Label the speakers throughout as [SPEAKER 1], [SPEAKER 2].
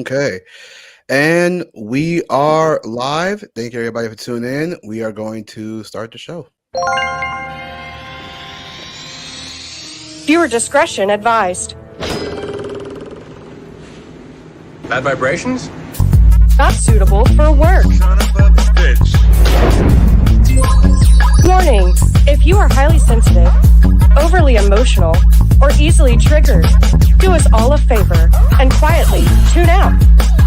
[SPEAKER 1] Okay. And we are live. Thank you, everybody, for tuning in. We are going to start the show.
[SPEAKER 2] Viewer discretion advised.
[SPEAKER 3] Bad vibrations?
[SPEAKER 2] Not suitable for work.
[SPEAKER 4] Son of a bitch.
[SPEAKER 2] Warning. If you are highly sensitive, overly emotional, or easily triggered, do us all a favor and quietly tune out.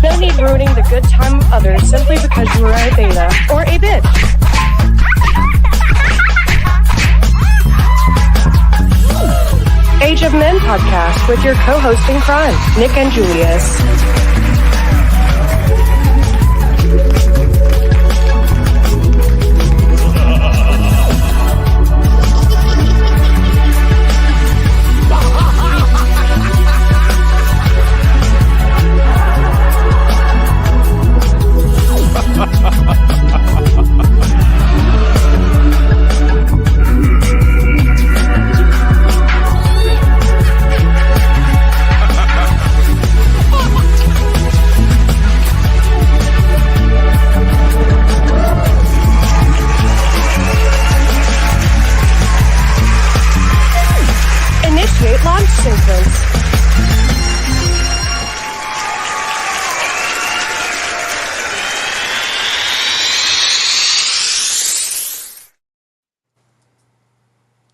[SPEAKER 2] No need ruining the good time of others simply because you are a beta or a bitch. Age of Men podcast with your co-host in crime, Nick and Julius. Initiate launch sequence.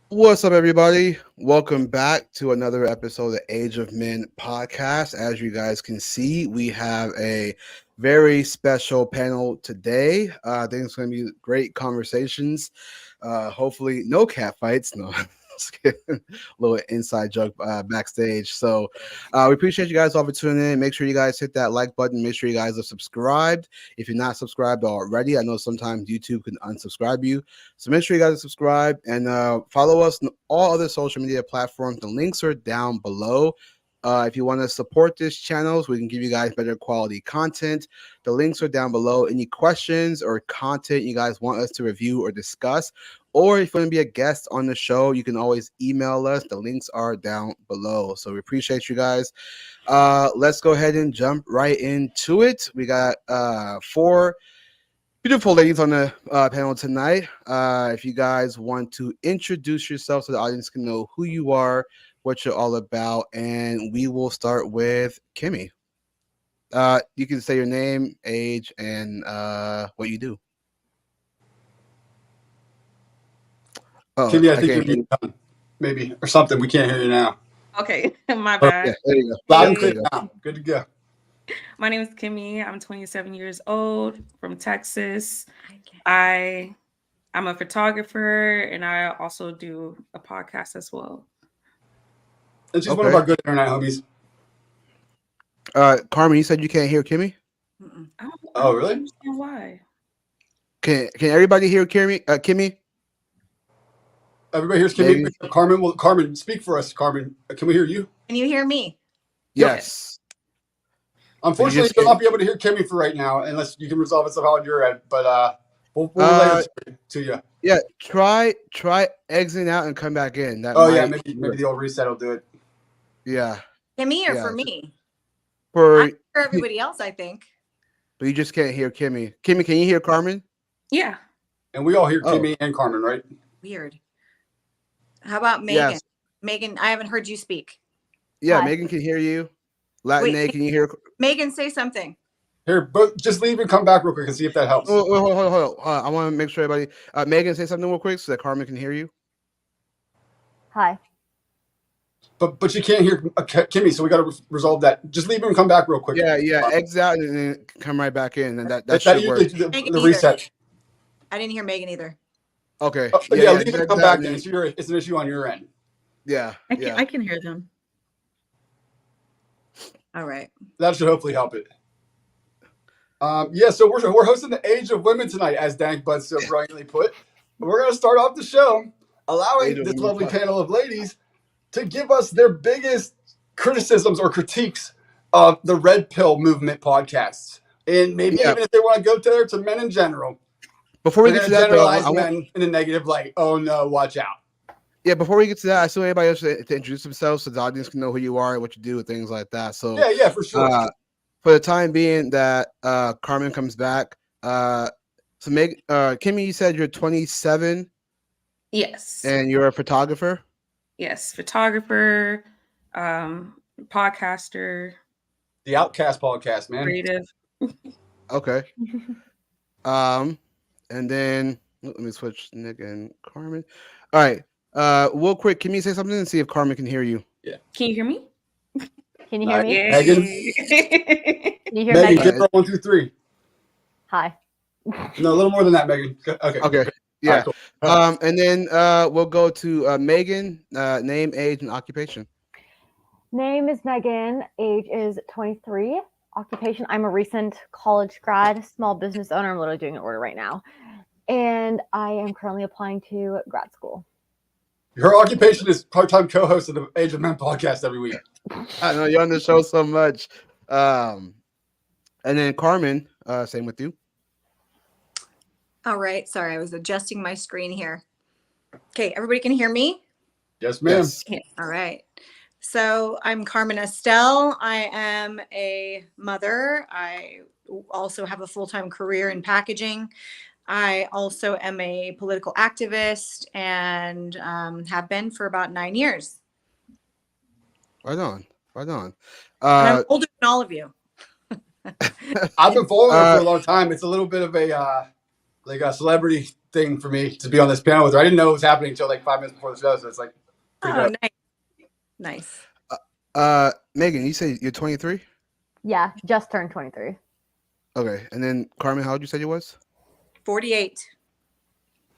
[SPEAKER 1] What's up, everybody? Welcome back to another episode of the Age of Men podcast. As you guys can see, we have a very special panel today. I think it's going to be great conversations. Hopefully, no cat fights. No. Just kidding. A little inside joke backstage. So we appreciate you guys all for tuning in. Make sure you guys hit that like button. Make sure you guys are subscribed. If you're not subscribed already, I know sometimes YouTube can unsubscribe you. So make sure you guys are subscribed and follow us on all other social media platforms. The links are down below. If you want to support this channel so we can give you guys better quality content, the links are down below. Any questions or content you guys want us to review or discuss, or if you want to be a guest on the show, you can always email us. The links are down below. So we appreciate you guys. Let's go ahead and jump right into it. We got 4 beautiful ladies on the panel tonight. If you guys want to introduce yourself so the audience can know who you are, what you're all about, and we will start with Kimmy. You can say your name, age, and what you do. Oh,
[SPEAKER 5] Kimmy, I think you're muted, maybe, or something. We can't hear you now.
[SPEAKER 6] Okay, my bad.
[SPEAKER 1] Yeah, there you go.
[SPEAKER 5] Loud and clear now. Good to go.
[SPEAKER 6] My name is Kimmy. I'm 27 years old from Texas. I'm a photographer and I also do a podcast as well.
[SPEAKER 5] And she's one of our good internet homies.
[SPEAKER 1] Carmen, you said you can't hear Kimmy?
[SPEAKER 5] Oh, really?
[SPEAKER 6] I don't understand why.
[SPEAKER 1] Can everybody hear Kimmy?
[SPEAKER 5] Everybody hears Kimmy.
[SPEAKER 1] Maybe.
[SPEAKER 5] Carmen, Carmen, speak for us. Carmen, can we hear you?
[SPEAKER 7] Can you hear me?
[SPEAKER 1] Yes.
[SPEAKER 5] Unfortunately, you'll not be able to hear Kimmy for right now unless you can resolve it somehow on your end. But we'll relay it to you.
[SPEAKER 1] Yeah, try exiting out and come back in.
[SPEAKER 5] Maybe the old reset will do it.
[SPEAKER 1] Yeah.
[SPEAKER 7] Kimmy or for me?
[SPEAKER 1] For
[SPEAKER 7] everybody else, I think.
[SPEAKER 1] But you just can't hear Kimmy. Kimmy, can you hear Carmen?
[SPEAKER 6] Yeah.
[SPEAKER 5] And we all hear Kimmy and Carmen, right?
[SPEAKER 7] Weird. How about Megan?
[SPEAKER 1] Yes.
[SPEAKER 7] Megan, I haven't heard you speak.
[SPEAKER 1] Yeah,
[SPEAKER 7] Hi.
[SPEAKER 1] Megan can hear you. Latinate, can you hear?
[SPEAKER 7] Megan, say something.
[SPEAKER 5] Here, but just leave and come back real quick and see if that helps.
[SPEAKER 1] Hold on. I want to make sure everybody. Megan, say something real quick so that Carmen can hear you.
[SPEAKER 8] Hi.
[SPEAKER 5] But you can't hear Kimmy, so we got to resolve that. Just leave and come back real quick.
[SPEAKER 1] Yeah. Exit out and then come right back in, and that should work.
[SPEAKER 5] The reset.
[SPEAKER 7] I didn't hear Megan either.
[SPEAKER 1] Okay.
[SPEAKER 5] Leave and come back. Then it's an issue on your end.
[SPEAKER 1] Yeah.
[SPEAKER 6] I can hear them.
[SPEAKER 7] All right.
[SPEAKER 5] That should hopefully help it. So we're hosting the Age of Women tonight, as Dank Bud so brilliantly put. We're going to start off the show allowing this lovely panel of ladies to give us their biggest criticisms or critiques of the Red Pill Movement podcasts. And maybe even if they want to go to men in general.
[SPEAKER 1] Before we get to that, though,
[SPEAKER 5] generalize men in a negative light. Oh, no, watch out.
[SPEAKER 1] Yeah, before we get to that, I still want anybody else to introduce themselves so the audience can know who you are and what you do and things like that. So
[SPEAKER 5] yeah, for sure.
[SPEAKER 1] for the time being that Carmen comes back, so Kimmy, you said you're 27.
[SPEAKER 6] Yes.
[SPEAKER 1] And you're a photographer?
[SPEAKER 6] Yes, photographer, podcaster.
[SPEAKER 5] The Outcast podcast, man.
[SPEAKER 6] Creative.
[SPEAKER 1] Okay. And then let me switch Nick and Carmen. All right. Real quick, can you say something and see if Carmen can hear you?
[SPEAKER 5] Yeah.
[SPEAKER 6] Can you hear me?
[SPEAKER 8] Can you hear me?
[SPEAKER 6] Yay.
[SPEAKER 5] Megan?
[SPEAKER 8] Can you hear
[SPEAKER 5] Megan,
[SPEAKER 8] Megan?
[SPEAKER 5] give her 1, 2, 3.
[SPEAKER 8] Hi.
[SPEAKER 5] No, a little more than that, Megan. Okay.
[SPEAKER 1] Okay. Yeah.
[SPEAKER 5] All right, cool.
[SPEAKER 1] And then we'll go to Megan, name, age, and occupation.
[SPEAKER 8] Name is Megan. Age is 23. Occupation, I'm a recent college grad, small business owner. I'm literally doing an order right now. And I am currently applying to grad school.
[SPEAKER 5] Her occupation is part-time co-host of the Age of Men podcast every week.
[SPEAKER 1] I know you're on the show so much. And then Carmen, same with you.
[SPEAKER 7] All right. Sorry, I was adjusting my screen here. Okay, everybody can hear me?
[SPEAKER 5] Yes, ma'am.
[SPEAKER 1] Yes.
[SPEAKER 7] All right. So I'm Carmen Estelle. I am a mother. I also have a full-time career in packaging. I also am a political activist and have been for about 9 years.
[SPEAKER 1] Right on. Right on.
[SPEAKER 7] And I'm older than all of you.
[SPEAKER 5] I've been following her for a long time. It's a little bit of a like a celebrity thing for me to be on this panel with her. I didn't know it was happening until like 5 minutes before the show, so it's like pretty dope.
[SPEAKER 7] Nice.
[SPEAKER 1] Megan, you say you're 23?
[SPEAKER 8] Yeah, just turned 23.
[SPEAKER 1] Okay. And then Carmen, how old you said you was?
[SPEAKER 7] 48.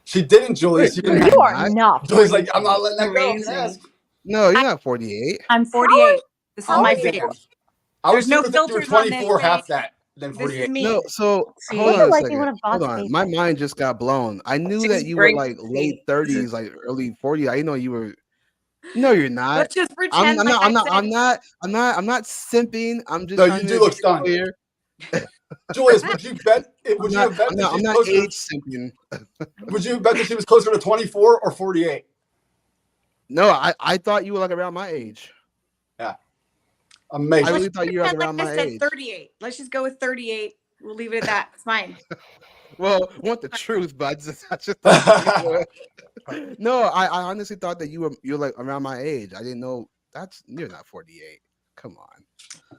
[SPEAKER 5] She didn't, Julius.
[SPEAKER 1] Wait,
[SPEAKER 5] You didn't
[SPEAKER 8] You are not.
[SPEAKER 5] Julius like, I'm not letting that go.
[SPEAKER 6] Amazing.
[SPEAKER 5] Yes.
[SPEAKER 1] No, you're not 48.
[SPEAKER 7] I'm 48. This is
[SPEAKER 5] How
[SPEAKER 7] my
[SPEAKER 5] old are you?
[SPEAKER 7] face.
[SPEAKER 5] I was
[SPEAKER 7] There's no
[SPEAKER 5] sooner think you were
[SPEAKER 7] filters on this
[SPEAKER 5] 24, half
[SPEAKER 7] thing.
[SPEAKER 5] that than
[SPEAKER 7] This is
[SPEAKER 5] 48.
[SPEAKER 7] me.
[SPEAKER 1] No, so
[SPEAKER 6] See,
[SPEAKER 1] hold
[SPEAKER 8] What's
[SPEAKER 1] on
[SPEAKER 8] it
[SPEAKER 1] a
[SPEAKER 8] like
[SPEAKER 1] second.
[SPEAKER 8] being one of
[SPEAKER 1] Hold
[SPEAKER 8] God's
[SPEAKER 1] on.
[SPEAKER 8] faithful?
[SPEAKER 1] My mind just got blown. I knew
[SPEAKER 6] She's
[SPEAKER 1] that you were
[SPEAKER 6] great
[SPEAKER 1] like
[SPEAKER 6] to
[SPEAKER 1] late
[SPEAKER 6] see.
[SPEAKER 1] 30s, like early 40s. I didn't know you were. No, you're not.
[SPEAKER 7] Let's just pretend
[SPEAKER 1] I'm
[SPEAKER 7] like
[SPEAKER 1] not.
[SPEAKER 7] I said.
[SPEAKER 1] I'm not simping. I'm just
[SPEAKER 5] No,
[SPEAKER 1] trying
[SPEAKER 5] you
[SPEAKER 1] to
[SPEAKER 5] do look
[SPEAKER 1] be
[SPEAKER 5] stunned.
[SPEAKER 1] clear.
[SPEAKER 5] Julius, would you bet? Would you have bet that
[SPEAKER 1] I'm
[SPEAKER 5] she's
[SPEAKER 1] not
[SPEAKER 5] closer?
[SPEAKER 1] age simping.
[SPEAKER 5] Would you bet that she was closer to 24 or 48?
[SPEAKER 1] No, I thought you were like around my age.
[SPEAKER 5] Yeah,
[SPEAKER 1] I
[SPEAKER 5] amazing.
[SPEAKER 1] really thought you were like around
[SPEAKER 7] Like
[SPEAKER 1] my
[SPEAKER 7] I said,
[SPEAKER 1] age.
[SPEAKER 7] 38. Let's just go with 38. We'll leave it at that. It's fine.
[SPEAKER 1] Well, I want the truth, but I just thought you were. No, I honestly thought that you were like around my age. I didn't know you're not 48. Come on.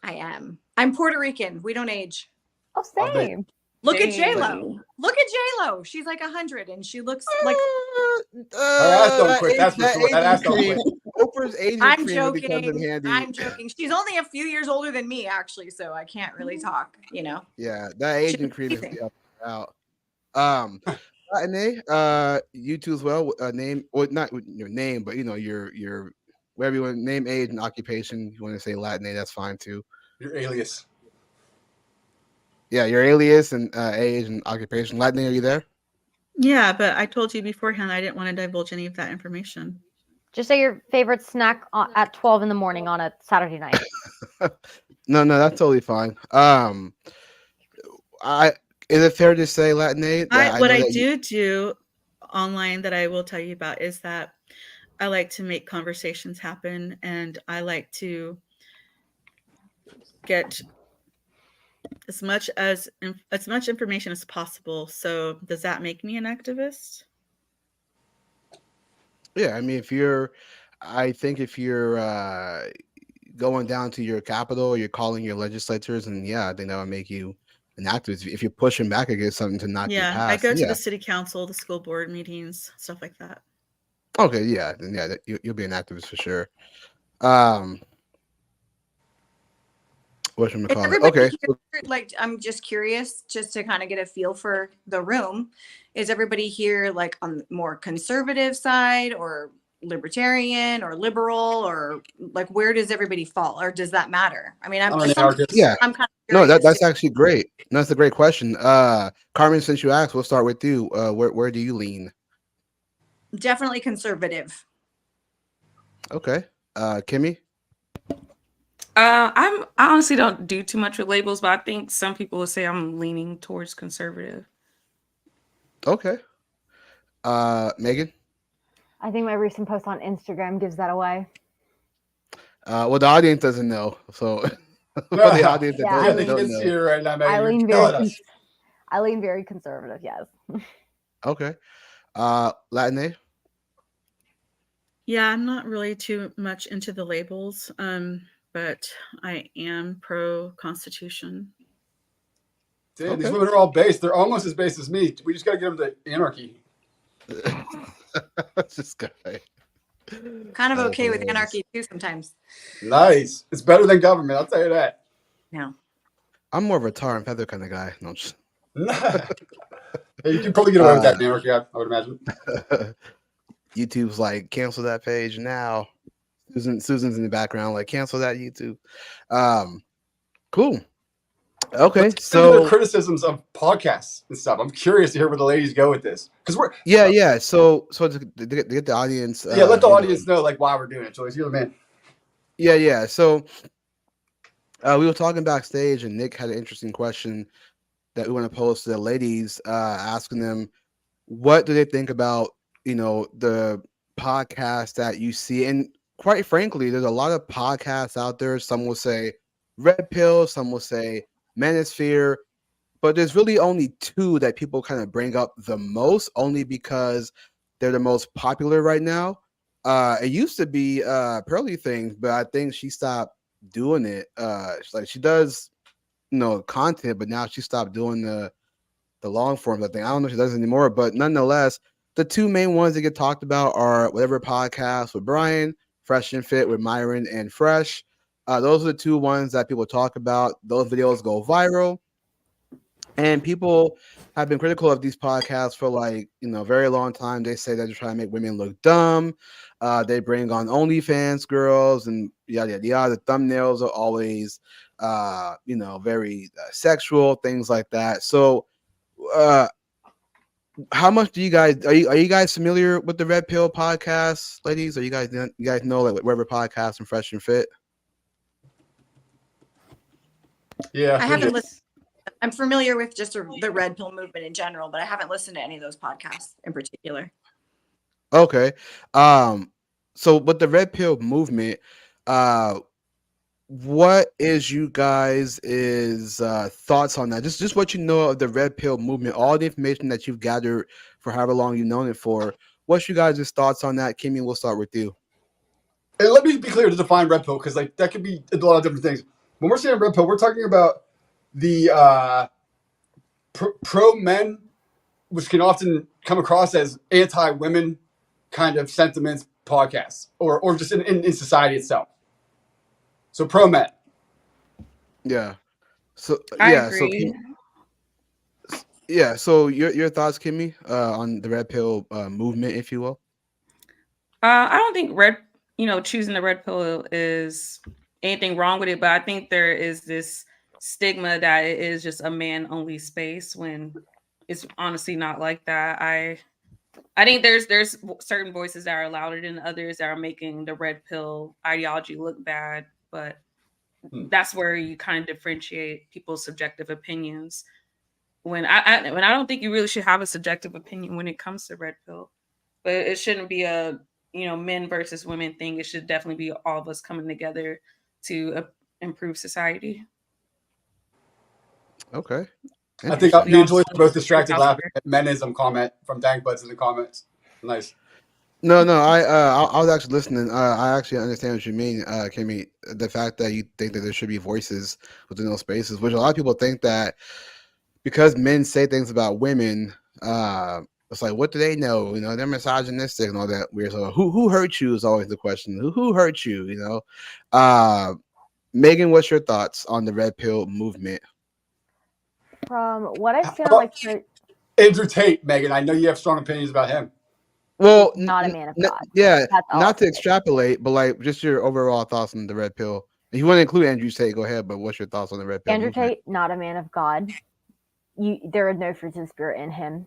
[SPEAKER 7] I am. I'm Puerto Rican. We don't age.
[SPEAKER 8] Oh, same.
[SPEAKER 7] Look at
[SPEAKER 6] Dang.
[SPEAKER 7] J-Lo. Look at J-Lo. She's like 100 and she looks like.
[SPEAKER 5] Her ass don't quit. That's for sure. That ass don't
[SPEAKER 1] cream.
[SPEAKER 5] quit.
[SPEAKER 1] Oprah's aging
[SPEAKER 7] I'm
[SPEAKER 1] cream really comes in
[SPEAKER 7] joking.
[SPEAKER 1] handy.
[SPEAKER 7] I'm joking. She's only a few years older than me, actually, so I can't really talk, you know.
[SPEAKER 1] Yeah, that aging cream is
[SPEAKER 7] amazing.
[SPEAKER 1] up and out. Latinay, you too as well. Name, or not your name, but you know your whatever you want. Name, age, and occupation. You want to say Latinay? That's fine too.
[SPEAKER 5] Your alias.
[SPEAKER 1] Yeah, your alias and age and occupation. Latinay, are you there?
[SPEAKER 4] Yeah, but I told you beforehand I didn't want to divulge any of that information.
[SPEAKER 8] Just say your favorite snack at 12 in the morning on a Saturday night.
[SPEAKER 1] No, that's totally fine. Is it fair to say Latinay?
[SPEAKER 4] What I do online that I will tell you about is that I like to make conversations happen, and I like to get as much information as possible. So does that make me an activist?
[SPEAKER 1] Yeah, I mean, I think if you're going down to your capital, you're calling your legislators, and yeah, I think that would make you an activist. If you're pushing back against something to not get passed.
[SPEAKER 4] I go to the city council, the school board meetings, stuff like that.
[SPEAKER 1] Okay, yeah, then yeah, you'll be an activist for sure. Whatchamacallit? Okay.
[SPEAKER 7] Here, like, I'm just curious, just to kind of get a feel for the room. Is everybody here like on the more conservative side, or libertarian, or liberal, or like where does everybody fall, or does that matter? I mean, I'm kind of
[SPEAKER 1] no, that's actually great. That's a great question. Carmen, since you asked, we'll start with you. Where do you lean?
[SPEAKER 7] Definitely conservative.
[SPEAKER 1] Okay. Kimmy?
[SPEAKER 6] I honestly don't do too much with labels, but I think some people will say I'm leaning towards conservative.
[SPEAKER 1] Okay. Megan?
[SPEAKER 8] I think my recent post on Instagram gives that away.
[SPEAKER 1] Well, the audience doesn't know, so For the audience that
[SPEAKER 7] Yeah,
[SPEAKER 5] Yeah, they
[SPEAKER 1] don't
[SPEAKER 5] can see
[SPEAKER 1] know.
[SPEAKER 5] it right now,
[SPEAKER 8] I
[SPEAKER 5] Megan. You're
[SPEAKER 8] lean
[SPEAKER 5] killing
[SPEAKER 8] very,
[SPEAKER 5] us.
[SPEAKER 8] I lean very conservative. Yes.
[SPEAKER 1] Okay. Latin.
[SPEAKER 4] Yeah, I'm not really too much into the labels, but I am pro Constitution.
[SPEAKER 5] Damn, these
[SPEAKER 1] Okay.
[SPEAKER 5] women are all based. They're almost as based as me. We just got to get them to anarchy.
[SPEAKER 1] This guy.
[SPEAKER 7] Kind of
[SPEAKER 1] That is
[SPEAKER 7] okay with
[SPEAKER 1] hilarious.
[SPEAKER 7] anarchy too sometimes.
[SPEAKER 5] Nice. It's better than government. I'll tell you that.
[SPEAKER 7] No.
[SPEAKER 1] I'm more of a tar and feather kind of guy. No, just,
[SPEAKER 5] Hey, you can probably get away with that in anarchy, I would imagine.
[SPEAKER 1] YouTube's like cancel that page now. Susan's in the background like cancel that YouTube. Cool. Okay,
[SPEAKER 5] Let's get into the
[SPEAKER 1] so
[SPEAKER 5] criticisms of podcasts and stuff. I'm curious to hear where the ladies go with this because we're
[SPEAKER 1] yeah. So to get the audience,
[SPEAKER 5] yeah. Let the
[SPEAKER 1] you know,
[SPEAKER 5] audience know like why we're doing it. Julius, you're the man.
[SPEAKER 1] yeah. So we were talking backstage, and Nick had an interesting question that we want to pose to the ladies, asking them what do they think about the podcast that you see, and quite frankly, there's a lot of podcasts out there. Some will say red pill, some will say manosphere, but there's really only two that people kind of bring up the most, only because they're the most popular right now. It used to be Pearly Things, but I think she stopped doing it. She does content, but now she stopped doing the long forms. I think I don't know if she does anymore, but nonetheless, the two main ones that get talked about are whatever podcast with Brian, Fresh and Fit with Myron and Fresh. Those are the two ones that people talk about. Those videos go viral, and people have been critical of these podcasts for a very long time. They say that they're trying to make women look dumb. They bring on OnlyFans girls and yada yada yada. The thumbnails are always very sexual, things like that. So how much do you guys are you guys familiar with the Red Pill podcast, ladies? Are you guys know like whatever podcast and Fresh and Fit?
[SPEAKER 5] Yeah,
[SPEAKER 7] I haven't listened. I'm familiar with just the red pill movement in general, but I haven't listened to any of those podcasts in particular.
[SPEAKER 1] Okay. So with the Red Pill movement, what is you guys thoughts on that? Just what you know of the Red Pill movement, all the information that you've gathered for however long you've known it for. What's you guys' thoughts on that? Kimmy, we'll start with you.
[SPEAKER 5] And let me be clear to define red pill because that could be a lot of different things. When we're saying red pill, we're talking about the pro men, which can often come across as anti women kind of sentiments podcasts, or just in society itself. So pro men.
[SPEAKER 1] Yeah. So
[SPEAKER 6] I
[SPEAKER 1] yeah. So
[SPEAKER 6] agree.
[SPEAKER 1] yeah. So your thoughts, Kimmy, on the Red Pill movement, if you will.
[SPEAKER 6] I don't think choosing the red pill is anything wrong with it, but I think there is this stigma that it is just a man only space when it's honestly not like that. I think there's certain voices that are louder than others that are making the red pill ideology look bad, but that's where you kind of differentiate people's subjective opinions. When I don't think you really should have a subjective opinion when it comes to red pill, but it shouldn't be a men versus women thing. It should definitely be all of us coming together to improve society.
[SPEAKER 1] Okay.
[SPEAKER 5] I think
[SPEAKER 1] Interesting.
[SPEAKER 5] me and Joyce are both distracted laughing at menism comment from Dank Buds in the comments. Nice.
[SPEAKER 1] No. I was actually listening. I actually understand what you mean, Kimmy. The fact that you think that there should be voices within those spaces, which a lot of people think that because men say things about women, it's like, what do they know? They're misogynistic and all that weird stuff. Who hurt you is always the question. Who hurt you? Megan, what's your thoughts on the Red Pill movement?
[SPEAKER 8] From what I've seen on
[SPEAKER 5] Andrew Tate, Megan, I know you have strong opinions about him.
[SPEAKER 8] Well, not a man of God.
[SPEAKER 1] Yeah, not to extrapolate, but just your overall thoughts on the Red Pill. If you want to include Andrew Tate, go ahead. But what's your thoughts on the Red Pill
[SPEAKER 8] Andrew
[SPEAKER 1] movement?
[SPEAKER 8] Tate, not a man of God. There are no fruits of the spirit in him.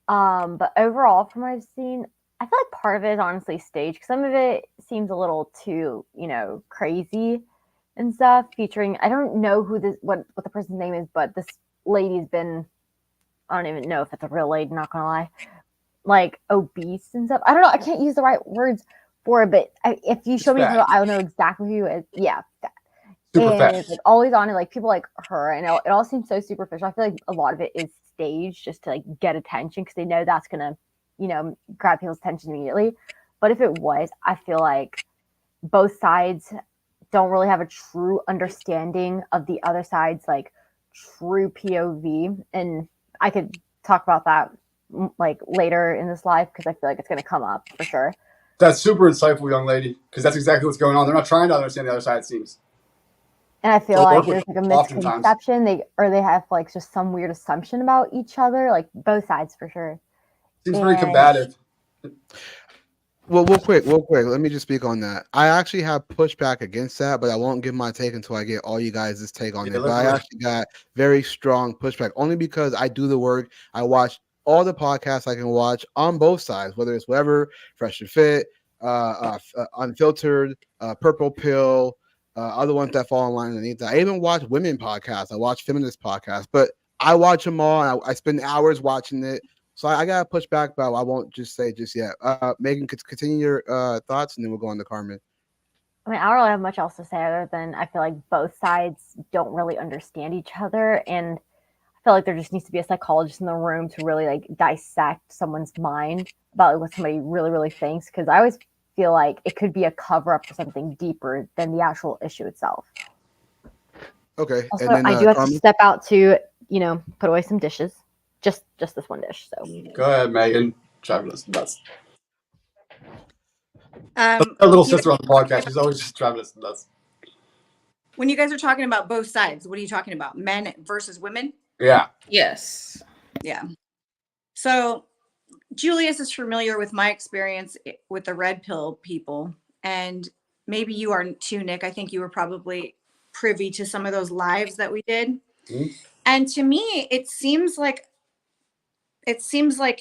[SPEAKER 8] But overall, from what I've seen, I feel like part of it is honestly staged. Some of it seems a little too, crazy and stuff. Featuring, I don't know what the person's name is, but this lady's been, I don't even know if it's a real lady. Not gonna lie, obese and stuff. I don't know. I can't use the right words for it, but if you show me her, I'll know exactly who it is. Yeah,
[SPEAKER 5] Super
[SPEAKER 8] and
[SPEAKER 5] fast.
[SPEAKER 8] it's like always on, and like people like her, and it all seems so superficial. I feel like a lot of it is staged just to like get attention because they know that's gonna, grab people's attention immediately. But if it was, I feel like both sides don't really have a true understanding of the other side's like true POV, and I could talk about that like later in this live because I feel like it's going to come up for sure.
[SPEAKER 5] That's super insightful, young lady, because that's exactly what's going on. They're not trying to understand the other side, it seems.
[SPEAKER 8] And I feel
[SPEAKER 5] They'll
[SPEAKER 8] like
[SPEAKER 5] work with
[SPEAKER 8] there's like a
[SPEAKER 5] oftentimes.
[SPEAKER 8] misconception. They have like just some weird assumption about each other, like both sides for sure.
[SPEAKER 5] Seems very combative.
[SPEAKER 1] Well, real quick. Let me just speak on that. I actually have pushback against that, but I won't give my take until I get all you guys' take on it. But I actually got very strong pushback only because I do the work. I watch all the podcasts I can watch on both sides, whether it's whatever, Fresh and Fit, Unfiltered, Purple Pill, other ones that fall in line underneath that. I even watch women podcasts. I watch feminist podcasts, but I watch them all. And I spend hours watching it. So I got to push back, but I won't just say just yet. Megan, continue your thoughts, and then we'll go on to Carmen.
[SPEAKER 8] I mean, I don't really have much else to say other than I feel like both sides don't really understand each other, and I feel like there just needs to be a psychologist in the room to really like dissect someone's mind about like, what somebody really, really thinks. Because I always feel like it could be a cover up for something deeper than the actual issue itself.
[SPEAKER 1] Okay.
[SPEAKER 8] Also,
[SPEAKER 1] and then,
[SPEAKER 8] I do have
[SPEAKER 1] Carmen?
[SPEAKER 8] to step out to put away some dishes. Just this one dish. So
[SPEAKER 5] go ahead, Megan. Travelers nuts.
[SPEAKER 7] Our
[SPEAKER 5] little sister on the podcast. She's always just travelers nuts.
[SPEAKER 7] When you guys are talking about both sides, what are you talking about? Men versus women?
[SPEAKER 5] Yeah.
[SPEAKER 6] Yes.
[SPEAKER 7] Yeah. So Julius is familiar with my experience with the red pill people, and maybe you are too, Nick. I think you were probably privy to some of those lives that we did. Mm-hmm. And to me, it seems like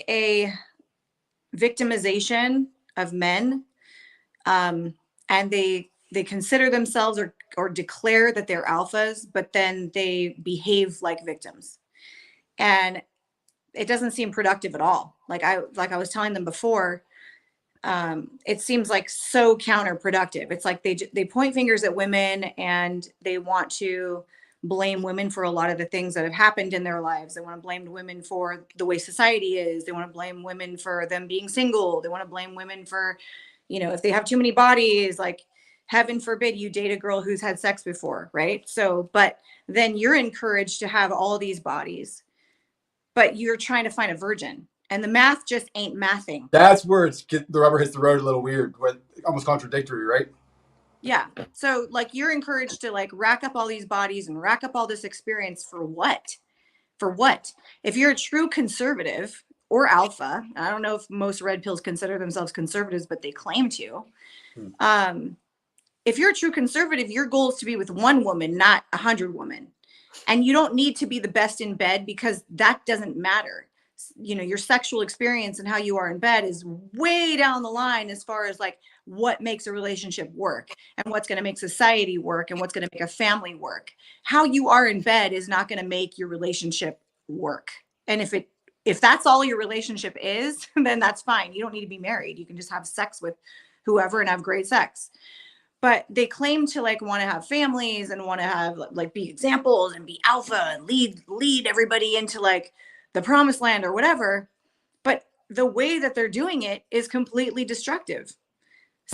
[SPEAKER 7] a victimization of men, and they consider themselves or declare that they're alphas, but then they behave like victims, and it doesn't seem productive at all. Like I was telling them before, it seems like so counterproductive. It's like they point fingers at women, and they want to blame women for a lot of the things that have happened in their lives. They want to blame women for the way society is. They want to blame women for them being single. They want to blame women for, if they have too many bodies, like heaven forbid you date a girl who's had sex before, right? So, but then you're encouraged to have all these bodies, but you're trying to find a virgin, and the math just ain't mathing.
[SPEAKER 5] That's where the rubber hits the road a little weird, almost contradictory, right?
[SPEAKER 7] Yeah. So like you're encouraged to like rack up all these bodies and rack up all this experience for what? For what? If you're a true conservative or alpha, I don't know if most red pills consider themselves conservatives, but they claim to. If you're a true conservative, your goal is to be with one woman, not 100 women. And you don't need to be the best in bed because that doesn't matter. Your sexual experience and how you are in bed is way down the line as far as like what makes a relationship work and what's going to make society work and what's going to make a family work. How you are in bed is not going to make your relationship work. And if that's all your relationship is, then that's fine. You don't need to be married. You can just have sex with whoever and have great sex. But they claim to like want to have families and want to have like be examples and be alpha and lead everybody into like the promised land or whatever. But the way that they're doing it is completely destructive.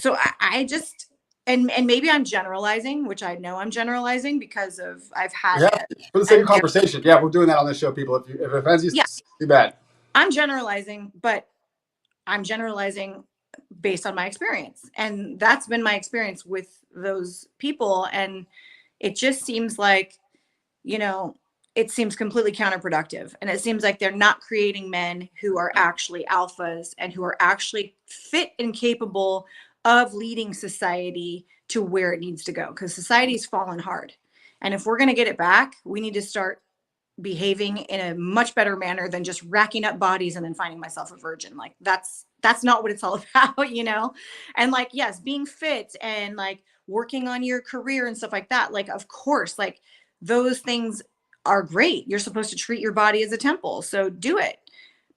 [SPEAKER 7] So I just, and maybe I'm generalizing, which I know I'm generalizing because I've had
[SPEAKER 5] for the sake of conversation. Yeah, we're doing that on this show, people. If it offends you, too bad.
[SPEAKER 7] I'm generalizing, but I'm generalizing based on my experience. And that's been my experience with those people. And it just seems like, it seems completely counterproductive. And it seems like they're not creating men who are actually alphas and who are actually fit and capable of leading society to where it needs to go. Because society's fallen hard. And if we're going to get it back, we need to start behaving in a much better manner than just racking up bodies and then finding myself a virgin. Like that's not what it's all about, And like, yes, being fit and like working on your career and stuff like that. Like, of course, like those things are great. You're supposed to treat your body as a temple. So do it.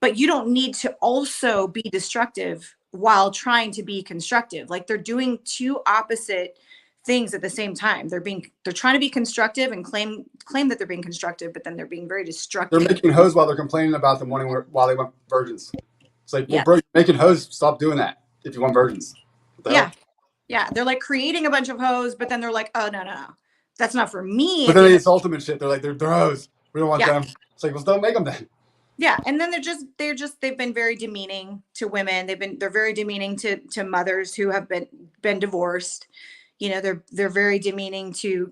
[SPEAKER 7] But you don't need to also be destructive while trying to be constructive. Like they're doing two opposite things at the same time. They're trying to be constructive and claim that they're being constructive, but then they're being very destructive.
[SPEAKER 5] They're making hoes while they're complaining about them while they want virgins. It's like, well,
[SPEAKER 7] Yeah.
[SPEAKER 5] bro, you're making hoes. Stop doing that if you want virgins.
[SPEAKER 7] Yeah. Yeah. They're like creating a bunch of hoes, but then they're like, oh, no. That's not for me.
[SPEAKER 5] But then it's ultimate shit. They're like, they're hoes. We don't want them. It's like, well, don't make them then.
[SPEAKER 7] Yeah. And then they've been very demeaning to women. They're very demeaning to mothers who have been divorced. You know, they're very demeaning to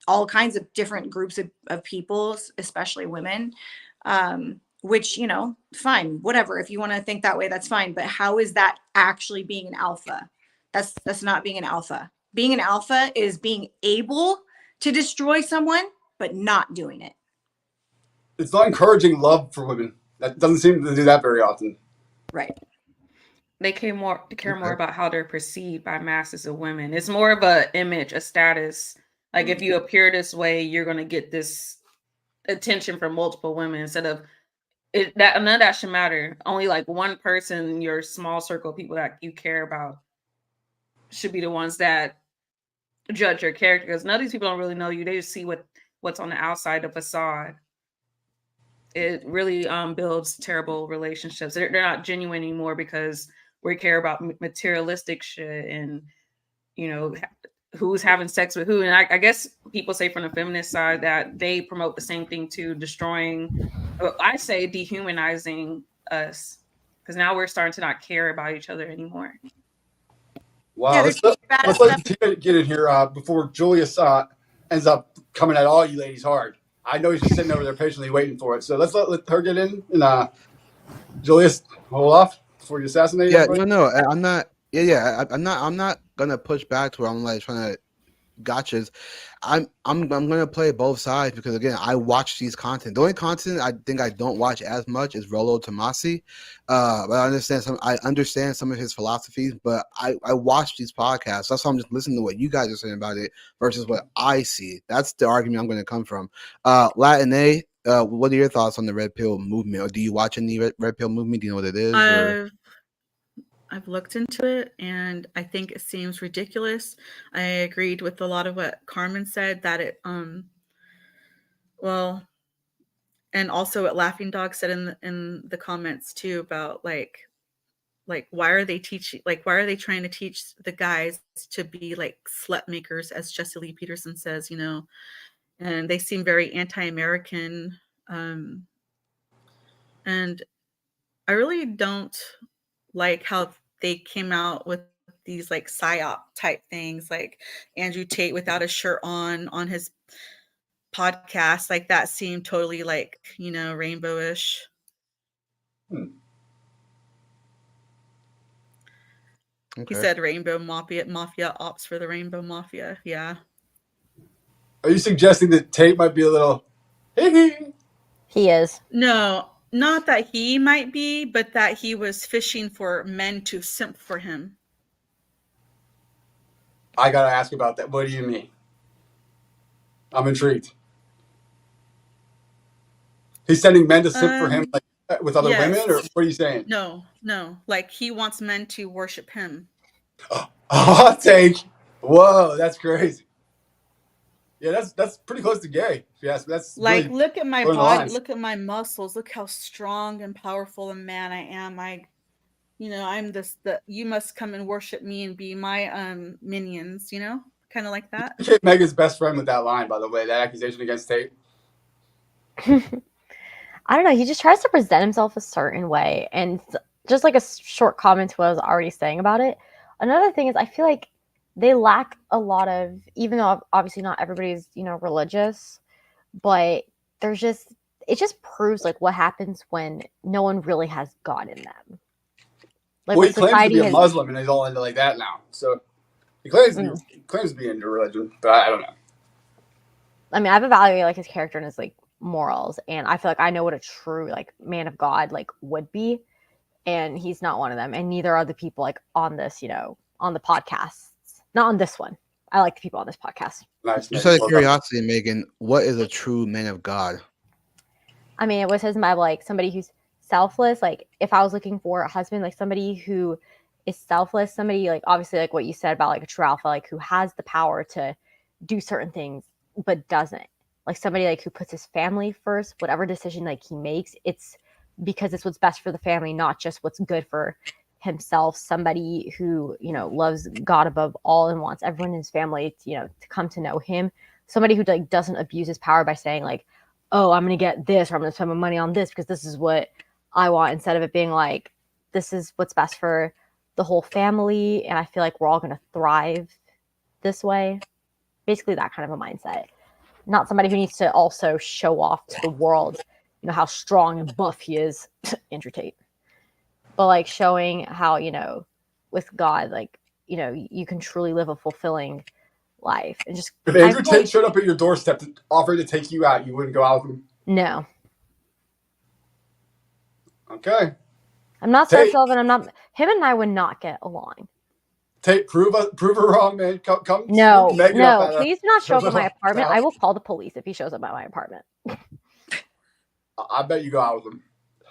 [SPEAKER 7] all kinds of different groups of people, especially women, which, you know, fine, whatever. If you want to think that way, that's fine. But how is that actually being an alpha? That's not being an alpha. Being an alpha is being able to destroy someone, but not doing it.
[SPEAKER 5] It's not encouraging love for women. That doesn't seem to do that very often.
[SPEAKER 7] Right.
[SPEAKER 6] They care more about how they're perceived by masses of women. It's more of a image, a status. Like if you appear this way, you're going to get this attention from multiple women instead of none of that should matter. Only like one person in your small circle of people that you care about should be the ones that judge your character, because none of these people don't really know you. They just see what's on the outside, the facade. It really builds terrible relationships. They're not genuine anymore because we care about materialistic shit and, you know, who's having sex with who. And I guess people say from the feminist side that they promote the same thing too, I say dehumanizing us, because now we're starting to not care about each other anymore.
[SPEAKER 5] Wow, yeah, let's let Tina get in here before Julius ends up coming at all you ladies hard. I know he's just sitting over there patiently waiting for it. So let's let her get in. And Julius, hold off before you assassinate.
[SPEAKER 1] Yeah,
[SPEAKER 5] everybody.
[SPEAKER 1] no, I'm not. Yeah, I'm not gonna push back to where I'm like trying to gotchas. I'm gonna play both sides because again, I watch these content. The only content I think I don't watch as much is Rollo Tomasi. But I understand some of his philosophies, but I watch these podcasts. That's why I'm just listening to what you guys are saying about it versus what I see. That's the argument I'm gonna come from. Latin A, what are your thoughts on the Red Pill movement? Or do you watch any Red Pill movement? Do you know what it is?
[SPEAKER 4] I've looked into it and I think it seems ridiculous. I agreed with a lot of what Carmen said, that it well, and also what Laughing Dog said in the comments too about like why are they trying to teach the guys to be like slut makers, as Jesse Lee Peterson says, you know, and they seem very anti-American, and I really don't like how they came out with these like psyop type things, like Andrew Tate without a shirt on his podcast. Like that seemed totally like, you know, rainbowish. Okay. He said Rainbow Mafia ops for the Rainbow Mafia. Yeah.
[SPEAKER 5] Are you suggesting that Tate might be a little
[SPEAKER 8] He is.
[SPEAKER 4] No, not that he might be, but that he was fishing for men to simp for him.
[SPEAKER 5] I gotta ask about that. What do you mean? I'm intrigued. He's sending men to simp for him like with other women, or what are you saying?
[SPEAKER 4] No. Like he wants men to worship him.
[SPEAKER 5] Hot take. Whoa, that's crazy. Yeah, that's pretty close to gay. Yes, that's
[SPEAKER 4] like
[SPEAKER 5] really
[SPEAKER 4] look at my body, look at my muscles, look how strong and powerful a man I am. I'm you must come and worship me and be my minions, you know, kind of like that.
[SPEAKER 5] You Megan's best friend with that line, by the way, that accusation against Tate.
[SPEAKER 8] I don't know. He just tries to present himself a certain way, and just like a short comment to what I was already saying about it. Another thing is, I feel like they lack a lot of, even though obviously not everybody's, you know, religious, but it just proves like what happens when no one really has God in them. Like,
[SPEAKER 5] well, he claims to be a Muslim and he's all into like that now. So he claims to be into religion, but I don't know.
[SPEAKER 8] I mean, I've evaluated like his character and his like morals, and I feel like I know what a true like man of God like would be, and he's not one of them, and neither are the people like on this, you know, on the podcasts. Not on this one. I like the people on this podcast.
[SPEAKER 5] Nice.
[SPEAKER 1] Just out of curiosity, Megan, what is a true man of God?
[SPEAKER 8] I mean, it was his Bible, like somebody who's selfless. Like if I was looking for a husband, like somebody who is selfless, somebody like obviously like what you said about like a true alpha, like who has the power to do certain things but doesn't. Like somebody like who puts his family first, whatever decision like he makes, it's because it's what's best for the family, not just what's good for himself. Somebody who, you know, loves God above all and wants everyone in his family to, you know, to come to know him. Somebody who like doesn't abuse his power by saying like, oh, I'm going to get this, or I'm going to spend my money on this because this is what I want, instead of it being like, this is what's best for the whole family. And I feel like we're all going to thrive this way. Basically that kind of a mindset. Not somebody who needs to also show off to the world, you know, how strong and buff he is, Andrew Tate. But like showing how, you know, with God, like, you know, you can truly live a fulfilling life. And just
[SPEAKER 5] if Andrew Tate showed up at your doorstep to offer to take you out, you wouldn't go out with him?
[SPEAKER 8] No.
[SPEAKER 5] Okay.
[SPEAKER 8] I'm not so Sullivan. I'm not. Him and I would not get along.
[SPEAKER 5] Tate, prove her wrong, man. Come.
[SPEAKER 8] No. Please do not show up at my apartment. I will call the police if he shows up at my apartment.
[SPEAKER 5] I bet you go out with him.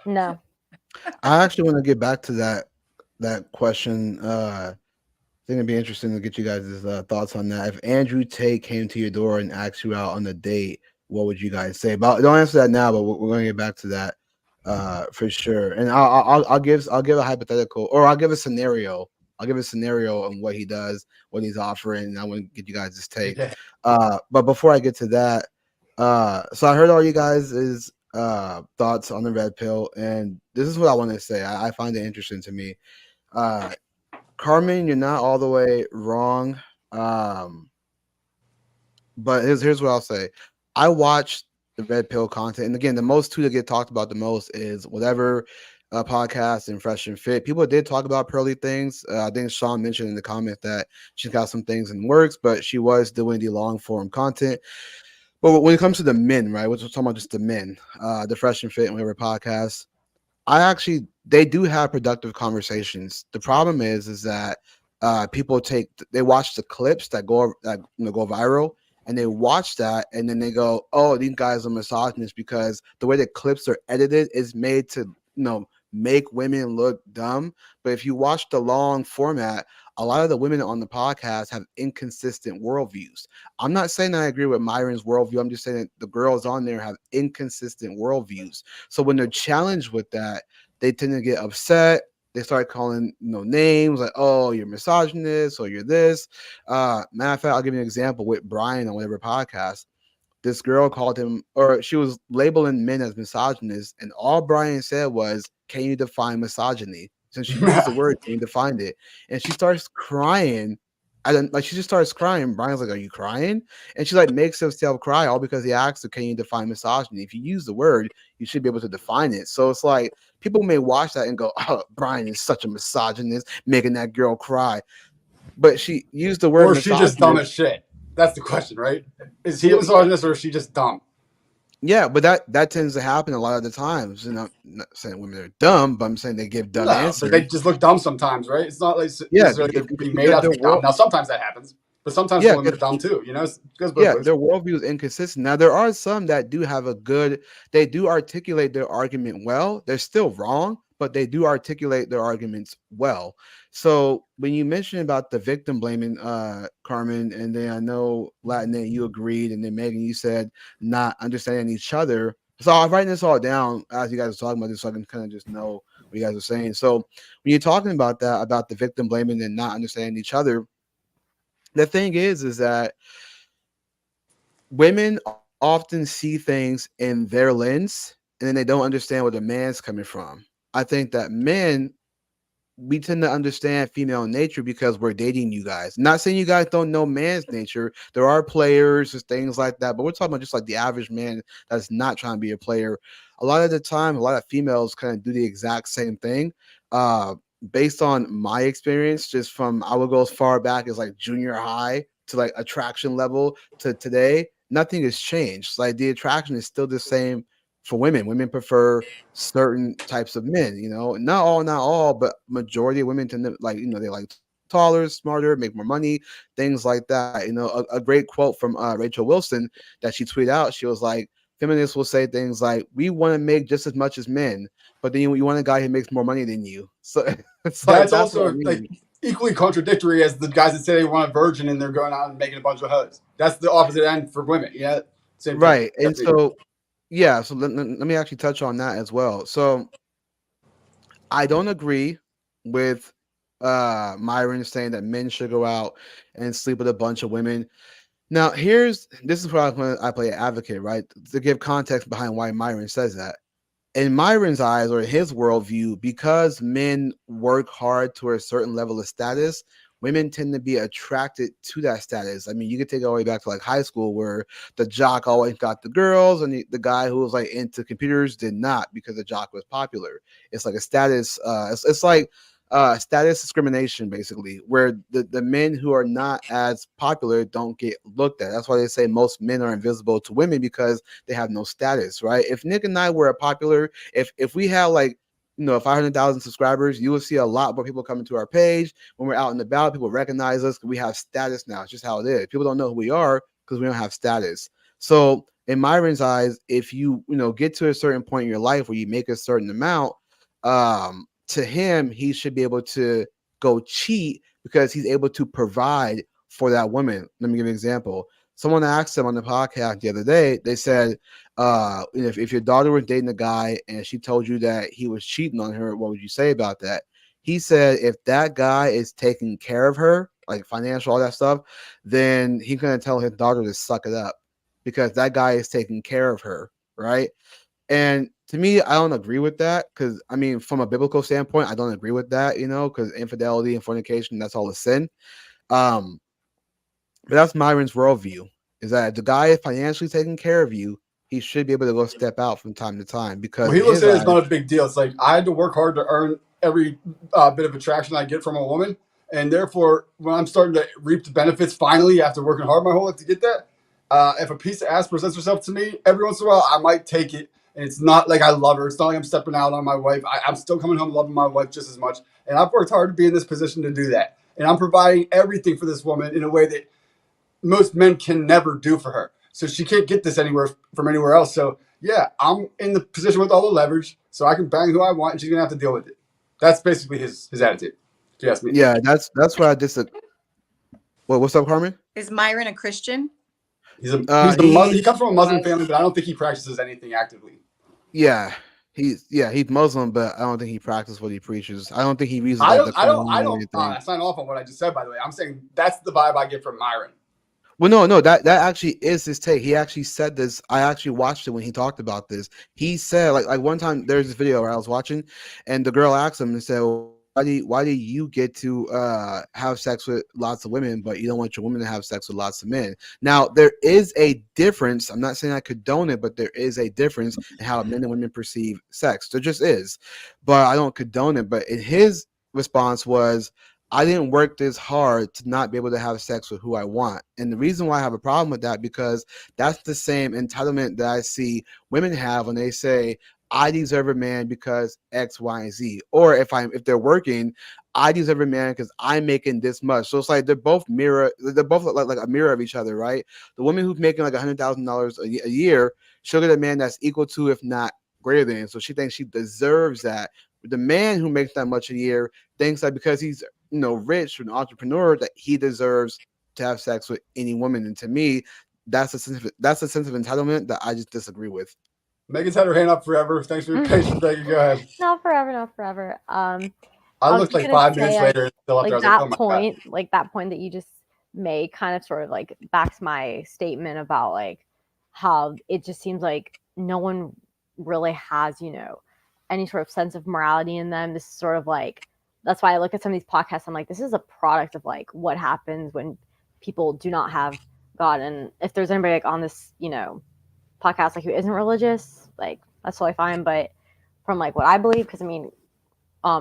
[SPEAKER 8] No.
[SPEAKER 1] I actually want to get back to that question. I think it'd be interesting to get you guys' thoughts on that. If Andrew Tate came to your door and asked you out on a date, what would you guys say? But don't answer that now. But we're going to get back to that for sure. And I'll give a hypothetical, or I'll give a scenario. I'll give a scenario on what he does, what he's offering, and I want to get you guys' take.
[SPEAKER 5] Yeah.
[SPEAKER 1] But before I get to that, so I heard all you guys' thoughts on the red pill, and this is what I want to say. I find it interesting to me. Carmen, you're not all the way wrong. But here's what I'll say. I watched the red pill content, and again, the most two that get talked about the most is whatever podcast and Fresh and Fit. People did talk about pearly things. I think Sean mentioned in the comment that she's got some things in works, but she was doing the long form content. But when it comes to the men, right, we're talking about just the men, the Fresh and Fit and whatever podcast, they do have productive conversations. The problem is that people they watch the clips that go viral, and they watch that, and then they go, oh, these guys are misogynists because the way the clips are edited is made to make women look dumb. But if you watch the long format, a lot of the women on the podcast have inconsistent worldviews. I'm not saying that I agree with Myron's worldview. I'm just saying that the girls on there have inconsistent worldviews. So when they're challenged with that, they tend to get upset. They start calling names like, oh, you're misogynist or you're this. Matter of fact, I'll give you an example with Brian on whatever podcast. This girl called him, or she was labeling men as misogynists, and all Brian said was, can you define misogyny? Since she used the word, can you define it? And she starts crying. She just starts crying. Brian's like, are you crying? And she like makes herself cry all because he asked her, can you define misogyny? If you use the word, you should be able to define it. So it's like people may watch that and go, oh, Brian is such a misogynist, making that girl cry. But she used the word
[SPEAKER 5] or is she just dumb as shit? That's the question, right? Is he a misogynist or is she just dumb?
[SPEAKER 1] Yeah, but that tends to happen a lot of the times. I'm not saying women are dumb, but I'm saying they give dumb answers.
[SPEAKER 5] But they just look dumb sometimes, right? It's not like they're being made out to be dumb. Now, sometimes that happens, but sometimes women are dumb too. Their
[SPEAKER 1] worldview is inconsistent. Now, there are some that do have they do articulate their argument well. They're still wrong, but they do articulate their arguments well. So when you mentioned about the victim blaming, Carmen, and then I know Latinate, you agreed, and then Megan, you said not understanding each other. So I'm writing this all down as you guys are talking about this, so I can kind of just know what you guys are saying. So when you're talking about that, about the victim blaming and not understanding each other, the thing is that women often see things in their lens, and then they don't understand where the man's coming from. I think that men, we tend to understand female nature because we're dating you guys. Not saying you guys don't know man's nature. There are players and things like that, but we're talking about just like the average man that's not trying to be a player. A lot of the time, a lot of females kind of do the exact same thing. Based on my experience, just from, I would go as far back as like junior high to like attraction level to today, nothing has changed. Like the attraction is still the same for women. Women prefer certain types of men, not all, but majority of women tend to they like taller, smarter, make more money, things like that. A great quote from Rachel Wilson that she tweeted out. She was like, feminists will say things like, "We want to make just as much as men," but then you want a guy who makes more money than you. So it's like
[SPEAKER 5] That's
[SPEAKER 1] that's what I
[SPEAKER 5] also
[SPEAKER 1] mean.
[SPEAKER 5] like equally contradictory as the guys that say they want a virgin and they're going out and making a bunch of hoes. That's the opposite end for women. Yeah, same thing.
[SPEAKER 1] Right, and so yeah, so let me actually touch on that as well. So I don't agree with Myron saying that men should go out and sleep with a bunch of women. Now, this is where I play advocate, right? To give context behind why Myron says that. In Myron's eyes or his worldview, because men work hard to a certain level of status, women tend to be attracted to that status. I mean, you could take it all the way back to like high school where the jock always got the girls and the guy who was like into computers did not because the jock was popular. It's like a status, it's like status discrimination basically, where the men who are not as popular don't get looked at. That's why they say most men are invisible to women because they have no status, right? If Nick and I were a popular, if we had like 500,000 subscribers, you will see a lot more people coming to our page when we're out and about. People recognize us because we have status now. It's just how it is. People don't know who we are because we don't have status. So in Myron's eyes, if you get to a certain point in your life where you make a certain amount, to him, he should be able to go cheat because he's able to provide for that woman. Let me give you an example. Someone asked him on the podcast the other day, they said, if your daughter was dating a guy and she told you that he was cheating on her, what would you say about that? He said, if that guy is taking care of her, like financial, all that stuff, then he's going to tell his daughter to suck it up because that guy is taking care of her, right? And to me, I don't agree with that because, I mean, from a biblical standpoint, I don't agree with that, because infidelity and fornication, that's all a sin. Um, but that's Myron's worldview, is that if the guy is financially taking care of you, he should be able to go step out from time to time because
[SPEAKER 5] Well, he
[SPEAKER 1] in
[SPEAKER 5] looks
[SPEAKER 1] his
[SPEAKER 5] at it as
[SPEAKER 1] eyes,
[SPEAKER 5] not a big deal. It's like I had to work hard to earn every bit of attraction I get from a woman, and therefore, when I'm starting to reap the benefits finally after working hard my whole life to get that, if a piece of ass presents herself to me every once in a while, I might take it. And it's not like I love her. It's not like I'm stepping out on my wife. I'm still coming home loving my wife just as much. And I've worked hard to be in this position to do that. And I'm providing everything for this woman in a way that most men can never do for her. So she can't get this from anywhere else. So yeah, I'm in the position with all the leverage, so I can bang who I want, and she's gonna have to deal with it. That's basically his attitude. If you ask me.
[SPEAKER 1] yeah, that's why I disagree. What's up, Carmen?
[SPEAKER 7] Is Myron a Christian?
[SPEAKER 5] He's a he comes from a Muslim family, but I don't think he practices anything actively.
[SPEAKER 1] Yeah, he's Muslim, but I don't think he practices what he preaches. I don't think he reads
[SPEAKER 5] I
[SPEAKER 1] like the
[SPEAKER 5] don't
[SPEAKER 1] Quran.
[SPEAKER 5] sign off on what I just said. By the way, I'm saying that's the vibe I get from Myron.
[SPEAKER 1] Well, no, that actually is his take. He actually said this. I actually watched it when he talked about this. He said, like one time there's this video where I was watching, and the girl asked him and said, well, why do you get to have sex with lots of women, but you don't want your woman to have sex with lots of men? Now, there is a difference. I'm not saying I condone it, but there is a difference in how men and women perceive sex. There just is. But I don't condone it. But his response was, I didn't work this hard to not be able to have sex with who I want. And the reason why I have a problem with that, because that's the same entitlement that I see women have when they say, I deserve a man because X, Y, and Z. Or if they're working, I deserve a man because I'm making this much. So it's like they're both like a mirror of each other, right? The woman who's making like $100,000 a year, she'll get a man that's equal to, if not greater than. So she thinks she deserves that. The man who makes that much a year thinks that because he's rich, an entrepreneur, that he deserves to have sex with any woman. And to me, that's a sense of entitlement that I just disagree with.
[SPEAKER 5] Megan's had her hand up forever. Thanks for your patience, Megan. Go ahead.
[SPEAKER 8] Not forever.
[SPEAKER 5] I looked like 5 minutes later and still up there. I was like, oh my God.
[SPEAKER 8] Like that point that you just made kind of sort of like backs my statement about like how it just seems like no one really has, any sort of sense of morality in them. This is sort of like, that's why I look at some of these podcasts. I'm like, this is a product of like what happens when people do not have God. And if there's anybody like on this, podcast like who isn't religious, like that's totally fine. But from like what I believe, because I mean,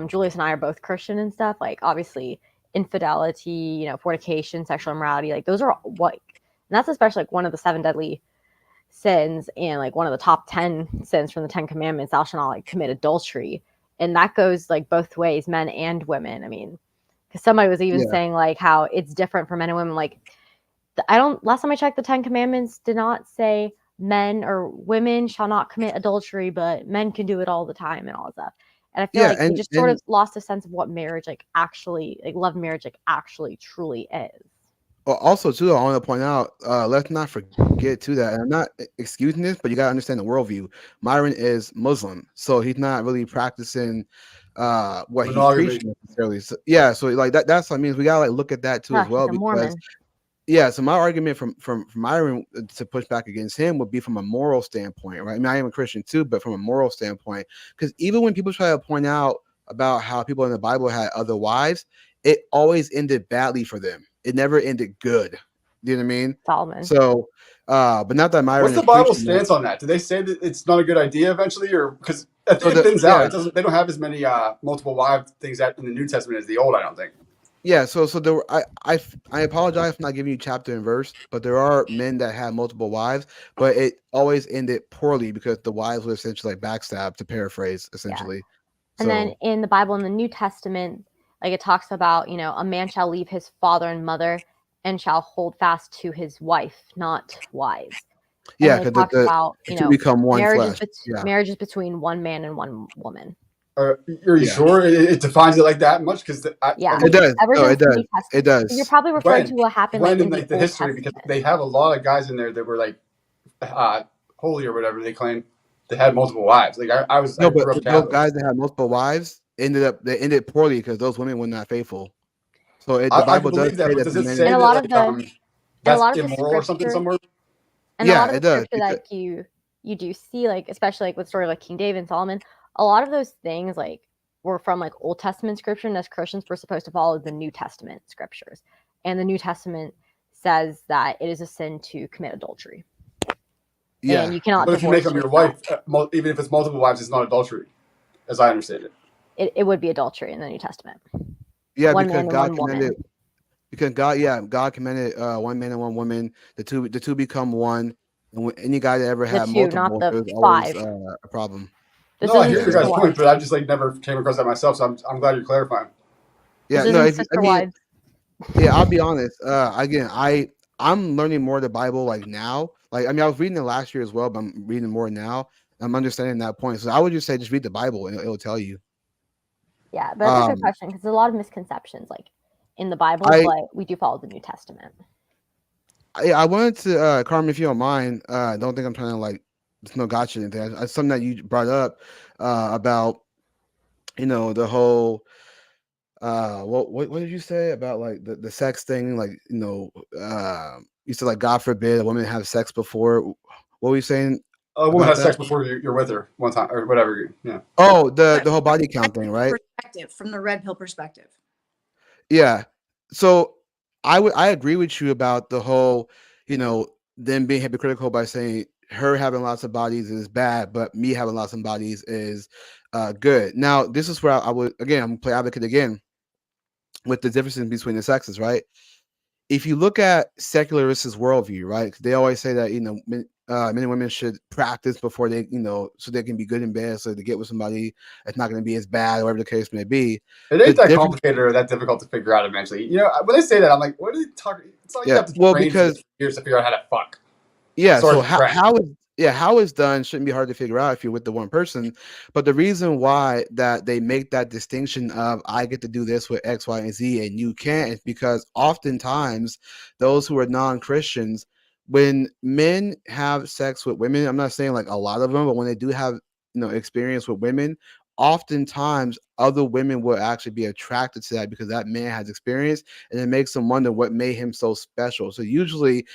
[SPEAKER 8] Julius and I are both Christian and stuff. Like obviously, infidelity, fornication, sexual immorality, like those are what, and that's especially like one of the 7 deadly sins and like one of the top 10 sins from the 10 commandments. Thou shalt not like commit adultery. And that goes like both ways, men and women. I mean, because somebody was even saying like how it's different for men and women. Like last time I checked, the 10 commandments did not say men or women shall not commit adultery, but men can do it all the time and all that stuff. And I feel like we just sort of lost a sense of what marriage like actually, like love marriage like actually truly is.
[SPEAKER 1] Well, also too, I want to point out, let's not forget too that, and I'm not excusing this, but you gotta understand the worldview. Myron is Muslim, so he's not really practicing what he's preaching necessarily. So, yeah, so like that's what I mean. We gotta like look at that too as well, because yeah. So my argument from Myron to push back against him would be from a moral standpoint, right? I mean, I am a Christian too, but from a moral standpoint, because even when people try to point out about how people in the Bible had other wives, it always ended badly for them. It never ended good. Do you know what I mean?
[SPEAKER 8] Solomon.
[SPEAKER 1] So, but not that Myron.
[SPEAKER 5] What's the Bible stance on that? Do they say that it's not a good idea eventually, or because I think it thins out? It doesn't. They don't have as many multiple wife things in the New Testament as the Old. I don't think.
[SPEAKER 1] Yeah, so there, I apologize for not giving you chapter and verse, but there are men that have multiple wives, but it always ended poorly because the wives were essentially like backstabbed, to paraphrase, essentially.
[SPEAKER 8] Yeah. And then in the Bible, in the New Testament, like it talks about, a man shall leave his father and mother and shall hold fast to his wife, not wives.
[SPEAKER 1] Yeah, because it talks
[SPEAKER 8] about
[SPEAKER 1] become one flesh.
[SPEAKER 8] Marriages between one man and one woman.
[SPEAKER 5] Are you sure it defines it like that much? Because
[SPEAKER 1] it does. It does.
[SPEAKER 8] You're probably referring to what happened
[SPEAKER 5] in the history, because they have a lot of guys in there that were like holy or whatever they claim. They had multiple wives. Like but those
[SPEAKER 1] guys that had multiple wives ended poorly because those women were not faithful. So the Bible does say that.
[SPEAKER 5] Does it say that that's immoral or something somewhere?
[SPEAKER 8] And a lot of the scripture that you do see, like especially like with story like King David and Solomon, a lot of those things like were from like Old Testament scripture, and as Christians we're supposed to follow the New Testament scriptures. And the New Testament says that it is a sin to commit adultery.
[SPEAKER 1] Yeah,
[SPEAKER 8] and you cannot.
[SPEAKER 5] But if you make them your wife, even if it's multiple wives, it's not adultery, as I understand it.
[SPEAKER 8] It would be adultery in the New Testament.
[SPEAKER 1] Yeah, because God commanded. Because God commanded one man and one woman. The two become one. And any guy that ever had multiple, there's always a problem.
[SPEAKER 5] No, I hear your guys' point, but I just never came across that myself. So I'm glad you're clarifying.
[SPEAKER 1] Yeah, yeah, I'll be honest. Again, I'm learning more of the Bible now. I was reading it last year as well, but I'm reading more now. I'm understanding that point. So I would just say, just read the Bible and it'll tell you.
[SPEAKER 8] Yeah, but that's a good question because there's a lot of misconceptions in the Bible, but we do follow the New Testament.
[SPEAKER 1] I wanted to, Carmen, if you don't mind, don't think I'm trying to there's no gotcha in there. Something that you brought up about, the whole, what did you say about the sex thing? You said God forbid a woman have sex before. What were you saying?
[SPEAKER 5] A woman has sex before you're with her one time or whatever. Yeah.
[SPEAKER 1] Oh, the whole body count thing, right?
[SPEAKER 7] From the red pill perspective.
[SPEAKER 1] Yeah. So I agree with you about the whole, them being hypocritical by saying her having lots of bodies is bad, but me having lots of bodies is good. Now, this is where I would, again, I'm gonna play advocate again with the differences between the sexes, right? If you look at secularists' worldview, right, they always say that men and women should practice before they, so they can be good in bed, so to get with somebody that's not going to be as bad, whatever the case may be.
[SPEAKER 5] It ain't that complicated or that difficult to figure out eventually. When they say that, I'm like, what are they talking? It's like you have to train for years to figure out how to fuck.
[SPEAKER 1] Yeah, so how it's done shouldn't be hard to figure out if you're with the one person. But the reason why that they make that distinction of I get to do this with X, Y, and Z and you can't is because oftentimes those who are non-Christians, when men have sex with women, I'm not saying a lot of them, but when they do have experience with women, oftentimes other women will actually be attracted to that because that man has experience, and it makes them wonder what made him so special. So usually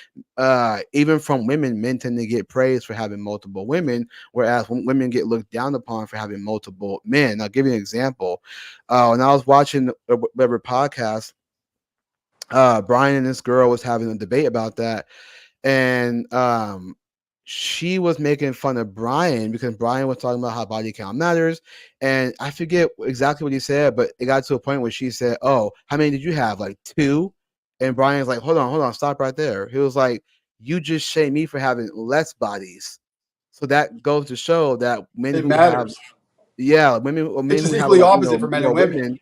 [SPEAKER 1] even from women, men tend to get praised for having multiple women, whereas women get looked down upon for having multiple men. I'll give you an example. When I was watching a Weber podcast, Brian and this girl was having a debate about that, and she was making fun of Brian because Brian was talking about how body count matters. And I forget exactly what he said, but it got to a point where she said, "Oh, how many did you have? 2?" And Brian's like, hold on, stop right there. He was like, you just shame me for having less bodies. So that goes to show that men who have, women
[SPEAKER 5] who have opposite for men and women.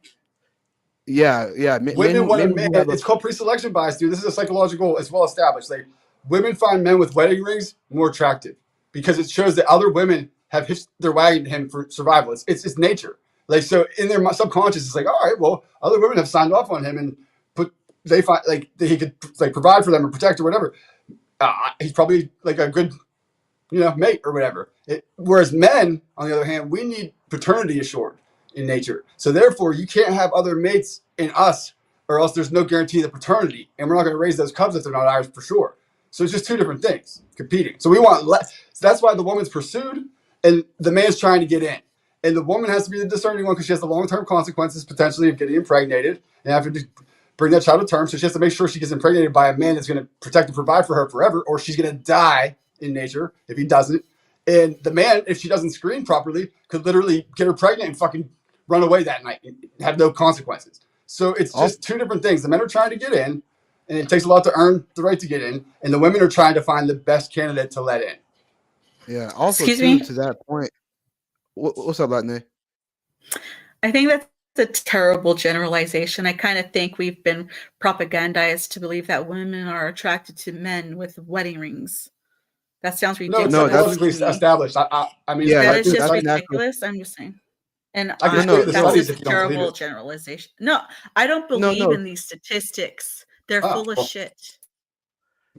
[SPEAKER 1] Yeah.
[SPEAKER 5] Women want to, it's called pre-selection bias, dude. This is a psychological, it's well established. women find men with wedding rings more attractive because it shows that other women have hitched their wagon to him for survival. It's nature. Like, so in their subconscious, it's like, all right, well, other women have signed off on him and they find like that he could like provide for them or protect or whatever. He's probably like a good, mate or whatever. Whereas men, on the other hand, we need paternity assured in nature. So therefore, you can't have other mates in us, or else there's no guarantee of paternity, and we're not going to raise those cubs if they're not ours for sure. So it's just two different things competing. So we want less. So that's why the woman's pursued, and the man's trying to get in. And the woman has to be the discerning one because she has the long-term consequences potentially of getting impregnated and having to bring that child to term. So she has to make sure she gets impregnated by a man that's going to protect and provide for her forever, or she's going to die in nature if he doesn't. And the man, if she doesn't screen properly, could literally get her pregnant and fucking run away that night and have no consequences. So it's just two different things. The men are trying to get in, and it takes a lot to earn the right to get in, and the women are trying to find the best candidate to let in.
[SPEAKER 1] Yeah. Also,
[SPEAKER 4] Excuse
[SPEAKER 1] too,
[SPEAKER 4] me?
[SPEAKER 1] to that point, what's up, Latin?
[SPEAKER 4] I think that's a terrible generalization. I kind of think we've been propagandized to believe that women are attracted to men with wedding rings. That sounds
[SPEAKER 5] No,
[SPEAKER 4] ridiculous.
[SPEAKER 5] it's
[SPEAKER 1] No, that's-
[SPEAKER 5] psychologically established. I mean,
[SPEAKER 1] Yeah,
[SPEAKER 4] That is just
[SPEAKER 1] that's natural.
[SPEAKER 4] ridiculous. I'm just saying. And
[SPEAKER 5] I can
[SPEAKER 1] No,
[SPEAKER 5] show you
[SPEAKER 1] no,
[SPEAKER 5] the
[SPEAKER 4] that's
[SPEAKER 5] studies
[SPEAKER 4] just
[SPEAKER 5] if
[SPEAKER 4] a
[SPEAKER 5] you don't believe
[SPEAKER 4] terrible
[SPEAKER 5] it.
[SPEAKER 4] generalization. No, I don't
[SPEAKER 1] No,
[SPEAKER 4] believe
[SPEAKER 1] no.
[SPEAKER 4] in these statistics. They're full of
[SPEAKER 5] well.
[SPEAKER 4] shit.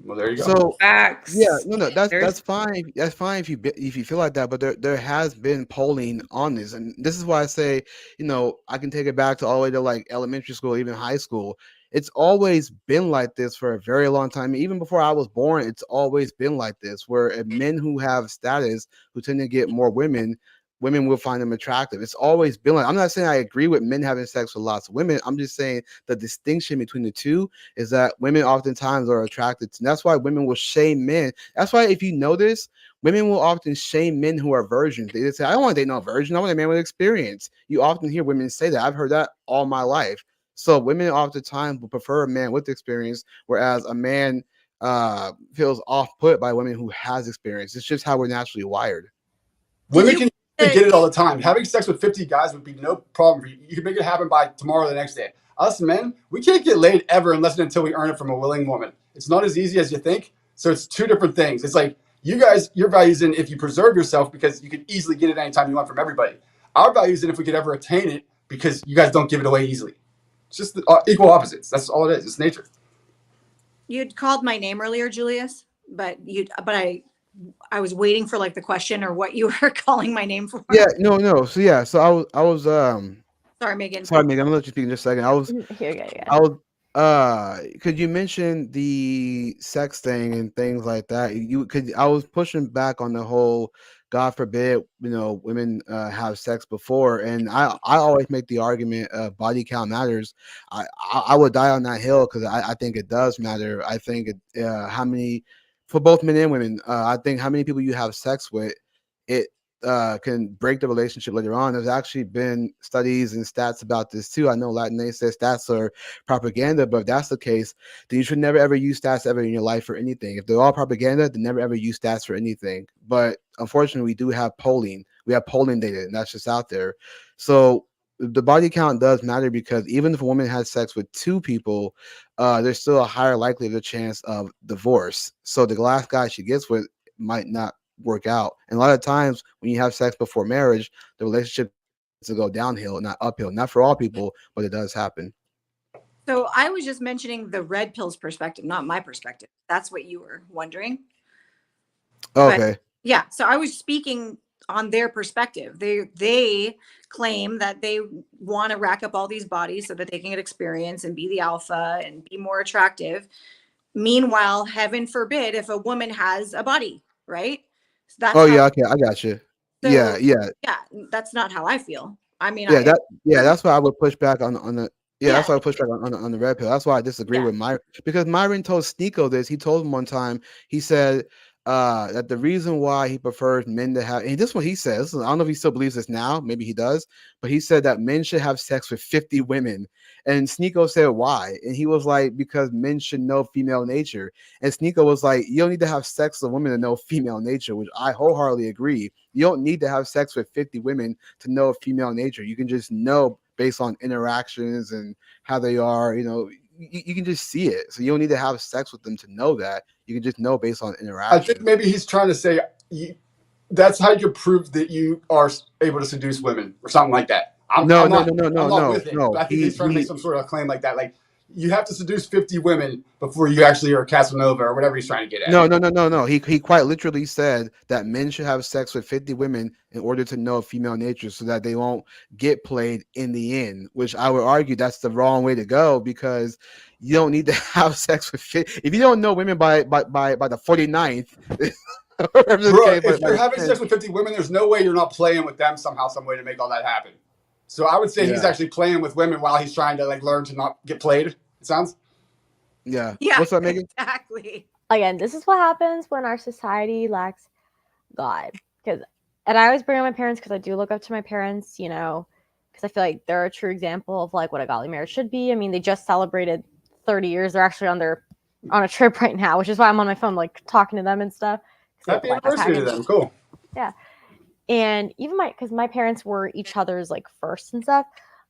[SPEAKER 5] Well, there you go.
[SPEAKER 1] So
[SPEAKER 6] Facts.
[SPEAKER 1] yeah, no, that's
[SPEAKER 6] There's-
[SPEAKER 1] fine. That's fine if you feel like that. But there has been polling on this, and this is why I say, I can take it back to all the way to like elementary school, even high school. It's always been like this for a very long time. Even before I was born, it's always been like this, where men who have status, who tend to get more women will find them attractive. It's always been like. I'm not saying I agree with men having sex with lots of women. I'm just saying the distinction between the two is that women oftentimes are attracted to. And that's why women will shame men. That's why if you notice, women will often shame men who are virgins. They just say, "I don't want to date no virgin. I want a man with experience." You often hear women say that. I've heard that all my life. So women oftentimes will prefer a man with experience, whereas a man feels off put by women who has experience. It's just how we're naturally wired.
[SPEAKER 5] Women can get it all the time. Having sex with 50 guys would be no problem for you. You can make it happen by tomorrow or the next day. Us men, we can't get laid ever unless and until we earn it from a willing woman. It's not as easy as you think. So it's two different things. It's like you guys, your values in if you preserve yourself because you can easily get it anytime you want from everybody. Our values in if we could ever attain it because you guys don't give it away easily. It's just the, equal opposites. That's all it is. It's nature.
[SPEAKER 7] You'd called my name earlier, Julius, but I was waiting for like the question or what you were calling my name for.
[SPEAKER 1] Yeah, no. So I was
[SPEAKER 7] Sorry, Megan.
[SPEAKER 1] sorry, Megan, I'm gonna let you speak in just a second.
[SPEAKER 8] Yeah.
[SPEAKER 1] I was could you mention the sex thing and things like that? I was pushing back on the whole God forbid, women have sex before, and I always make the argument body count matters. I would die on that hill because I think it does matter. I think how many for both men and women, I think how many people you have sex with, it can break the relationship later on. There's actually been studies and stats about this too. I know Latin says stats are propaganda, but if that's the case, then you should never ever use stats ever in your life for anything. If they're all propaganda, then never ever use stats for anything. But unfortunately, we do have polling. We have polling data, and that's just out there. So the body count does matter because even if a woman has sex with two people, there's still a higher likelihood of chance of divorce. So the last guy she gets with might not work out. And a lot of times when you have sex before marriage, the relationship to go downhill, not uphill. Not for all people, but it does happen.
[SPEAKER 7] So I was just mentioning the red pill's perspective, not my perspective. That's what you were wondering.
[SPEAKER 1] Okay.
[SPEAKER 7] Yeah. So I was speaking on their perspective. They claim that they want to rack up all these bodies so that they can get experience and be the alpha and be more attractive. Meanwhile, heaven forbid if a woman has a body, right? So that's
[SPEAKER 1] Yeah, okay, I got you.
[SPEAKER 7] So,
[SPEAKER 1] yeah,
[SPEAKER 7] that's not how I feel. I mean,
[SPEAKER 1] that's why I would push back on the that's why I
[SPEAKER 7] Yeah.
[SPEAKER 1] push back on the red pill. That's why I disagree
[SPEAKER 7] Yeah.
[SPEAKER 1] with Myron, because Myron told Sneeko this. He told him one time, he said that the reason why he prefers men to have, and this is what he says. I don't know if he still believes this now, maybe he does, but he said that men should have sex with 50 women. And Sneeko said why? And he was like, because men should know female nature. And Sneeko was like, you don't need to have sex with women to know female nature, which I wholeheartedly agree. You don't need to have sex with 50 women to know female nature. You can just know based on interactions and how they are. you can just see it. So you don't need to have sex with them to know that. You can just know based on
[SPEAKER 5] I
[SPEAKER 1] interaction.
[SPEAKER 5] think maybe he's trying to say that's how you prove that you are able to seduce women or something like that. I'm not with it. But I think he's trying to make some sort of claim like that. Like, you have to seduce 50 women before you actually are a Casanova or whatever he's trying to get at.
[SPEAKER 1] No. He quite literally said that men should have sex with 50 women in order to know female nature so that they won't get played in the end, which I would argue that's the wrong way to go, because you don't need to have sex with 50. If you don't know women by the 49th,
[SPEAKER 5] bro, if you're having sex with 50 women, there's no way you're not playing with them somehow, some way to make all that happen. So I would say he's actually playing with women while he's trying to like learn to not get played. It sounds.
[SPEAKER 1] Yeah.
[SPEAKER 7] Yeah.
[SPEAKER 1] What's up, Megan?
[SPEAKER 7] Exactly.
[SPEAKER 8] Again, this is what happens when our society lacks God. And I always bring up my parents because I do look up to my parents, you know, because I feel like they're a true example of like what a godly marriage should be. I mean, they just celebrated 30 years. They're actually on a trip right now, which is why I'm on my phone, like talking to them and stuff.
[SPEAKER 5] Happy anniversary to them. Cool.
[SPEAKER 8] Yeah. And even because my parents were each other's like first and stuff,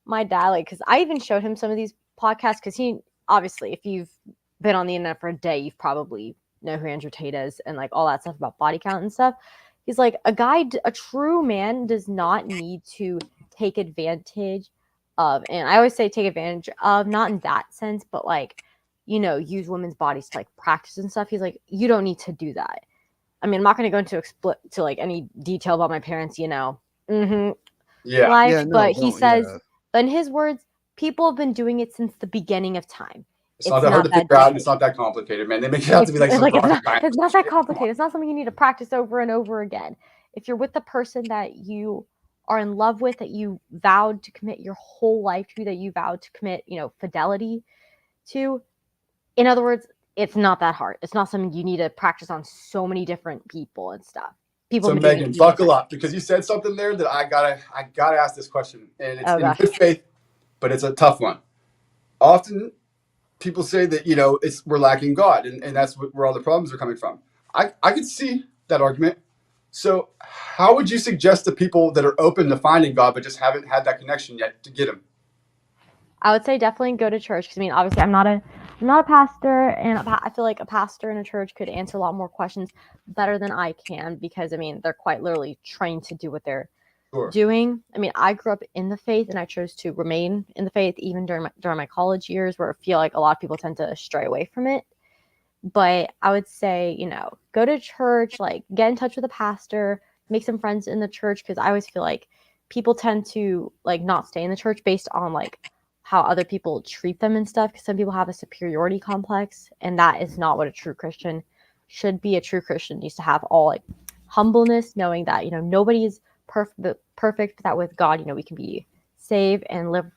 [SPEAKER 8] my dad, like, because I even showed him some of these podcasts, because he, obviously, if you've been on the internet for a day, you've probably know who Andrew Tate is and like all that stuff about body count and stuff. He's like, a true man does not need to take advantage of, and I always say take advantage of, not in that sense, but like, you know, use women's bodies to like practice and stuff. He's like, you don't need to do that. I mean, I'm not going to go into like any detail about my parents, you know, life, but he says, but in his words, people have been doing it since the beginning of time.
[SPEAKER 5] It's not that hard to figure out, and it's not that complicated, man. They make it out to be like some
[SPEAKER 8] it's not that complicated. It's not something you need to practice over and over again. If you're with the person that you are in love with, that you vowed to commit your whole life to, that you vowed to commit, you know, fidelity to, in other words, it's not that hard. It's not something you need to practice on so many different people and stuff.
[SPEAKER 5] So Megan, buckle up, because you said something there that I gotta ask this question, and it's in good faith, but it's a tough one. Often people say that, you know, we're lacking God, and that's where all the problems are coming from. I could see that argument. So how would you suggest to people that are open to finding God but just haven't had that connection yet to get him?
[SPEAKER 8] I would say definitely go to church, because I mean, obviously I'm not a pastor, and I feel like a pastor in a church could answer a lot more questions better than I can, because I mean, they're quite literally trained to do what they're doing. I mean, I grew up in the faith, and I chose to remain in the faith even during my college years, where I feel like a lot of people tend to stray away from it. But I would say, you know, go to church, like get in touch with a pastor, make some friends in the church, because I always feel like people tend to like not stay in the church based on like how other people treat them and stuff, because some people have a superiority complex, and that is not what a true Christian should be. A true Christian needs to have all like humbleness, knowing that, you know, nobody is perfect, but that with God, you know, we can be saved and live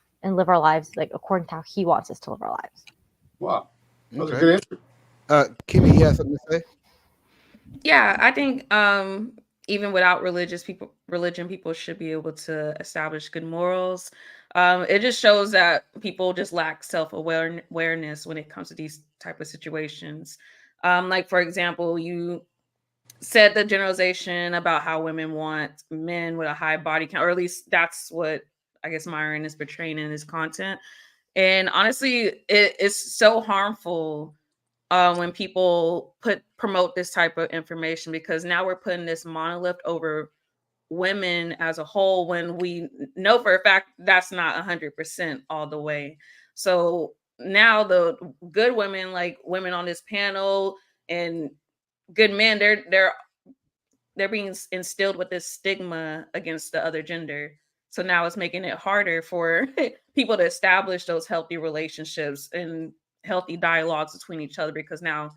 [SPEAKER 8] our lives like according to how he wants us to live our lives.
[SPEAKER 5] Wow. That was a good answer.
[SPEAKER 1] Kimmy, you have something to say?
[SPEAKER 6] Yeah, I think even without religion, people should be able to establish good morals. It just shows that people just lack self-awareness when it comes to these type of situations. Like, for example, you said the generalization about how women want men with a high body count, or at least that's what I guess Myron is portraying in his content. And honestly, it's so harmful when people promote this type of information, because now we're putting this monolith over women as a whole, when we know for a fact that's not 100% all the way. So now the good women, like women on this panel, and good men, they're being instilled with this stigma against the other gender. So now it's making it harder for people to establish those healthy relationships and healthy dialogues between each other, because now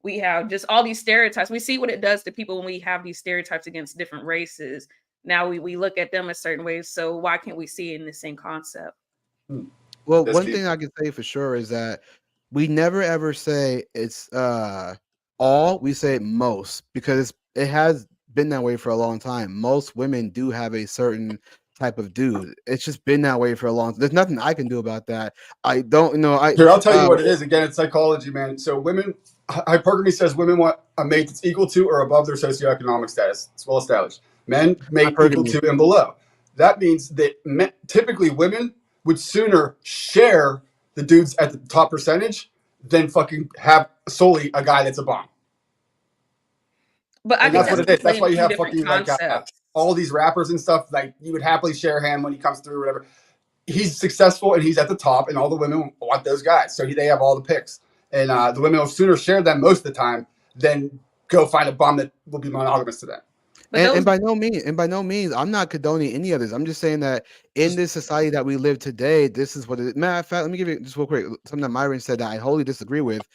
[SPEAKER 6] we have just all these stereotypes. We see what it does to people when we have these stereotypes against different races. Now we look at them a certain way. So why can't we see it in the same concept?
[SPEAKER 1] Well, one thing I can say for sure is that we never ever say it's all, we say most, because it has been that way for a long time. Most women do have a certain type of dude. It's just been that way for a long time. There's nothing I can do about that. I don't know.
[SPEAKER 5] Here, I'll tell you what it is. Again, it's psychology, man. So hypergamy says women want a mate that's equal to or above their socioeconomic status. It's well established. Men mate equal to and below. That means that typically women would sooner share the dudes at the top percentage than fucking have solely a guy that's a bomb.
[SPEAKER 6] But I
[SPEAKER 5] And
[SPEAKER 6] think
[SPEAKER 5] that's what
[SPEAKER 6] that's
[SPEAKER 5] it is. That's
[SPEAKER 6] playing
[SPEAKER 5] why you
[SPEAKER 6] two
[SPEAKER 5] have
[SPEAKER 6] different
[SPEAKER 5] fucking like
[SPEAKER 6] concepts.
[SPEAKER 5] all these rappers and stuff. Like you would happily share him when he comes through, or whatever. He's successful and he's at the top, and all the women want those guys. So they have all the picks, and the women will sooner share them most of the time than go find a bum that will be monogamous to them.
[SPEAKER 1] And by no means, I'm not condoning any of this. I'm just saying that in this society that we live today, this is what it is. Matter of fact, let me give you just real quick something that Myron said that I wholly disagree with.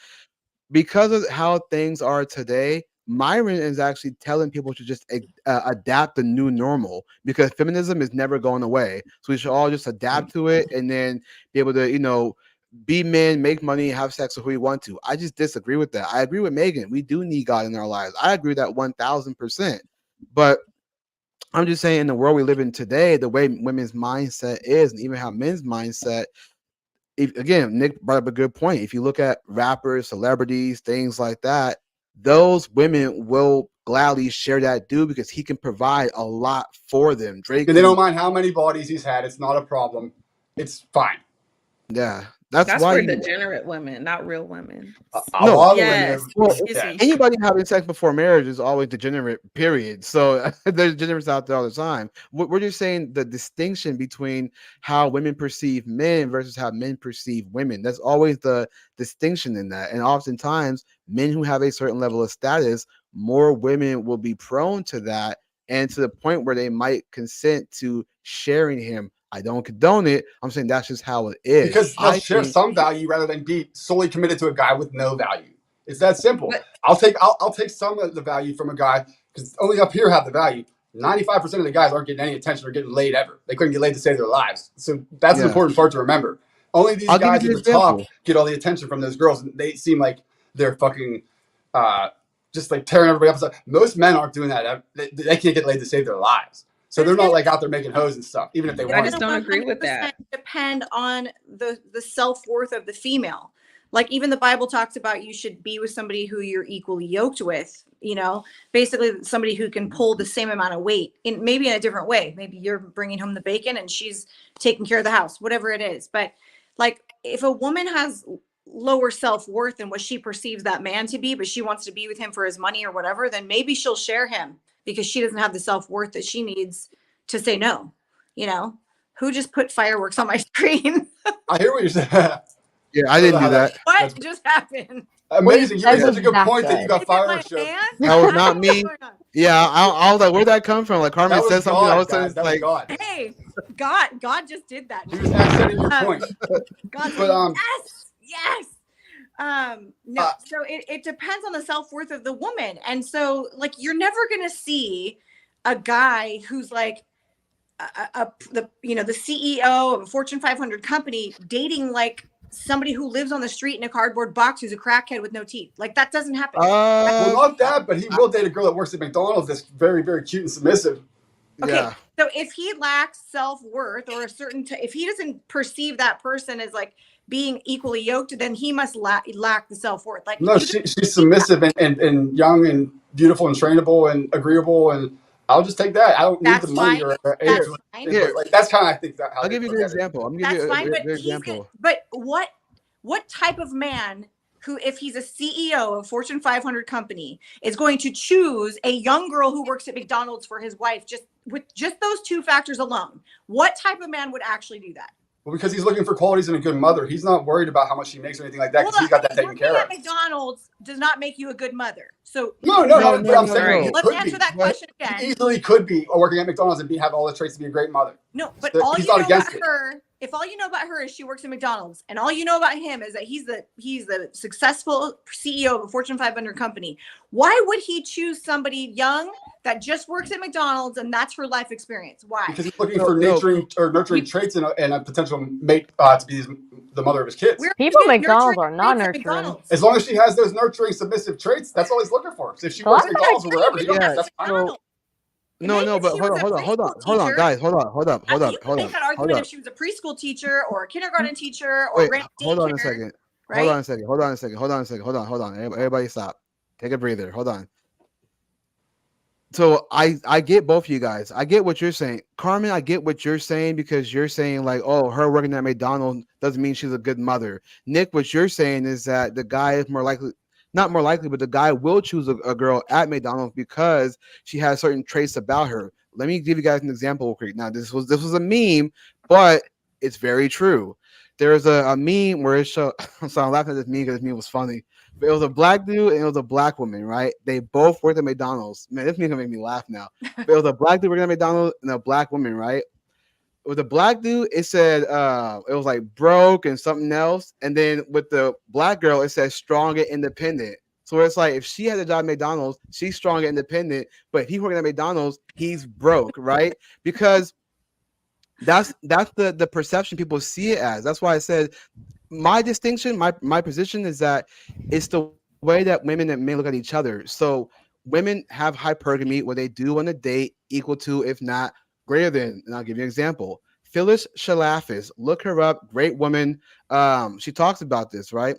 [SPEAKER 1] Because of how things are today, Myron is actually telling people to just adapt the new normal, because feminism is never going away. So we should all just adapt to it and then be able to, be men, make money, have sex with who we want to. I just disagree with that. I agree with Megan. We do need God in our lives. I agree with that 1000%. But I'm just saying, in the world we live in today, the way women's mindset is, and even how men's mindset, again, Nick brought up a good point. If you look at rappers, celebrities, things like that, those women will gladly share that dude because he can provide a lot for them. Drake,
[SPEAKER 5] and they don't mind how many bodies he's had. It's not a problem. It's fine.
[SPEAKER 1] Yeah,
[SPEAKER 6] that's
[SPEAKER 1] why
[SPEAKER 6] for degenerate women, not real women.
[SPEAKER 5] A lot of women.
[SPEAKER 1] Well, anybody having sex before marriage is always degenerate, period. So there's degenerates out there all the time. We're just saying the distinction between how women perceive men versus how men perceive women. That's always the distinction in that. And oftentimes, men who have a certain level of status, more women will be prone to that, and to the point where they might consent to sharing him. I don't condone it. I'm saying that's just how it is.
[SPEAKER 5] Because they'll share some value rather than be solely committed to a guy with no value. It's that simple. But I'll take some of the value from a guy, because only up here have the value. 95% of the guys aren't getting any attention or getting laid ever. They couldn't get laid to save their lives. So that's an important part to remember. Only these guys at the top get all the attention from those girls. And they seem like they're fucking just like tearing everybody up. Most men aren't doing that. They can't get laid to save their lives. So they're not like out there making hoes and stuff, even if they want.
[SPEAKER 6] I just don't agree with that.
[SPEAKER 7] Depend on the self-worth of the female. Like even the Bible talks about you should be with somebody who you're equally yoked with, basically somebody who can pull the same amount of weight maybe in a different way. Maybe you're bringing home the bacon and she's taking care of the house, whatever it is. But like if a woman has lower self-worth than what she perceives that man to be, but she wants to be with him for his money or whatever, then maybe she'll share him because she doesn't have the self-worth that she needs to say no. Who just put fireworks on my screen?
[SPEAKER 5] I hear what you're saying.
[SPEAKER 1] Yeah, I didn't do that.
[SPEAKER 7] What just happened?
[SPEAKER 5] Amazing. You made such a good point that you got fireworks show.
[SPEAKER 1] That was not me. Yeah, I was like, where'd that come from? Like Carmen said something. I was like,
[SPEAKER 7] God. Hey, God just did that.
[SPEAKER 5] He was accenting your point.
[SPEAKER 7] God said, yes. No, so it depends on the self-worth of the woman. And so like, you're never going to see a guy who's like the CEO of a Fortune 500 company dating like somebody who lives on the street in a cardboard box who's a crackhead with no teeth. Like that doesn't happen.
[SPEAKER 5] Well, not that, but he will date a girl that works at McDonald's that's very, very cute and submissive.
[SPEAKER 7] Okay,
[SPEAKER 1] yeah.
[SPEAKER 7] So if he lacks self-worth or if he doesn't perceive that person as like being equally yoked, then he must lack the self-worth. Like
[SPEAKER 5] no, she's submissive and young and beautiful and trainable and agreeable, and I'll just take that. I don't need the money or age. That's kind of I think that.
[SPEAKER 1] I'll give you a good example. I'm gonna give you a good example.
[SPEAKER 7] But what type of man who, if he's a CEO of a Fortune 500 company, is going to choose a young girl who works at McDonald's for his wife with just those two factors alone? What type of man would actually do that?
[SPEAKER 5] Well, because he's looking for qualities in a good mother. He's not worried about how much she makes or anything like that because he's got that taken care of.
[SPEAKER 7] McDonald's does not make you a good mother. So
[SPEAKER 5] no. But I'm saying
[SPEAKER 7] let's answer that question again.
[SPEAKER 5] He easily could be working at McDonald's and have all the traits to be a great mother.
[SPEAKER 7] No, but all you know about her, if all you know about her is she works at McDonald's, and all you know about him is that he's the successful CEO of a Fortune 500 company, why would he choose somebody young that just works at McDonald's and that's her life experience? Why?
[SPEAKER 5] Because he's looking for nurturing traits and a potential mate to be the mother of his kids.
[SPEAKER 8] People at McDonald's are not nurturing.
[SPEAKER 5] As long as she has those nurturing, submissive traits, that's all he's looking for. So if she works at McDonald's or wherever, that's fine.
[SPEAKER 1] No, but hold on, guys, hold up.
[SPEAKER 7] Make that argument if she was a preschool teacher or a kindergarten teacher or
[SPEAKER 1] hold on a second. Hold on a second. Everybody stop. Take a breather. Hold on. So I get both of you guys. I get what you're saying, Carmen. I get what you're saying because you're saying like, oh, her working at McDonald's doesn't mean she's a good mother. Nick, what you're saying is that the guy is more likely, not more likely, but the guy will choose a girl at McDonald's because she has certain traits about her. Let me give you guys an example real quick. Now this was a meme, but it's very true. There's a meme where it show. So I'm laughing at this meme because this meme was funny. But it was a black dude and it was a black woman, right? They both worked at McDonald's. Man, this gonna make me laugh now. But it was a black dude working at McDonald's and a black woman, right? With the black dude, it said it was like broke and something else. And then with the black girl, it says strong and independent. So it's like if she had a job at McDonald's, she's strong and independent. But if he's working at McDonald's, he's broke, right? Because that's the perception people see it as. That's why I said my distinction, my position is that it's the way that women and men look at each other. So women have hypergamy where they do on a date equal to, if not greater than. And I'll give you an example. Phyllis Schlafly, look her up, great woman. She talks about this, right?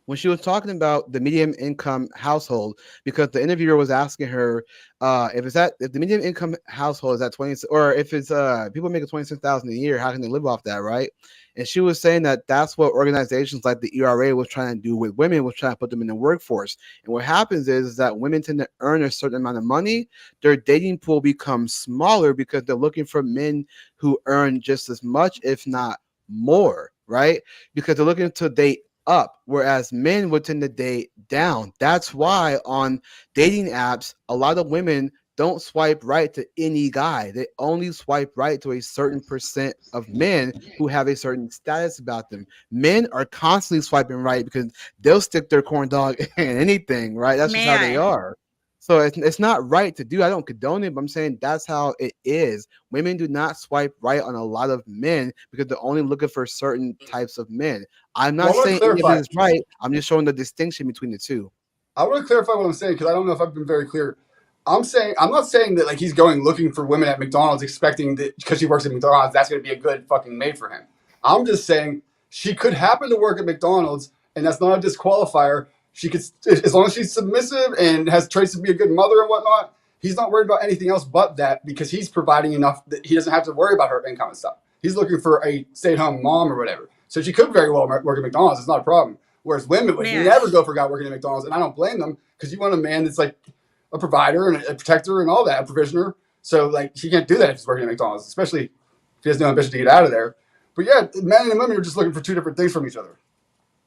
[SPEAKER 1] When she was talking about the medium income household, because the interviewer was asking her if the medium income household is at 20, or if it's people making 26,000 a year, how can they live off that, right? And she was saying that that's what organizations like the ERA was trying to do with women, was trying to put them in the workforce. And what happens is that women tend to earn a certain amount of money. Their dating pool becomes smaller because they're looking for men who earn just as much, if not more, right? Because they're looking to date up, whereas men would tend to date down. That's why on dating apps, a lot of women don't swipe right to any guy. They only swipe right to a certain percent of men who have a certain status about them. Men are constantly swiping right because they'll stick their corn dog in anything, right? That's just how they are. So it's not right to do. I don't condone it, but I'm saying that's how it is. Women do not swipe right on a lot of men because they're only looking for certain types of men. I'm not saying any of it is right. I'm just showing the distinction between the two.
[SPEAKER 5] I want to clarify what I'm saying because I don't know if I've been very clear. I'm not saying that like he's going looking for women at McDonald's expecting that because she works at McDonald's that's going to be a good fucking mate for him. I'm just saying she could happen to work at McDonald's and that's not a disqualifier. She could, as long as she's submissive and has traits to be a good mother and whatnot, he's not worried about anything else but that because he's providing enough that he doesn't have to worry about her income and stuff. He's looking for a stay-at-home mom or whatever. So she could very well work at McDonald's. It's not a problem. Whereas women would never go for a guy working at McDonald's, and I don't blame them because you want a man that's like a provider and a protector and all that, a provisioner. So like she can't do that if she's working at McDonald's, especially if he has no ambition to get out of there. But yeah, men and women are just looking for two different things from each other.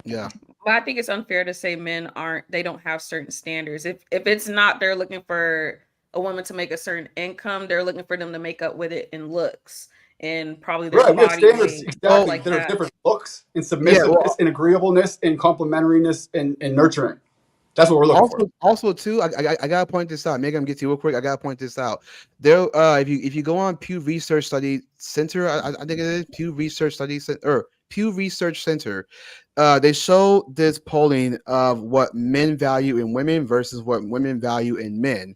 [SPEAKER 1] Yeah.
[SPEAKER 6] Well, I think it's unfair to say men they don't have certain standards. If it's not, they're looking for a woman to make a certain income, they're looking for them to make up with it in looks and probably their
[SPEAKER 5] right,
[SPEAKER 6] body
[SPEAKER 5] standards,
[SPEAKER 6] weight.
[SPEAKER 5] exactly.
[SPEAKER 6] Like
[SPEAKER 5] There's different looks and submissiveness and agreeableness and complementariness and nurturing. That's what we're looking for.
[SPEAKER 1] Also, too, I gotta point this out. Megan, I'm get to you real quick. I gotta point this out. There, if you go on Pew Research Study Center, I think it is Pew Research Study or Pew Research Center. They show this polling of what men value in women versus what women value in men.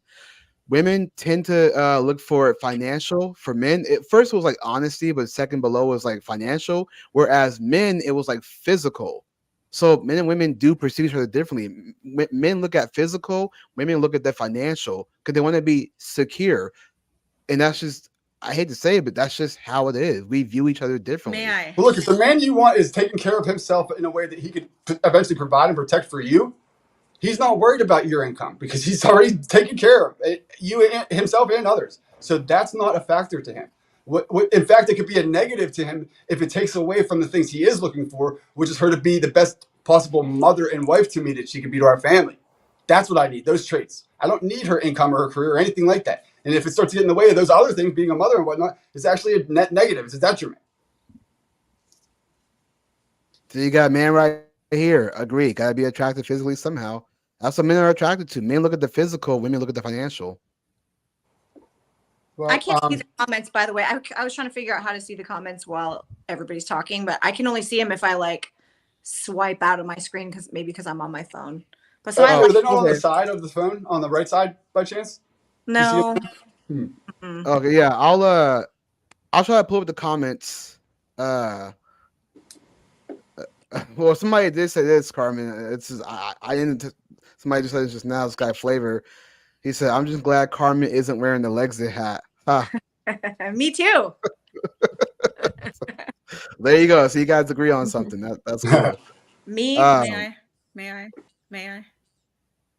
[SPEAKER 1] Women tend to look for financial. For men, first was like honesty, but second below was like financial. Whereas men, it was like physical. So men and women do perceive each other differently. Men look at physical, women look at the financial because they want to be secure. And that's just, I hate to say it, but that's just how it is. We view each other differently.
[SPEAKER 5] But look, if the man you want is taking care of himself in a way that he could eventually provide and protect for you, he's not worried about your income because he's already taken care of you, himself, and others. So that's not a factor to him. In fact, it could be a negative to him if it takes away from the things he is looking for, which is her to be the best possible mother and wife to me that she can be to our family. That's what I need, those traits. I don't need her income or her career or anything like that. And if it starts to get in the way of those other things, being a mother and whatnot, it's actually a net negative. It's a detriment.
[SPEAKER 1] So you got a man right here. Agree. Got to be attractive physically somehow. That's what men are attracted to. Men look at the physical, women look at the financial.
[SPEAKER 7] Well, I can't see the comments, by the way. I was trying to figure out how to see the comments while everybody's talking, but I can only see them if I like swipe out of my screen because I'm on my phone. But so
[SPEAKER 5] are they not on the side of the phone, on the right side by chance?
[SPEAKER 7] No.
[SPEAKER 1] Okay, yeah. I'll try to pull up the comments. Well, somebody did say this, Carmen. It's just, I didn't. Somebody just said this just now. This guy Flavor. He said, "I'm just glad Carmen isn't wearing the Lexit hat." Ah,
[SPEAKER 7] Me too.
[SPEAKER 1] there you go. So you guys agree on something. That's cool.
[SPEAKER 7] Me.
[SPEAKER 1] Um,
[SPEAKER 4] May I?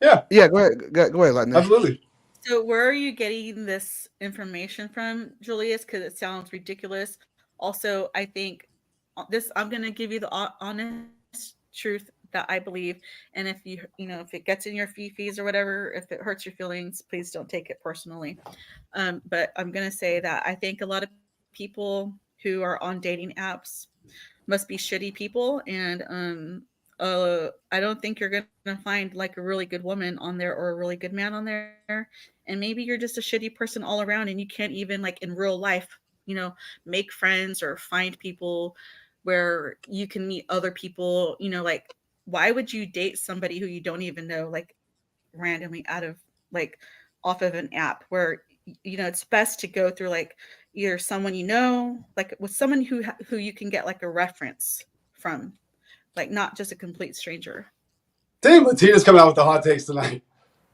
[SPEAKER 5] Yeah,
[SPEAKER 1] yeah, go ahead. Go ahead, Latina.
[SPEAKER 5] absolutely.
[SPEAKER 4] So where are you getting this information from, Julius? Because it sounds ridiculous. Also, I think I'm going to give you the honest truth that I believe. And if if it gets in your fees or whatever, if it hurts your feelings, please don't take it personally. But I'm going to say that I think a lot of people who are on dating apps must be shitty people, and I don't think you're gonna find like a really good woman on there or a really good man on there. And maybe you're just a shitty person all around, and you can't even like in real life, make friends or find people where you can meet other people. Like, why would you date somebody who you don't even know, like randomly out of like off of an app where it's best to go through like either someone like with someone who you can get like a reference from, like not just a complete stranger.
[SPEAKER 5] Damn, Latina's coming out with the hot takes tonight.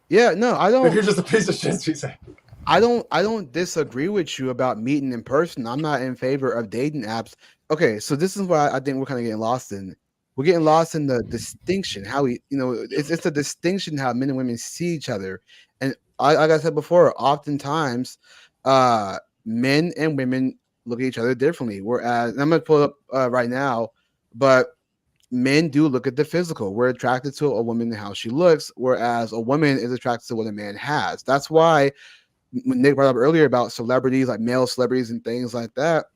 [SPEAKER 1] Yeah, no, I
[SPEAKER 5] If
[SPEAKER 1] don't.
[SPEAKER 5] you're just a piece of shit, she said.
[SPEAKER 1] I don't disagree with you about meeting in person. I'm not in favor of dating apps. Okay, so this is what I think we're kind of getting lost in. We're getting lost in the distinction, how it's a distinction how men and women see each other. And like I said before, oftentimes, men and women look at each other differently. Whereas, and I'm gonna pull it up right now, but men do look at the physical. We're attracted to a woman and how she looks, whereas a woman is attracted to what a man has. That's why when Nick brought up earlier about celebrities, like male celebrities and things like that.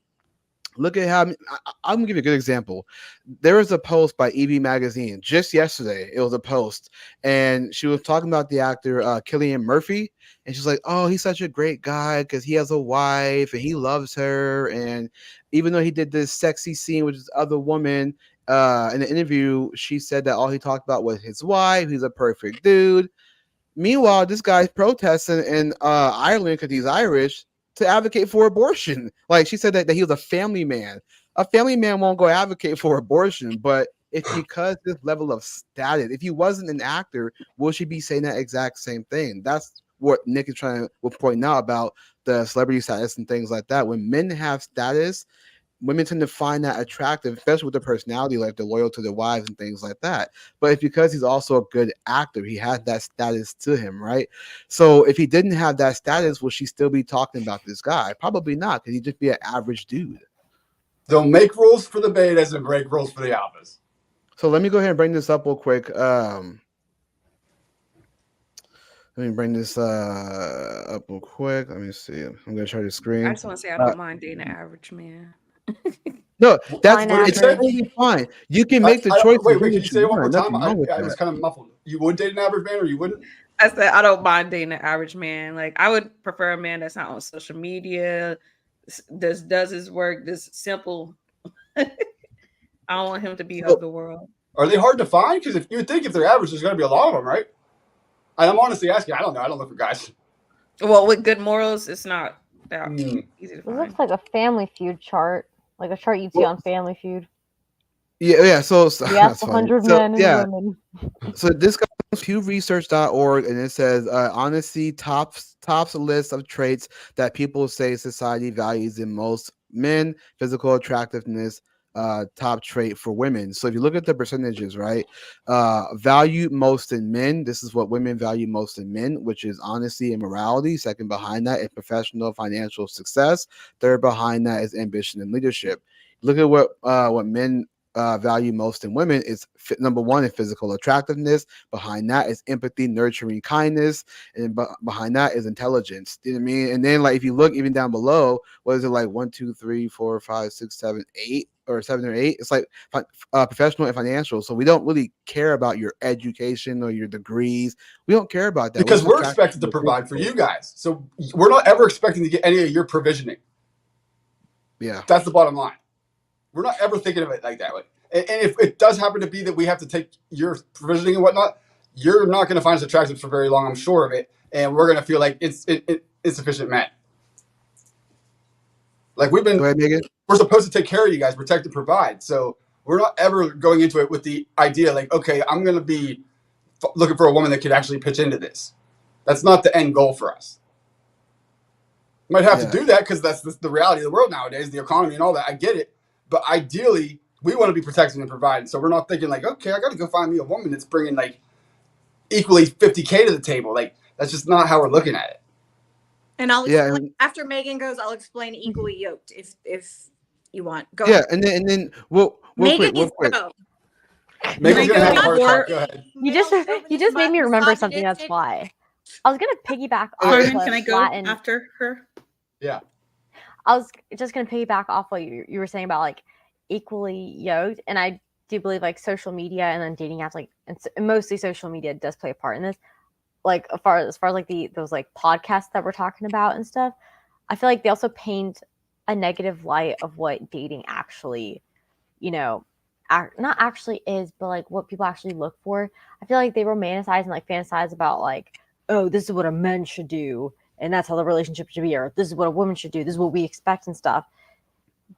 [SPEAKER 1] Look at how I'm gonna give you a good example. There was a post by EV Magazine just yesterday. It was a post, and she was talking about the actor Cillian Murphy, and she's like, "Oh, he's such a great guy because he has a wife and he loves her, and even though he did this sexy scene with this other woman." In the interview, she said that all he talked about was his wife. He's a perfect dude. Meanwhile, this guy's protesting in Ireland because he's Irish to advocate for abortion. Like she said that he was a family man. A family man won't go advocate for abortion, but it's because this level of status. If he wasn't an actor, will she be saying that exact same thing? That's what Nick is trying to point out about the celebrity status and things like that. When men have status, women tend to find that attractive, especially with their personality, like they're loyal to their wives and things like that. But it's because he's also a good actor. He has that status to him, right? So if he didn't have that status, would she still be talking about this guy? Probably not, because he'd just be an average dude.
[SPEAKER 5] Don't make rules for the betas and break rules for the alphas.
[SPEAKER 1] So let me go ahead and bring this up real quick. Let me bring this up real quick. Let me see. I'm going to try to screen.
[SPEAKER 6] I just want to say I don't mind dating an average man.
[SPEAKER 1] No, that's
[SPEAKER 8] Fine
[SPEAKER 1] it's
[SPEAKER 8] average.
[SPEAKER 1] totally fine. You can make the choice.
[SPEAKER 5] Wait, can you say it one more time?
[SPEAKER 1] Nothing wrong with
[SPEAKER 5] I was
[SPEAKER 1] that.
[SPEAKER 5] kind of muffled. You would date an average man, or you wouldn't?
[SPEAKER 6] I said I don't mind dating an average man. Like I would prefer a man that's not on social media, does his work, just simple. I don't want him to be of the world.
[SPEAKER 5] Are they hard to find? Because if you would think if they're average, there's going to be a lot of them, right? And I'm honestly asking. I don't know. I don't look for guys.
[SPEAKER 6] Well, with good morals, it's not that easy to
[SPEAKER 8] It
[SPEAKER 6] find.
[SPEAKER 8] looks like a Family Feud chart, like a chart you'd see on Family Feud.
[SPEAKER 1] Yeah. So
[SPEAKER 8] Yes,
[SPEAKER 1] that's
[SPEAKER 8] 100
[SPEAKER 1] funny.
[SPEAKER 8] men and women.
[SPEAKER 1] So this comes from pewresearch.org, and it says honesty tops a list of traits that people say society values in most men. Physical attractiveness, top trait for women. So if you look at the percentages, right, value most in men. This is what women value most in men, which is honesty and morality. Second behind that is professional financial success. Third behind that is ambition and leadership. Look at what men value most in women is number one is physical attractiveness. Behind that is empathy, nurturing, kindness, and behind that is intelligence. You know what I mean? And then like if you look even down below, what is it like 1, 2, 3, 4, 5, 6, 7, 8 or 7 or 8? It's like professional and financial. So we don't really care about your education or your degrees. We don't care about that
[SPEAKER 5] because we're expected to provide for you guys. So we're not ever expecting to get any of your provisioning.
[SPEAKER 1] Yeah,
[SPEAKER 5] that's the bottom line. We're not ever thinking of it like that. And if it does happen to be that we have to take your provisioning and whatnot, you're not going to find us attractive for very long, I'm sure of it. And we're going to feel like it's insufficient men. Like we're supposed to take care of you guys, protect and provide. So we're not ever going into it with the idea like, okay, I'm going to be looking for a woman that could actually pitch into this. That's not the end goal for us. You might have to do that because that's the reality of the world nowadays, the economy and all that. I get it. But ideally, we want to be protecting and providing. So we're not thinking like, okay, I got to go find me a woman that's bringing like equally $50K to the table. Like, that's just not how we're looking at it.
[SPEAKER 7] And I'll explain, after Megan goes, I'll explain equally yoked if you want. Go ahead.
[SPEAKER 1] And then we'll
[SPEAKER 7] Megan needs to go.
[SPEAKER 5] Megan's gonna have a heart attack. Go ahead.
[SPEAKER 8] You just made me remember something. That's why I was gonna piggyback off.
[SPEAKER 4] Carmen, can I go after her?
[SPEAKER 5] Yeah.
[SPEAKER 8] I was just gonna piggyback off what you were saying about like equally yoked, and I do believe like social media and then dating apps, like and mostly social media does play a part in this. Like as far as like those like podcasts that we're talking about and stuff, I feel like they also paint a negative light of what dating actually, not actually is, but like what people actually look for. I feel like they romanticize and like fantasize about like, oh, this is what a man should do, and that's how the relationship should be, or this is what a woman should do, this is what we expect and stuff.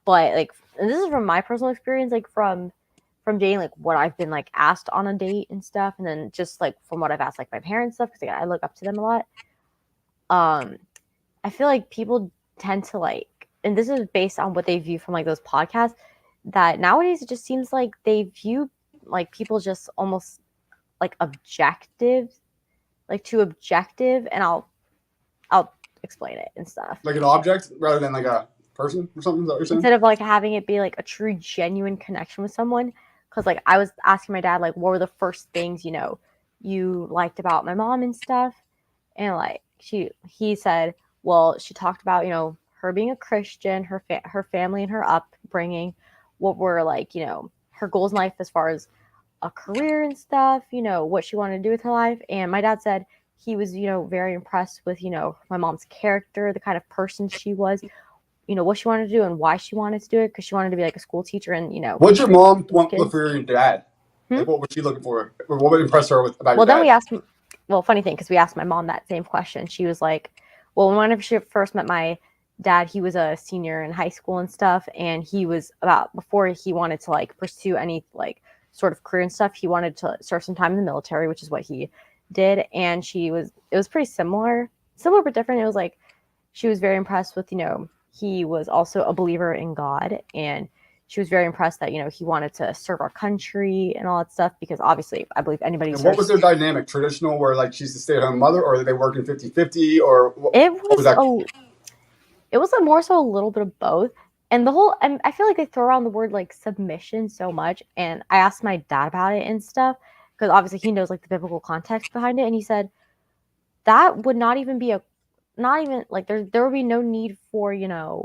[SPEAKER 8] But like, and this is from my personal experience, like from dating, like what I've been like asked on a date and stuff, and then just like from what I've asked like my parents stuff, because I look up to them a lot. I feel like people tend to like, and this is based on what they view from like those podcasts, that nowadays it just seems like they view like people just almost like objective, like too objective, and I'll explain it and stuff.
[SPEAKER 5] Like an object rather than like a person or something. Is that what you're saying?
[SPEAKER 8] Instead of like having it be like a true genuine connection with someone. Because like I was asking my dad like what were the first things you liked about my mom and stuff, and like he said, well, she talked about her being a Christian, her family and her upbringing, what were like her goals in life as far as a career and stuff, what she wanted to do with her life. And my dad said he was very impressed with my mom's character, the kind of person she was, what she wanted to do and why she wanted to do it, because she wanted to be like a school teacher. And
[SPEAKER 5] what'd your mom want for your dad? Like, what was she looking for? What would impress her about your dad?
[SPEAKER 8] Then we asked, funny thing, because we asked my mom that same question. She was like, well, whenever she first met my dad, he was a senior in high school and stuff, and he was before he wanted to like pursue any like sort of career and stuff, he wanted to serve some time in the military, which is what he did. And it was pretty similar but different. It was like she was very impressed with he was also a believer in God, and she was very impressed that he wanted to serve our country and all that stuff, because obviously I believe anybody.
[SPEAKER 5] And what was their dynamic? Traditional, where like she's the stay-at-home mother, or they working 50-50, or
[SPEAKER 8] it was more so a little bit of both. And I feel like they throw around the word like submission so much, and I asked my dad about it and stuff, because obviously he knows like the biblical context behind it, and he said that would not even like there would be no need for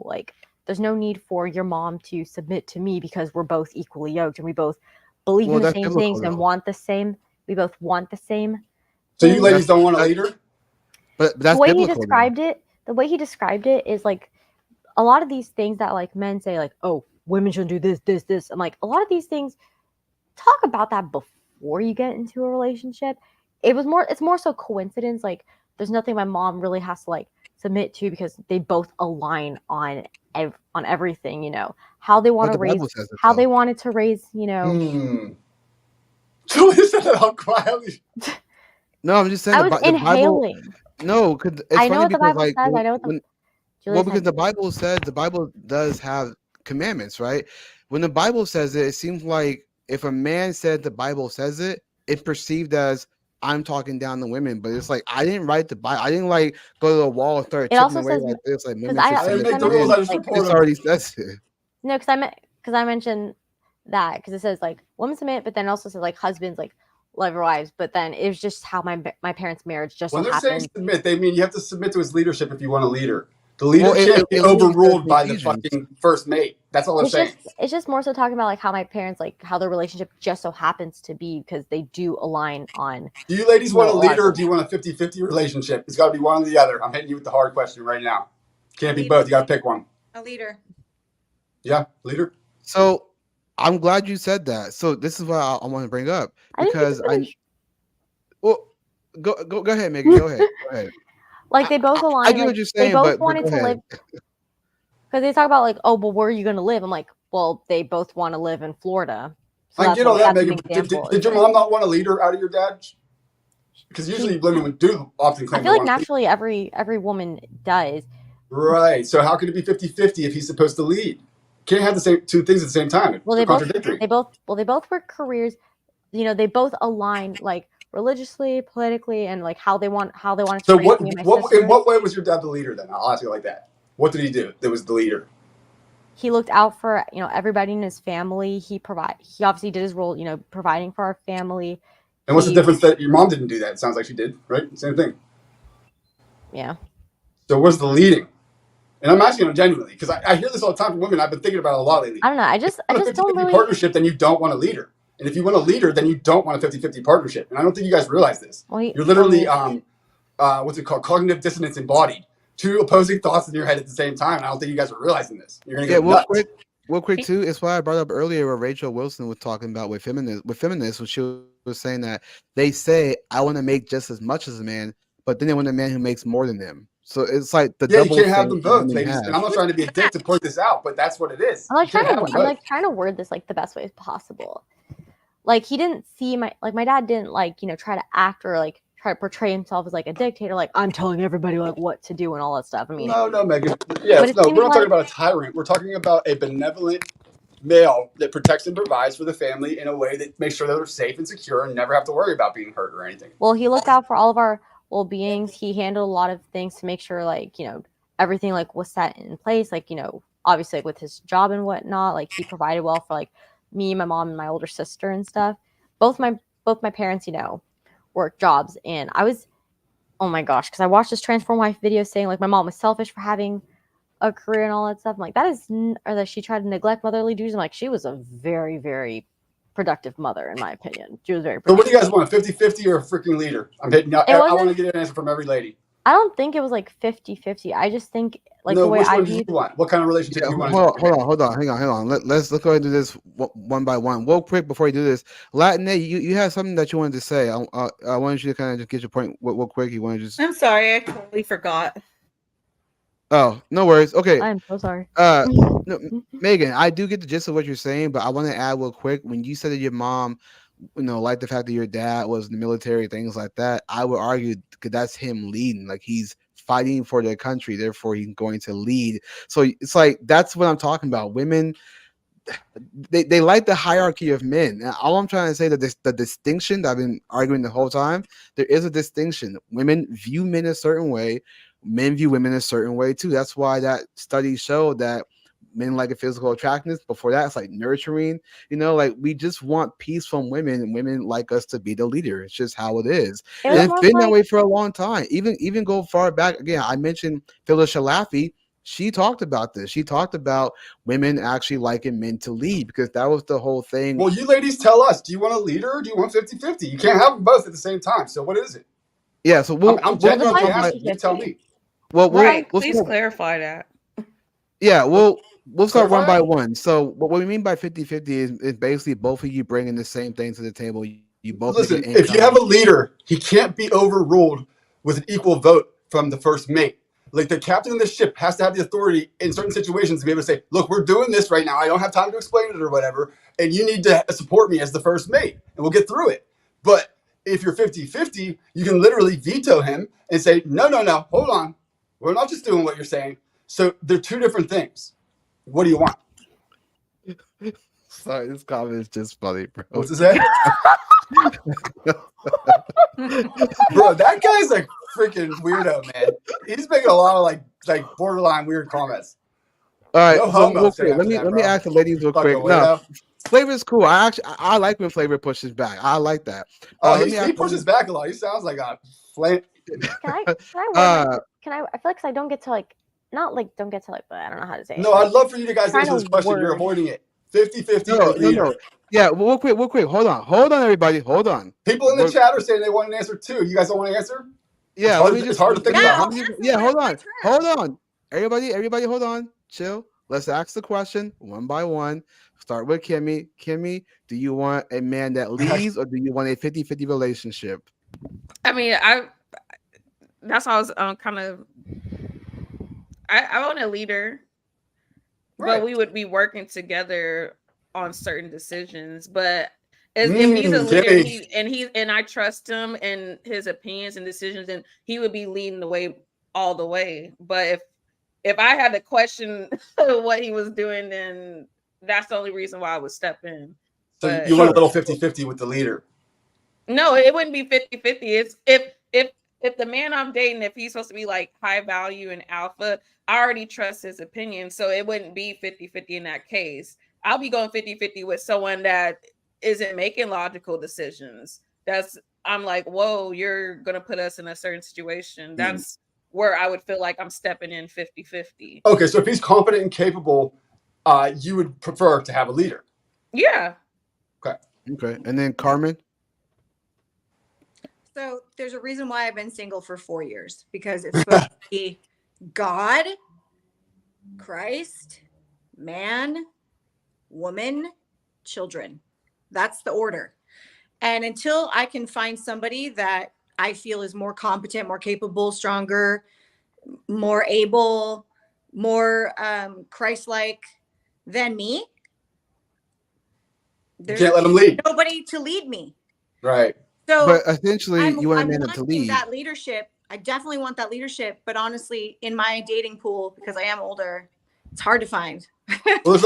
[SPEAKER 8] like there's no need for your mom to submit to me, because we're both equally yoked and we both believe in the same things and want the same. We both want the same.
[SPEAKER 5] So you ladies don't want a leader?
[SPEAKER 1] But that's
[SPEAKER 8] the way he described it. The way he described it is like a lot of these things that like men say like, oh, women shouldn't do this. I'm like, a lot of these things, talk about that before you get into a relationship. It's more so coincidence. Like there's nothing my mom really has to like submit to, because they both align on everything, how they want to raise, how they wanted to raise,
[SPEAKER 5] Julie said that out quietly.
[SPEAKER 1] No, I'm just saying.
[SPEAKER 8] I was inhaling.
[SPEAKER 1] No, because
[SPEAKER 8] I know what the Bible says. I know what
[SPEAKER 1] because the Bible says the Bible does have commandments, right? When the Bible says it, it seems like if a man said the Bible says it, it's perceived as I'm talking down to women. But it's like I didn't write the Bible. I didn't like go to the wall and start chipping away like this. Like women it already says it.
[SPEAKER 8] No, because I mentioned that because it says like women submit, but then also says like husbands like love your wives. But then it was just how my parents' marriage just
[SPEAKER 5] when
[SPEAKER 8] so
[SPEAKER 5] they're
[SPEAKER 8] happened.
[SPEAKER 5] saying submit, they mean you have to submit to his leadership if you want a leader. The leader can't be overruled by the fucking first mate. That's all I'm saying.
[SPEAKER 8] It's just more so talking about like how my parents, like how their relationship just so happens to be, because they do align on.
[SPEAKER 5] Do you ladies want a leader, or do you want a 50-50 relationship? It's got to be one or the other. I'm hitting you with the hard question right now. Can't be both. You got to pick one.
[SPEAKER 7] A leader.
[SPEAKER 5] Yeah, leader.
[SPEAKER 1] So I'm glad you said that. So this is what I want to bring up, because go ahead, Megan. Go ahead.
[SPEAKER 8] Like they both align.
[SPEAKER 1] I get what you're saying,
[SPEAKER 8] they both
[SPEAKER 1] but
[SPEAKER 8] wanted to live. Because they talk about like, oh, well, where are you going to live? I'm like, well, they both want to live in Florida. So
[SPEAKER 5] I get all that, Megan. Did your mom not want a leader out of your dad? Because usually women do often claim
[SPEAKER 8] I feel like
[SPEAKER 5] to want
[SPEAKER 8] naturally every woman does.
[SPEAKER 5] Right. So how can it be 50-50 if he's supposed to lead? Can't have the same two things at the same time.
[SPEAKER 8] Well,
[SPEAKER 5] They're
[SPEAKER 8] they both
[SPEAKER 5] contradictory.
[SPEAKER 8] they both work careers. You know, they both align like religiously, politically, and like how they want us
[SPEAKER 5] So
[SPEAKER 8] to raise
[SPEAKER 5] what
[SPEAKER 8] me and my
[SPEAKER 5] what in
[SPEAKER 8] sisters.
[SPEAKER 5] what way was your dad the leader then? I'll ask you like that. What did he do that was the leader?
[SPEAKER 8] He looked out for, you know, everybody in his family. He obviously did his role, you know, providing for our family.
[SPEAKER 5] And what's the difference that your mom didn't do that? It sounds like she did, right? Same thing.
[SPEAKER 8] Yeah.
[SPEAKER 5] So what's the leading? And I'm asking them genuinely because I hear this all the time from women. I've been thinking about it a lot lately.
[SPEAKER 8] I don't know. I just don't really
[SPEAKER 5] partnership. Then you don't want a leader, and if you want a leader, then you don't want a 50-50 partnership. And I don't think you guys realize this.
[SPEAKER 8] Well,
[SPEAKER 5] You're literally what's it called? Cognitive dissonance embodied. Two opposing thoughts in your head at the same time. And I don't think you guys are realizing this. You're gonna go nuts.
[SPEAKER 1] Real quick too. It's why I brought up earlier what Rachel Wilson was talking about with feminists, when she was saying that they say I want to make just as much as a man, but then they want a man who makes more than them. So it's like the double.
[SPEAKER 5] You can't have them both, ladies. And I'm not trying to be a dick to point this out, but that's what it is.
[SPEAKER 8] I'm trying to word this like the best way possible. Like he didn't see my dad didn't like, you know, try to act or like try to portray himself as like a dictator, like I'm telling everybody like what to do and all that stuff. I mean,
[SPEAKER 5] no, Megan. Yeah, no, we're not talking about a tyrant. We're talking about a benevolent male that protects and provides for the family in a way that makes sure that they're safe and secure and never have to worry about being hurt or anything.
[SPEAKER 8] Well, he looked out for all of our well-beings. He handled a lot of things to make sure, like, you know, everything like was set in place. Like, you know, obviously like, with his job and whatnot, like he provided well for like me, my mom, and my older sister and stuff. Both my parents, you know, work jobs, and I was, oh my gosh, because I watched this Transform Wife video saying like my mom was selfish for having a career and all that stuff. I'm like, or that she tried to neglect motherly duties. I'm like, she was a very, very productive mother, in my opinion. She was very productive.
[SPEAKER 5] So what do you guys want, 50-50 or a freaking leader? I'm hitting out. I want to get an answer from every lady.
[SPEAKER 8] I don't think it was like 50-50. I just think like
[SPEAKER 5] no,
[SPEAKER 8] the way
[SPEAKER 5] which
[SPEAKER 8] I
[SPEAKER 5] one do you want? What kind of relationship do you want?
[SPEAKER 1] Hold on. Hang on. Let's go ahead and do this one by one. Real quick before you do this, Latin, you had something that you wanted to say. I wanted you to kind of just get your point real quick. You want to just?
[SPEAKER 4] I'm sorry, I totally forgot.
[SPEAKER 1] Oh, no worries. Okay.
[SPEAKER 8] I'm so sorry.
[SPEAKER 1] No, Megan, I do get the gist of what you're saying, but I want to add real quick. When you said that your mom, you know, like the fact that your dad was in the military, things like that, I would argue because that's him leading. Like he's fighting for their country, therefore he's going to lead. So it's like that's what I'm talking about. Women, they like the hierarchy of men. And all I'm trying to say that the distinction that I've been arguing the whole time, there is a distinction. Women view men a certain way, men view women a certain way too. That's why that study showed that men like a physical attractiveness. Before that, it's like nurturing. You know, like we just want peace from women, and women like us to be the leader. It's just how it is. And it's been that way for a long time. Even go far back. Again, I mentioned Phyllis Schlafly. She talked about this. She talked about women actually liking men to lead because that was the whole thing.
[SPEAKER 5] Well, you ladies tell us, do you want a leader or do you want 50-50? You can't have them both at the same time. So what is it?
[SPEAKER 1] Yeah, so
[SPEAKER 5] I'm genuinely asking. You tell me.
[SPEAKER 6] Well, please clarify that.
[SPEAKER 1] Yeah, we'll start one by one. So what we mean by 50-50 is basically both of you bringing the same thing to the table. You both
[SPEAKER 5] listen. If you have a leader, he can't be overruled with an equal vote from the first mate. Like the captain of the ship has to have the authority in certain situations to be able to say, look, we're doing this right now. I don't have time to explain it or whatever. And you need to support me as the first mate and we'll get through it. But if you're 50-50, you can literally veto him and say, no, hold on. We're not just doing what you're saying. So they're two different things. What do you want?
[SPEAKER 1] Sorry, this comment is just funny, bro.
[SPEAKER 5] What's it say? Bro, that guy's like freaking weirdo, man. He's making a lot of like borderline weird comments.
[SPEAKER 1] All right, no so let me ask the ladies real quick. No, Flavor is cool. I like when Flavor pushes back. I like that.
[SPEAKER 5] He pushes back a lot. He sounds like a flame.
[SPEAKER 8] Can I I feel like I don't get to like not like don't get to like, but I don't know how to say it.
[SPEAKER 5] No, I'd love for you guys to answer this question. You're avoiding it. 50-50.
[SPEAKER 1] No. Yeah, real quick. Hold on, everybody. Hold on.
[SPEAKER 5] People in the chat are saying they want an answer too. You guys don't want to answer?
[SPEAKER 1] Yeah,
[SPEAKER 5] it's hard to think about.
[SPEAKER 1] Yeah, hold on. Everybody, hold on. Chill. Let's ask the question one by one. Start with Kimmy. Kimmy, do you want a man that leads or do you want a 50-50 relationship?
[SPEAKER 6] I mean, that's how I was kind of. I want a leader, right. But we would be working together on certain decisions. But If he's a leader
[SPEAKER 5] Jimmy.
[SPEAKER 6] and I trust him and his opinions and decisions, and he would be leading the way all the way. But if I had to question what he was doing, then that's the only reason why I would step in.
[SPEAKER 5] So
[SPEAKER 6] But
[SPEAKER 5] you want a little 50-50 with the leader?
[SPEAKER 6] no, it wouldn't be 50-50. It's if the man I'm dating, if he's supposed to be like high value and alpha, I already trust his opinion. So it wouldn't be 50-50 in that case. I'll be going 50-50 with someone that isn't making logical decisions. I'm like, whoa, you're gonna put us in a certain situation. That's where I would feel like I'm stepping in 50-50.
[SPEAKER 5] Okay, so if he's competent and capable, you would prefer to have a leader.
[SPEAKER 6] Yeah.
[SPEAKER 1] Okay. And then Carmen?
[SPEAKER 7] So there's a reason why I've been single for 4 years, because it's supposed to be God, Christ, man, woman, children. That's the order. And until I can find somebody that I feel is more competent, more capable, stronger, more able, more Christ-like than me,
[SPEAKER 5] You can't let him lead.
[SPEAKER 7] Nobody to lead me.
[SPEAKER 5] Right.
[SPEAKER 7] So,
[SPEAKER 1] but essentially, you want a man to
[SPEAKER 7] wanting
[SPEAKER 1] lead.
[SPEAKER 7] that leadership. I definitely want that leadership, but honestly, in my dating pool, because I am older, it's hard to find.
[SPEAKER 5] Well,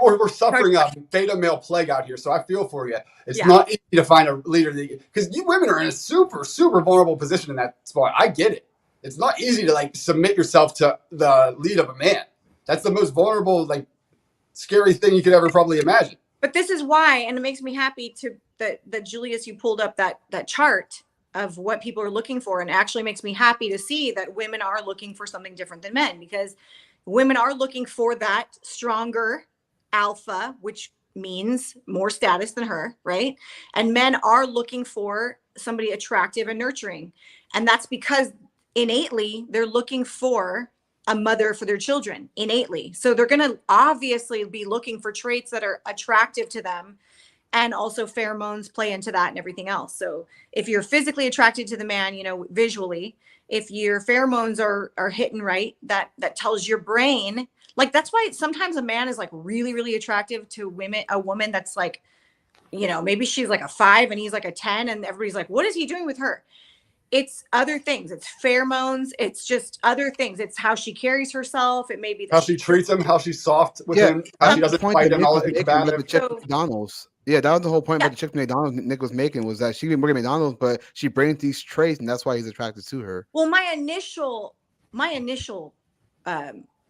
[SPEAKER 5] we're suffering a beta male plague out here, so I feel for you. It's not easy to find a leader because you women are in a super, super vulnerable position in that spot. I get it. It's not easy to like submit yourself to the lead of a man. That's the most vulnerable, like, scary thing you could ever probably imagine.
[SPEAKER 7] But this is why, and it makes me happy that Julius, you pulled up that chart of what people are looking for, and actually makes me happy to see that women are looking for something different than men, because women are looking for that stronger alpha, which means more status than her, right? And men are looking for somebody attractive and nurturing. And that's because innately they're looking for a mother for their children innately. So they're going to obviously be looking for traits that are attractive to them. And also pheromones play into that and everything else. So if you're physically attracted to the man, visually, if your pheromones are hitting right, that tells your brain, like, that's why sometimes a man is like really, really attractive to a woman that's like, maybe she's like a 5 and he's like a 10, and everybody's like, what is he doing with her? It's other things. It's pheromones. It's just other things. It's how she carries herself. It may be
[SPEAKER 5] how she treats him, how she's soft with him, how she doesn't fight him, all that combative.
[SPEAKER 1] The chick McDonald's. Yeah, that was the whole point about the chick McDonald's Nick was making, was that she didn't work at McDonald's, but she brings these traits, and that's why he's attracted to her.
[SPEAKER 7] Well, my initial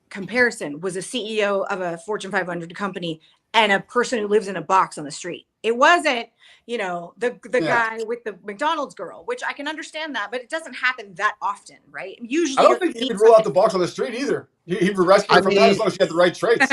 [SPEAKER 7] comparison was a CEO of a Fortune 500 company and a person who lives in a box on the street. It wasn't, the guy with the McDonald's girl, which I can understand that, but it doesn't happen that often, right? Usually,
[SPEAKER 5] I don't think he would rule out the box on the street either. He would rescue her from that as long as she had the right traits.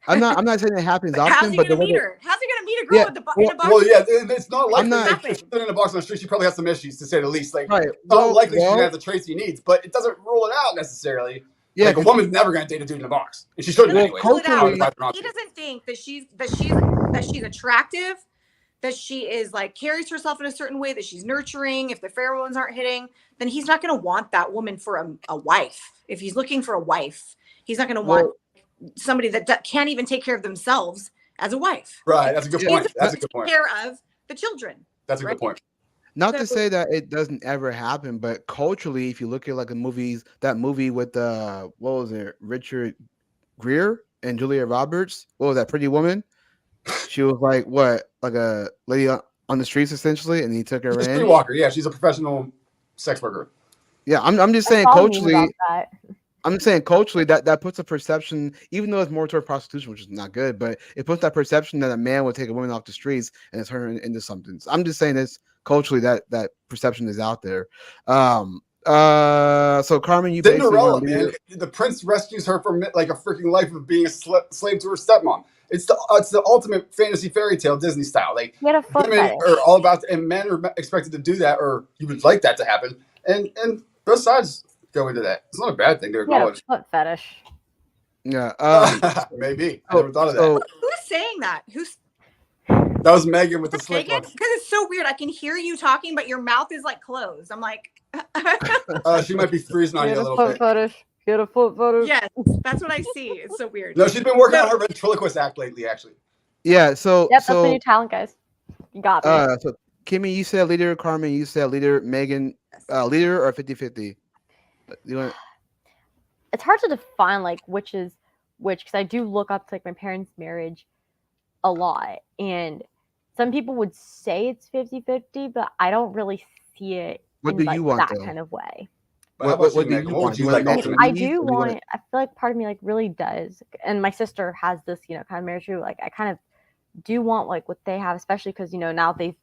[SPEAKER 1] I'm not saying it happens often.
[SPEAKER 7] How's he going to meet her? How's he going to meet a girl in a box?
[SPEAKER 5] Well, yeah, it's not likely. If she's been in a box on the street, she probably has some issues, to say the least. Like, it's not likely she has the traits he needs, but it doesn't rule it out necessarily. Yeah, like, a woman's never going to date a dude in a box, and she shouldn't anyway.
[SPEAKER 7] He doesn't think that she's attractive, that she is like carries herself in a certain way, that she's nurturing. If the pheromones aren't hitting, then he's not going to want that woman for a wife. If he's looking for a wife, he's not going to want somebody that can't even take care of themselves as a wife.
[SPEAKER 5] Right. That's a good point. That's a good point.
[SPEAKER 7] Take care of the children.
[SPEAKER 5] That's a good point.
[SPEAKER 1] Not to say that it doesn't ever happen, but culturally, if you look at like that movie with what was it, Richard Gere and Julia Roberts, what was that, Pretty Woman? She was like a lady on the streets essentially, and he took her in.
[SPEAKER 5] Streetwalker, yeah, she's a professional sex worker.
[SPEAKER 1] Yeah, I'm just saying culturally. I'm saying culturally that puts a perception, even though it's more toward prostitution, which is not good, but it puts that perception that a man would take a woman off the streets and it's her into something. So I'm just saying this culturally that perception is out there. So Carmen, you
[SPEAKER 5] Cinderella, man. The prince rescues her from like a freaking life of being a slave to her stepmom. It's the ultimate fantasy fairy tale, Disney style. Like, women are all about, and men are expected to do that, or you would like that to happen. And both sides go into that. It's not a bad thing to acknowledge.
[SPEAKER 8] Foot fetish.
[SPEAKER 1] Yeah,
[SPEAKER 5] maybe. I never thought of that.
[SPEAKER 7] Who's saying that?
[SPEAKER 5] That was Megan with the slip.
[SPEAKER 7] Because it's so weird. I can hear you talking, but your mouth is like closed. I'm like,
[SPEAKER 5] she might be freezing on you a little bit.
[SPEAKER 8] Get a foot fetish.
[SPEAKER 7] Yes, that's what I see. It's so weird.
[SPEAKER 5] No, she's been working on her ventriloquist act lately, actually.
[SPEAKER 1] Yeah. So
[SPEAKER 8] that's the new talent, guys. You got me.
[SPEAKER 1] So Kimmy, you said leader. Carmen, you said leader. Megan, leader or 50-50? You want?
[SPEAKER 8] It's hard to define like which is which, because I do look up to like my parents' marriage a lot, and some people would say it's 50-50, but I don't really see it
[SPEAKER 1] What
[SPEAKER 8] in
[SPEAKER 1] do
[SPEAKER 8] like
[SPEAKER 1] you want
[SPEAKER 8] that
[SPEAKER 1] though?
[SPEAKER 8] kind of way.
[SPEAKER 5] But how about you,
[SPEAKER 1] do
[SPEAKER 5] Megan?
[SPEAKER 1] you
[SPEAKER 5] What
[SPEAKER 1] want?
[SPEAKER 5] would
[SPEAKER 1] You
[SPEAKER 5] you
[SPEAKER 1] want
[SPEAKER 5] like
[SPEAKER 1] a man to
[SPEAKER 5] ultimately?
[SPEAKER 8] I
[SPEAKER 1] lead,
[SPEAKER 8] do
[SPEAKER 1] or do you
[SPEAKER 8] want. I feel like part of me like really does, and my sister has this, kind of marriage too. Like I kind of do want like what they have, especially because now they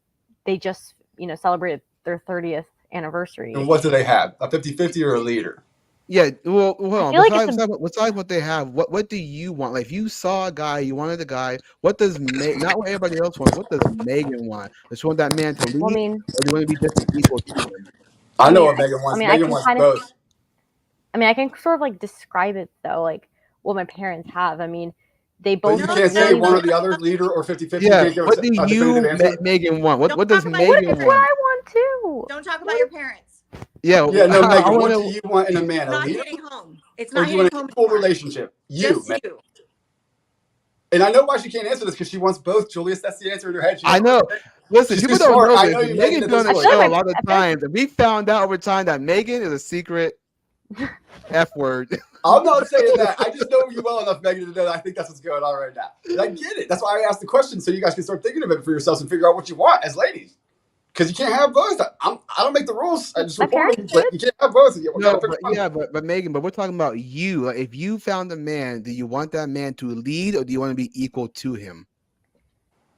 [SPEAKER 8] just celebrated their 30th anniversary.
[SPEAKER 5] And what do they have? A 50-50 or a leader?
[SPEAKER 1] Yeah, well, hold
[SPEAKER 8] I
[SPEAKER 1] on.
[SPEAKER 8] feel like it's
[SPEAKER 1] Besides what they have, what do you want? Like, if you saw a guy, you wanted a guy. What does not what everybody else wants? What does Megan want? Does she want that man to lead,
[SPEAKER 8] Well, I mean,
[SPEAKER 1] or do you want to be just an equal to him?
[SPEAKER 5] I know
[SPEAKER 8] mean,
[SPEAKER 5] what Megan
[SPEAKER 8] I
[SPEAKER 5] wants.
[SPEAKER 8] mean, I
[SPEAKER 5] Megan
[SPEAKER 8] can
[SPEAKER 5] wants
[SPEAKER 8] kind of.
[SPEAKER 5] both.
[SPEAKER 8] I mean, I can sort of like describe it though, like what my parents have. I mean, they
[SPEAKER 5] But
[SPEAKER 8] both
[SPEAKER 5] you
[SPEAKER 8] like
[SPEAKER 5] can't say
[SPEAKER 8] really.
[SPEAKER 5] one or the other, leader or 50-50. You
[SPEAKER 1] Yeah.
[SPEAKER 5] can't give
[SPEAKER 1] What
[SPEAKER 5] us
[SPEAKER 1] do
[SPEAKER 5] a definitive
[SPEAKER 1] you,
[SPEAKER 5] answer.
[SPEAKER 1] Megan, want? What
[SPEAKER 7] Don't
[SPEAKER 1] does
[SPEAKER 7] talk about your
[SPEAKER 1] Megan
[SPEAKER 8] That's what
[SPEAKER 1] want?
[SPEAKER 8] I want too.
[SPEAKER 7] Don't talk about your parents.
[SPEAKER 1] Yeah.
[SPEAKER 5] Yeah, no,
[SPEAKER 1] I
[SPEAKER 5] Megan,
[SPEAKER 1] want
[SPEAKER 5] what do
[SPEAKER 1] to.
[SPEAKER 5] you want in a man?
[SPEAKER 7] It's
[SPEAKER 5] A
[SPEAKER 7] not
[SPEAKER 5] leader?
[SPEAKER 7] hitting home. It's
[SPEAKER 5] Or
[SPEAKER 7] not
[SPEAKER 5] do you
[SPEAKER 7] hitting
[SPEAKER 5] want an
[SPEAKER 7] home
[SPEAKER 5] equal
[SPEAKER 7] anymore.
[SPEAKER 5] relationship? You,
[SPEAKER 7] Just
[SPEAKER 5] Megan.
[SPEAKER 7] you.
[SPEAKER 5] And I know why she can't answer this, because she wants both, Julius. That's the answer in her head.
[SPEAKER 1] I know. Listen,
[SPEAKER 5] She's too
[SPEAKER 1] people don't
[SPEAKER 5] smart.
[SPEAKER 1] know
[SPEAKER 5] I
[SPEAKER 1] this,
[SPEAKER 5] know
[SPEAKER 1] but
[SPEAKER 5] you,
[SPEAKER 1] Megan's
[SPEAKER 5] Megan, at
[SPEAKER 1] been on
[SPEAKER 5] this
[SPEAKER 1] the
[SPEAKER 5] point.
[SPEAKER 1] show a lot of times, and we found out over time that Megan is a secret F word.
[SPEAKER 5] I'm not saying that. I just know you well enough, Megan, to know that I think that's what's going on right now. And I get it. That's why I asked the question, so you guys can start thinking of it for yourselves and figure out what you want as ladies. Because you can't have both. I don't make the rules. I just
[SPEAKER 8] My
[SPEAKER 5] report them.
[SPEAKER 8] parents
[SPEAKER 5] But you can't have both. You
[SPEAKER 1] No,
[SPEAKER 5] gotta pick
[SPEAKER 1] but
[SPEAKER 5] one.
[SPEAKER 1] yeah, but Megan, but we're talking about you. Like, if you found a man, do you want that man to lead, or do you want to be equal to him?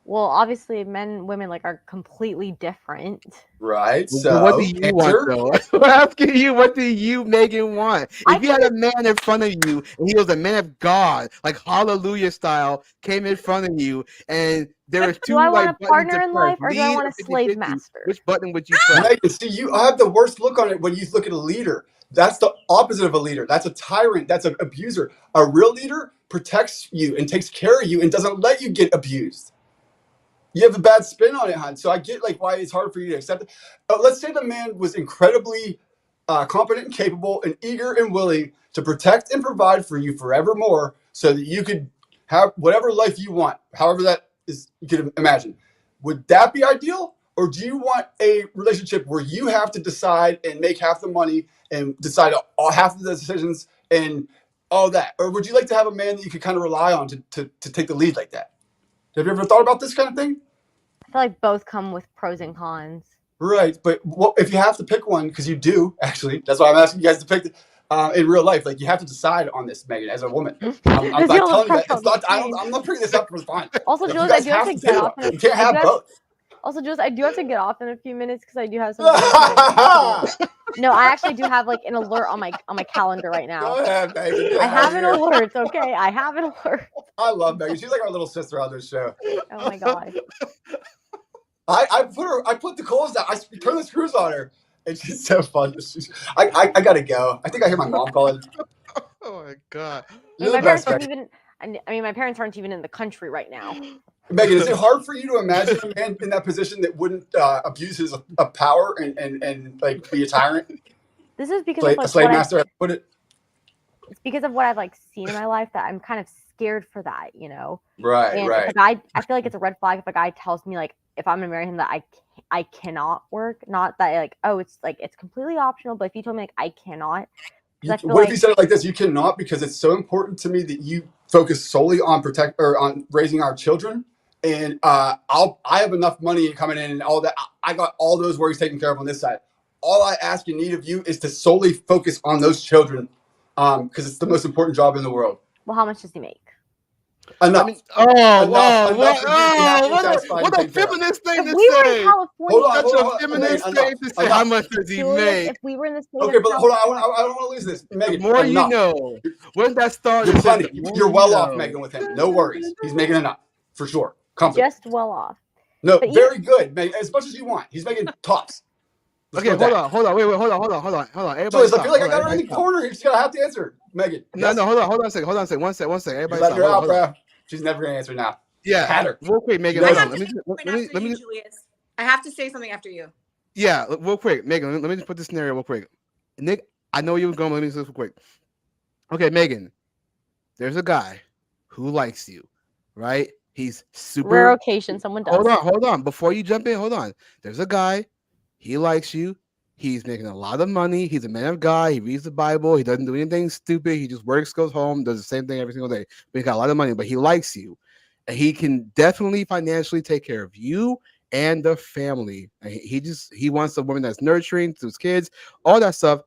[SPEAKER 8] Well, obviously, men and women like are completely different.
[SPEAKER 5] Right.
[SPEAKER 1] Well,
[SPEAKER 5] So
[SPEAKER 1] what do you want,
[SPEAKER 5] answer.
[SPEAKER 1] though? I'm asking you, what do you, Megan, want? If you had a man in front of you and he was a man of God, like Hallelujah style, came in front of you, and there was two
[SPEAKER 8] Do I want
[SPEAKER 1] like
[SPEAKER 8] a
[SPEAKER 1] buttons
[SPEAKER 8] partner
[SPEAKER 1] to
[SPEAKER 8] in
[SPEAKER 1] press,
[SPEAKER 8] life, or do I
[SPEAKER 1] lead
[SPEAKER 8] want
[SPEAKER 1] or
[SPEAKER 8] a slave
[SPEAKER 1] 50-50,
[SPEAKER 8] master?
[SPEAKER 1] which button would you press?
[SPEAKER 5] Megan, see, you have the worst look on it when you look at a leader. That's the opposite of a leader. That's a tyrant. That's an abuser. A real leader protects you and takes care of you and doesn't let you get abused. You have a bad spin on it, hon. So I get like why it's hard for you to accept it. Let's say the man was incredibly competent and capable and eager and willing to protect and provide for you forevermore, so that you could have whatever life you want, however that is you can imagine. Would that be ideal? Or do you want a relationship where you have to decide and make half the money and decide half of the decisions and all that? Or would you like to have a man that you could kind of rely on to take the lead like that? Have you ever thought about this kind of thing?
[SPEAKER 8] I feel like both come with pros and cons.
[SPEAKER 5] Right, but if you have to pick one, because you do, actually, that's why I'm asking you guys to pick in real life. Like, you have to decide on this, Megan, as a woman. I'm not telling you that. It's not, I'm not bringing this up for fun.
[SPEAKER 8] Also,
[SPEAKER 5] Like,
[SPEAKER 8] Jules,
[SPEAKER 5] you
[SPEAKER 8] I
[SPEAKER 5] guys
[SPEAKER 8] do have to get off.
[SPEAKER 5] You can't have both.
[SPEAKER 8] Also, Jules, I do have to get off in a few minutes because I do have something to do. No, I actually do have like an alert on my calendar right now.
[SPEAKER 5] Go ahead, Megan.
[SPEAKER 8] I have an alert. Okay, I have an alert.
[SPEAKER 5] I love Megan. She's like our little sister on this show.
[SPEAKER 8] Oh my god.
[SPEAKER 5] I put the coals down. I turn the screws on her, and she's so fun. I gotta go. I think I hear my mom calling.
[SPEAKER 1] Oh my god!
[SPEAKER 5] You're
[SPEAKER 8] my
[SPEAKER 5] the best,
[SPEAKER 8] parents
[SPEAKER 5] Megan.
[SPEAKER 8] my parents aren't even in the country right now.
[SPEAKER 5] Megan, is it hard for you to imagine a man in that position that wouldn't abuse his power and like be a tyrant?
[SPEAKER 8] This is because
[SPEAKER 5] a
[SPEAKER 8] of like
[SPEAKER 5] slave
[SPEAKER 8] what
[SPEAKER 5] master. Put it.
[SPEAKER 8] It's because of what I've like seen in my life that I'm kind of scared for that,
[SPEAKER 5] Right,
[SPEAKER 8] and
[SPEAKER 5] right.
[SPEAKER 8] if a guy, I feel like it's a red flag if a guy tells me like if I'm gonna marry him that I cannot work. Not that like, oh, it's like it's completely optional, but if you told me like I cannot,
[SPEAKER 5] What if you said it like this? You cannot, because it's so important to me that you focus solely on on raising our children, and I have enough money coming in and all that. I got all those worries taken care of on this side. All I ask and need of you is to solely focus on those children, because it's the most important job in the world.
[SPEAKER 8] Well, how much does he make?
[SPEAKER 5] Enough.
[SPEAKER 1] I mean, what a
[SPEAKER 5] Enough
[SPEAKER 1] feminist thing
[SPEAKER 8] If
[SPEAKER 1] to
[SPEAKER 8] we were in
[SPEAKER 1] say.
[SPEAKER 8] California,
[SPEAKER 1] Such a feminist thing to say. How much does he
[SPEAKER 8] Julius,
[SPEAKER 1] make?
[SPEAKER 8] if we were in the state
[SPEAKER 5] Okay,
[SPEAKER 8] of
[SPEAKER 5] but hold on.
[SPEAKER 8] California,
[SPEAKER 5] I don't want to lose this,
[SPEAKER 1] The
[SPEAKER 5] Megan.
[SPEAKER 1] more you
[SPEAKER 5] enough.
[SPEAKER 1] know. When that started,
[SPEAKER 5] You're plenty.
[SPEAKER 1] the more
[SPEAKER 5] You're
[SPEAKER 1] you
[SPEAKER 5] well off,
[SPEAKER 1] know.
[SPEAKER 5] Megan, with him. No worries. He's making enough for sure. Comfortable.
[SPEAKER 8] just well off.
[SPEAKER 5] No,
[SPEAKER 8] But
[SPEAKER 5] very good, Megan. As much as you want. He's making tops. Let's
[SPEAKER 1] Okay,
[SPEAKER 5] go with
[SPEAKER 1] hold on. Wait, hold on. Everybody
[SPEAKER 5] Julius,
[SPEAKER 1] stop.
[SPEAKER 5] I feel like
[SPEAKER 1] Hold
[SPEAKER 5] I
[SPEAKER 1] on,
[SPEAKER 5] got her in the
[SPEAKER 1] everybody stop.
[SPEAKER 5] corner. You're just gonna have to answer, Megan.
[SPEAKER 1] No,
[SPEAKER 5] Yes?
[SPEAKER 1] hold on a second. One second.
[SPEAKER 5] You're
[SPEAKER 1] Everybody
[SPEAKER 5] letting
[SPEAKER 1] stop.
[SPEAKER 5] her out,
[SPEAKER 1] Hold on.
[SPEAKER 5] bro. She's never gonna answer now.
[SPEAKER 1] Yeah,
[SPEAKER 5] Had her.
[SPEAKER 1] real quick, Megan.
[SPEAKER 5] I
[SPEAKER 1] Hold
[SPEAKER 5] have
[SPEAKER 1] on.
[SPEAKER 5] to
[SPEAKER 1] Let me
[SPEAKER 7] Julius. I have to say something after you.
[SPEAKER 1] Yeah, real quick, Megan. Let me just put this scenario real quick. Nick, I know you were going. Let me just real quick. Okay, Megan. There's a guy who likes you, right? He's super
[SPEAKER 8] Rare occasion, someone does.
[SPEAKER 1] Hold on. Before you jump in, hold on. There's a guy. He likes you. He's making a lot of money. He's a man of God. He reads the Bible. He doesn't do anything stupid. He just works, goes home, does the same thing every single day. But he's got a lot of money, but he likes you. And he can definitely financially take care of you and the family. And he wants a woman that's nurturing to his kids, all that stuff.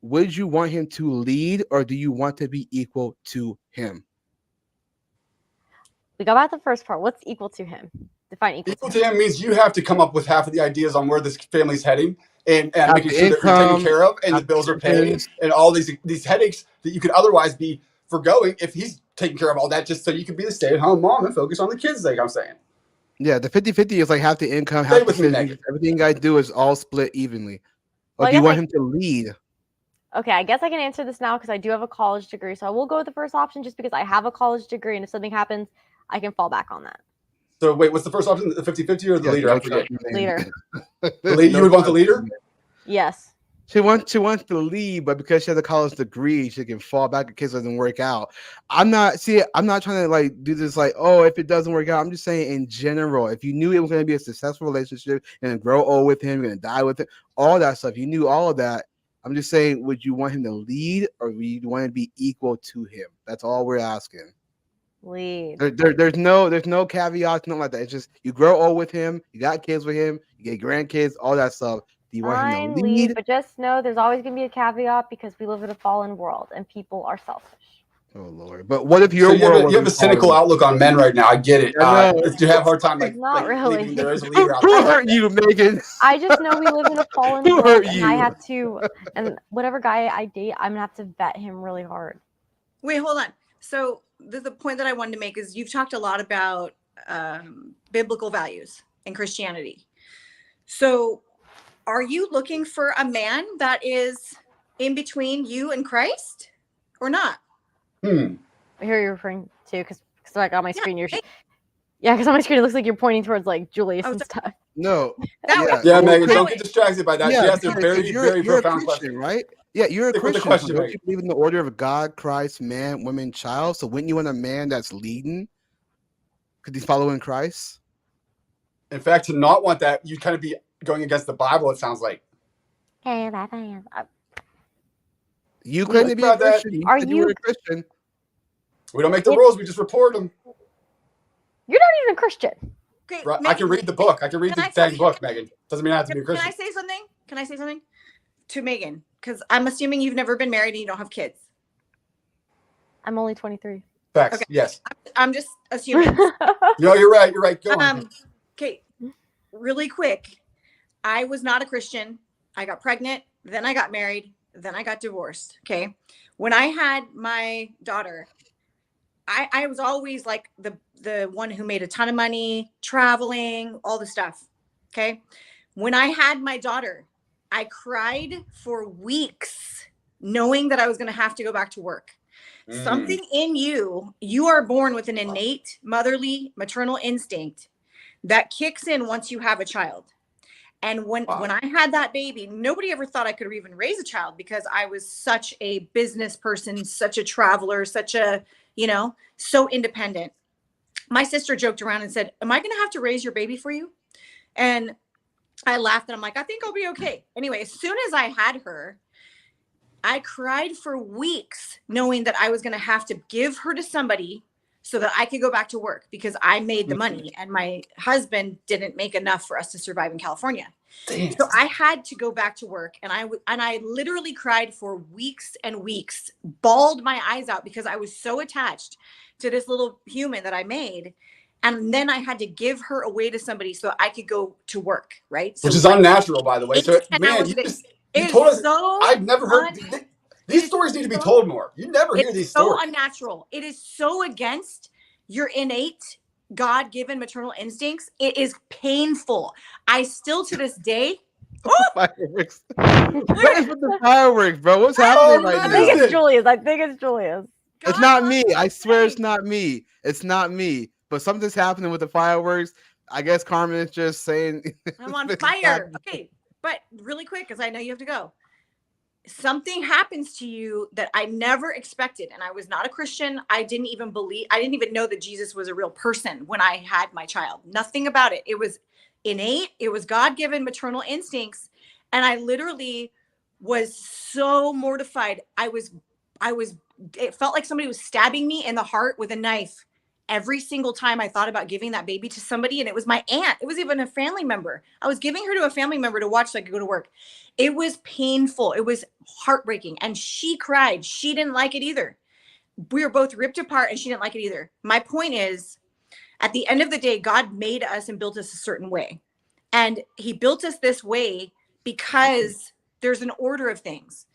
[SPEAKER 1] Would you want him to lead, or do you want to be equal to him?
[SPEAKER 8] We go back to the first part. What's equal to him? Define
[SPEAKER 5] equal to him means you have to come up with half of the ideas on where this family's heading, and making sure that you're taken care of and the bills are paid and all these headaches that you could otherwise be forgoing if he's taking care of all that, just so you can be the stay-at-home mom and focus on the kids, like I'm saying.
[SPEAKER 1] Yeah, the 50-50 is like half the income, half the savings. Everything you guys do is all split evenly. Or do you want him to lead?
[SPEAKER 8] Okay, I guess I can answer this now because I do have a college degree. So I will go with the first option just because I have a college degree, and if something happens, I can fall back on that.
[SPEAKER 5] So wait, what's the first option? The 50-50 or the leader? I forget.
[SPEAKER 8] Leader.
[SPEAKER 5] You would want the leader?
[SPEAKER 8] Yes.
[SPEAKER 1] She wants to lead, but because she has a college degree, she can fall back in case it doesn't work out. I'm not trying to like do this like, oh, if it doesn't work out. I'm just saying in general, if you knew it was going to be a successful relationship, you're going to grow old with him, you're going to die with him, all that stuff. You knew all of that. I'm just saying, would you want him to lead, or would you want to be equal to him? That's all we're asking.
[SPEAKER 8] Lead.
[SPEAKER 1] There's no caveats, nothing like that. It's just you grow old with him, you got kids with him, you get grandkids, all that stuff. Do you want him to lead?
[SPEAKER 8] But just know there's always going to be a caveat because we live in a fallen world and people are selfish.
[SPEAKER 1] Oh Lord! But what if your
[SPEAKER 5] world? You have a cynical outlook on men right now. I get it. Do you have a hard time
[SPEAKER 8] not really?
[SPEAKER 5] There is a leader out
[SPEAKER 1] Who
[SPEAKER 5] there.
[SPEAKER 1] hurt you, Megan?
[SPEAKER 8] I just know we live in a fallen
[SPEAKER 1] Who
[SPEAKER 8] world,
[SPEAKER 1] hurt
[SPEAKER 8] and
[SPEAKER 1] you?
[SPEAKER 8] I have to. And whatever guy I date, I'm gonna have to vet him really hard.
[SPEAKER 7] Wait, hold on. So the point that I wanted to make is you've talked a lot about biblical values and Christianity. So are you looking for a man that is in between you and Christ or not?
[SPEAKER 8] I hear you're referring to because like on my screen because on my screen it looks like you're pointing towards like Julius and stuff.
[SPEAKER 1] No.
[SPEAKER 5] Yeah, Megan, don't get distracted by that. She asked a very, very profound
[SPEAKER 1] question, right? Yeah, you're a Christian.
[SPEAKER 5] Question,
[SPEAKER 1] don't you believe in the order of God, Christ, man, woman, child? So wouldn't you want a man that's leading? Could he follow in Christ?
[SPEAKER 5] In fact, to not want that, you'd kind of be going against the Bible, it sounds like.
[SPEAKER 8] Okay, that is.
[SPEAKER 1] You claim to be a Christian.
[SPEAKER 8] Are you
[SPEAKER 1] a Christian?
[SPEAKER 5] We don't make the rules, we just report them.
[SPEAKER 8] You're not even a Christian.
[SPEAKER 7] Okay,
[SPEAKER 5] Right, I can read the book. I can read the dang book, Megan. Doesn't mean I have to be a Christian.
[SPEAKER 7] Can I say something to Megan? Because I'm assuming you've never been married and you don't have kids.
[SPEAKER 8] I'm only 23.
[SPEAKER 5] Facts.
[SPEAKER 7] Okay.
[SPEAKER 5] Yes.
[SPEAKER 7] I'm just assuming.
[SPEAKER 5] No, you're right. You're right. Go on.
[SPEAKER 7] Okay, really quick. I was not a Christian. I got pregnant, then I got married, then I got divorced. Okay. When I had my daughter, I was always like the one who made a ton of money, traveling, all the stuff. Okay. When I had my daughter, I cried for weeks knowing that I was going to have to go back to work. Something in you are born with an innate motherly, maternal instinct that kicks in once you have a child. And when I had that baby, nobody ever thought I could even raise a child because I was such a business person, such a traveler, such a, so independent. My sister joked around and said, am I going to have to raise your baby for you? And I laughed and I'm like, I think I'll be okay. Anyway, as soon as I had her, I cried for weeks knowing that I was going to have to give her to somebody so that I could go back to work because I made the money and my husband didn't make enough for us to survive in California. Damn. So I had to go back to work and I literally cried for weeks and weeks, bawled my eyes out because I was so attached to this little human that I made. And then I had to give her away to somebody so I could go to work. Right. So
[SPEAKER 5] which is unnatural, by the way. So man, you told us, I've never heard these stories need to be told more. You never hear these stories.
[SPEAKER 7] It's so unnatural. It is so against your innate God-given maternal instincts. It is painful. I still to this day.
[SPEAKER 1] Fireworks. What is with the fireworks, bro? What's happening right now?
[SPEAKER 8] I think it's Julius.
[SPEAKER 1] It's not me. I swear it's not me. It's not me. But something's happening with the fireworks. I guess Carmen is just saying
[SPEAKER 7] I'm on fire. Okay. But really quick, because I know you have to go. something happens to you that I never expected. And I was not a Christian. I didn't even know that Jesus was a real person when I had my child. Nothing about it. It was innate. It was God-given maternal instincts. And I literally was so mortified. It felt like somebody was stabbing me in the heart with a knife every single time I thought about giving that baby to somebody. And it was my aunt. It was even a family member. I was giving her to a family member to watch so I could go to work. It was painful. It was heartbreaking. And she cried. She didn't like it either. We were both ripped apart and she didn't like it either. My point is, at the end of the day, God made us and built us a certain way. And he built us this way because there's an order of things.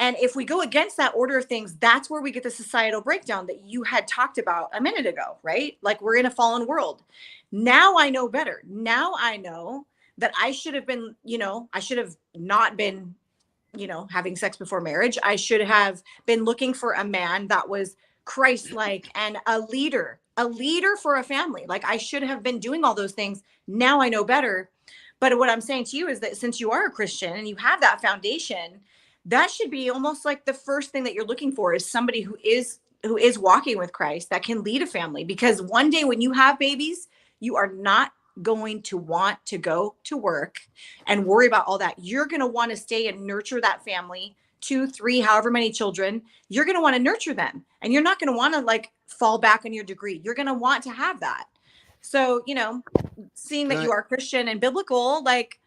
[SPEAKER 7] And if we go against that order of things, that's where we get the societal breakdown that you had talked about a minute ago, right? Like, we're in a fallen world. Now I know better. Now I know that I should have been, I should have not been, having sex before marriage. I should have been looking for a man that was Christ-like and a leader for a family. Like, I should have been doing all those things. Now I know better. But what I'm saying to you is that since you are a Christian and you have that foundation, that should be almost like the first thing that you're looking for is somebody who is walking with Christ that can lead a family. Because one day when you have babies, you are not going to want to go to work and worry about all that. You're going to want to stay and nurture that family, 2, 3, however many children. You're going to want to nurture them, and you're not going to want to like fall back on your degree. You're going to want to have that. So, seeing that you are Christian and biblical, like,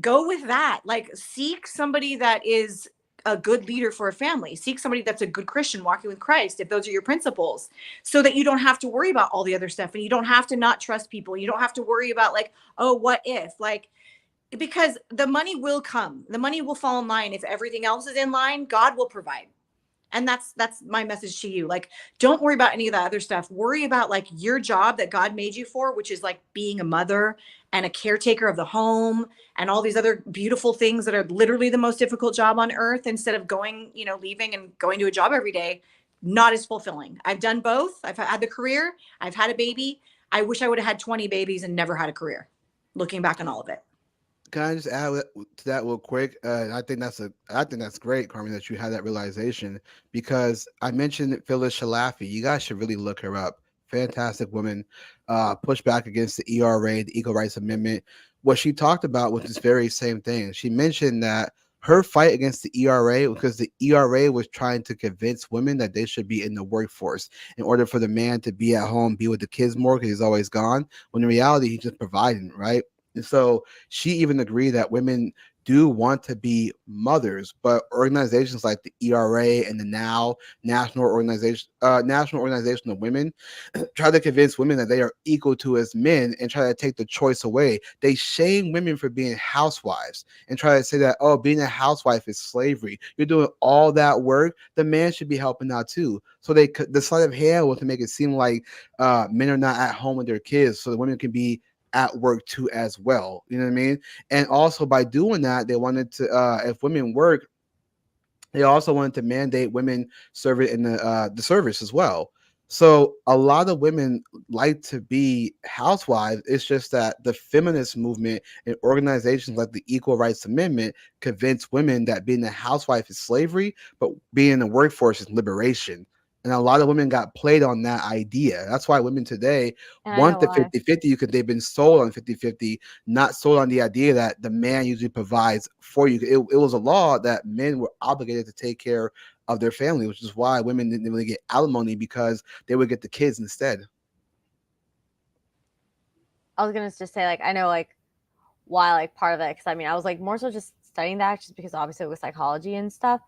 [SPEAKER 7] go with that. Like, seek somebody that is a good leader for a family. Seek somebody that's a good Christian walking with Christ, if those are your principles, so that you don't have to worry about all the other stuff, and you don't have to not trust people. You don't have to worry about like, oh, what if, like, because the money will come. The money will fall in line. If everything else is in line, God will provide. And that's my message to you. Like, don't worry about any of that other stuff. Worry about like your job that God made you for, which is like being a mother and a caretaker of the home and all these other beautiful things that are literally the most difficult job on earth, instead of going, leaving and going to a job every day. Not as fulfilling. I've done both. I've had the career. I've had a baby. I wish I would have had 20 babies and never had a career, looking back on all of it.
[SPEAKER 1] Can I just add to that real quick? I think that's great, Carmen, that you had that realization, because I mentioned Phyllis Schlafly. You guys should really look her up. Fantastic woman, pushed back against the ERA, the Equal Rights Amendment. What she talked about was this very same thing. She mentioned that her fight against the ERA because the ERA was trying to convince women that they should be in the workforce in order for the man to be at home, be with the kids more because he's always gone. When in reality, he's just providing, right? And so she even agreed that women do want to be mothers, but organizations like the ERA and the National Organization of Women try to convince women that they are equal to as men and try to take the choice away. They shame women for being housewives and try to say that, oh, being a housewife is slavery. You're doing all that work. The man should be helping out too. So the sleight of hand was to make it seem like men are not at home with their kids, so the women can be at work too as well. You know what I mean? And also by doing that, they wanted to if women work, they also wanted to mandate women serve it in the service as well. So a lot of women like to be housewives. It's just that the feminist movement and organizations like the Equal Rights Amendment convince women that being a housewife is slavery, but being in the workforce is liberation. And a lot of women got played on that idea. That's why women today want the 50-50 because they've been sold on 50-50, not sold on the idea that the man usually provides for you. It was a law that men were obligated to take care of their family, which is why women didn't really get alimony, because they would get the kids instead.
[SPEAKER 8] I was going to just say, like, I know, like, why, like, part of it, because I mean, I was like more so just studying that just because obviously with psychology and stuff.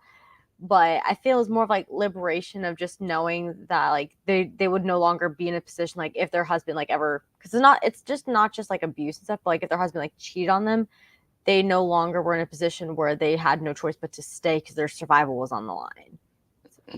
[SPEAKER 8] But I feel it's more of like liberation of just knowing that like they would no longer be in a position like if their husband like ever, because it's just not just like abuse and stuff, but like if their husband like cheated on them, they no longer were in a position where they had no choice but to stay because their survival was on the line.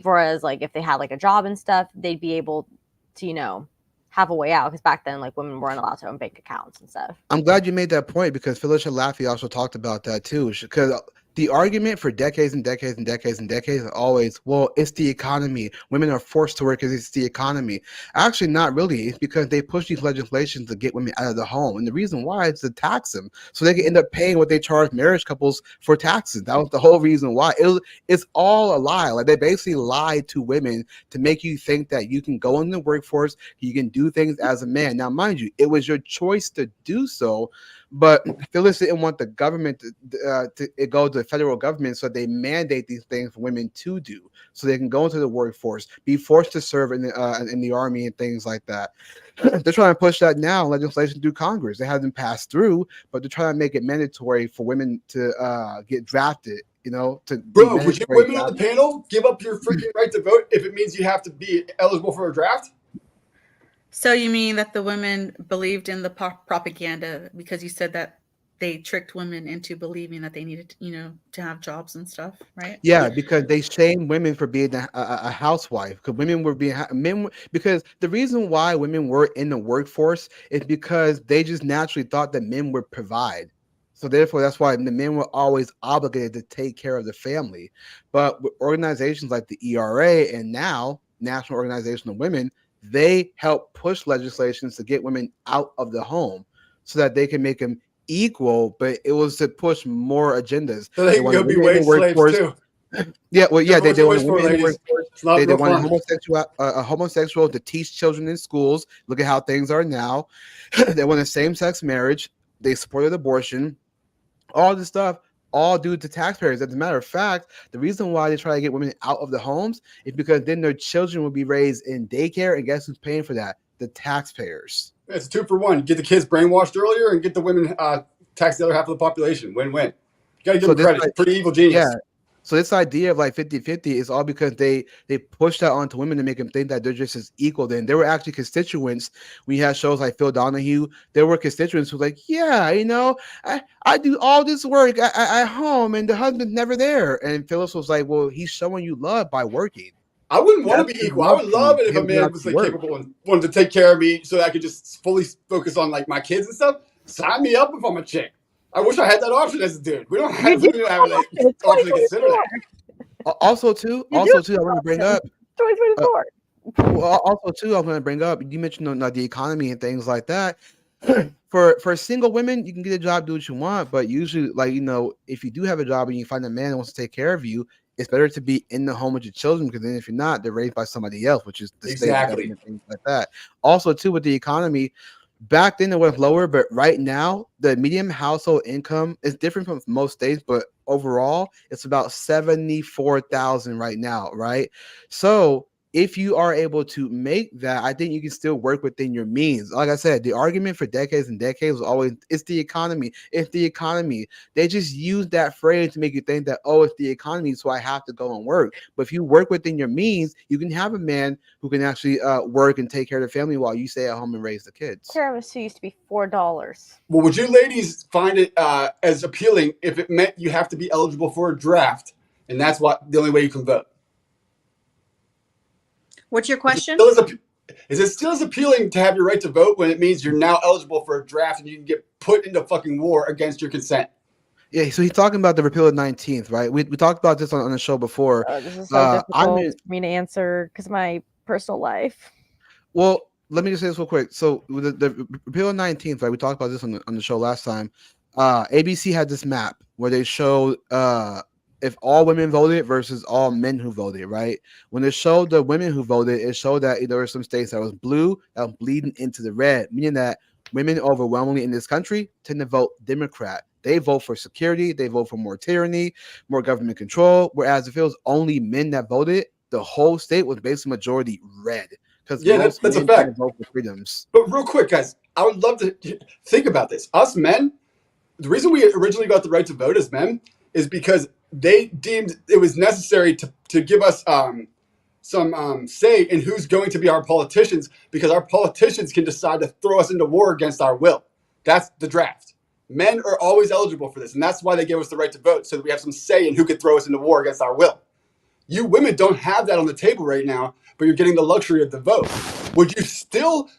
[SPEAKER 8] Whereas like if they had like a job and stuff, they'd be able to have a way out, because back then like women weren't allowed to own bank accounts and stuff.
[SPEAKER 1] I'm glad you made that point, because Phyllis Schlafly also talked about that too, because The argument for decades and decades and decades and decades is always, well, it's the economy. Women are forced to work because it's the economy. Actually, not really. It's because they push these legislations to get women out of the home. And the reason why is to tax them. So they can end up paying what they charge marriage couples for taxes. That was the whole reason why. It's all a lie. Like, they basically lied to women to make you think that you can go in the workforce, you can do things as a man. Now, mind you, it was your choice to do so. But Phyllis didn't want the government to go to the federal government, so they mandate these things for women to do, so they can go into the workforce, be forced to serve in the army and things like that. They're trying to push that now, legislation through Congress. It hasn't passed through, but they're trying to make it mandatory for women to get drafted.
[SPEAKER 5] Bro, would you women on the panel give up your freaking right to vote if it means you have to be eligible for a draft?
[SPEAKER 4] So you mean that the women believed in the propaganda because you said that they tricked women into believing that they needed, to have jobs and stuff, right?
[SPEAKER 1] Yeah, because they shame women for being a housewife. Because women were because the reason why women were in the workforce is because they just naturally thought that men would provide. So therefore, that's why the men were always obligated to take care of the family. But with organizations like the ERA and now National Organization of Women, they help push legislations to get women out of the home so that they can make them equal, but it was to push more agendas.
[SPEAKER 5] So they can go be wage slaves too.
[SPEAKER 1] Yeah, well, yeah, they want women in the workforce. They want a homosexual to teach children in schools. Look at how things are now. They want a same-sex marriage. They supported abortion. All this stuff, all due to taxpayers. As a matter of fact, the reason why they try to get women out of the homes is because then their children will be raised in daycare, and guess who's paying for that? The taxpayers.
[SPEAKER 5] It's a 2-for-1. Get the kids brainwashed earlier and get the women tax the other half of the population. Win-win. You got to give them credit. It's pretty evil genius.
[SPEAKER 1] Yeah. So this idea of like 50-50 is all because they push that onto women to make them think that they're just as equal. Then there were actually constituents. We had shows like Phil Donahue. There were constituents who were like, yeah, I do all this work at home and the husband's never there. And Phyllis was like, well, he's showing you love by working.
[SPEAKER 5] I wouldn't want to be equal. I would love it if a man was like capable and wanted to take care of me so that I could just fully focus on like my kids and stuff. Sign me up if I'm a chick. I wish I had that option as a dude. We don't have that option to consider that.
[SPEAKER 1] Also, too, I want to bring up.
[SPEAKER 8] 2024.
[SPEAKER 1] I'm going to bring up. You mentioned the economy and things like that. For single women, you can get a job, do what you want, but usually, if you do have a job and you find a man that wants to take care of you, it's better to be in the home with your children, because then if you're not, they're raised by somebody else, which is the state government, things like that. Also, too, with the economy. Back then it was lower, but right now the median household income is different from most states, but overall it's about $74,000 right now, right? So if you are able to make that, I think you can still work within your means. Like I said, the argument for decades and decades was always, it's the economy. It's the economy. They just use that phrase to make you think that, oh, it's the economy, so I have to go and work. But if you work within your means, you can have a man who can actually work and take care of the family while you stay at home and raise the kids.
[SPEAKER 8] Tiramisu used to be $4.
[SPEAKER 5] Well, would you ladies find it as appealing if it meant you have to be eligible for a draft, and that's the only way you can vote?
[SPEAKER 7] What's your question?
[SPEAKER 5] Is it still as appealing to have your right to vote when it means you're now eligible for a draft and you can get put into fucking war against your consent?
[SPEAKER 1] Yeah, so he's talking about the repeal of the 19th, right? We talked about this on the show before.
[SPEAKER 8] This is so difficult for me to answer because of my personal life.
[SPEAKER 1] Well, let me just say this real quick. So with the repeal of the 19th, right? We talked about this on the show last time. ABC had this map where they showed if all women voted versus all men who voted, right? When it showed the women who voted, it showed that there were some states that was blue that was bleeding into the red, meaning that women overwhelmingly in this country tend to vote Democrat. They vote for security. They vote for more tyranny, more government control. Whereas if it was only men that voted, the whole state was basically majority red. Because
[SPEAKER 5] that's a fact.
[SPEAKER 1] Vote for freedoms.
[SPEAKER 5] But real quick, guys, I would love to think about this. Us men, the reason we originally got the right to vote as men is because they deemed it was necessary to give us some say in who's going to be our politicians, because our politicians can decide to throw us into war against our will. That's the draft. Men are always eligible for this, and that's why they gave us the right to vote, so that we have some say in who could throw us into war against our will. You women don't have that on the table right now, but you're getting the luxury of the vote. Would you still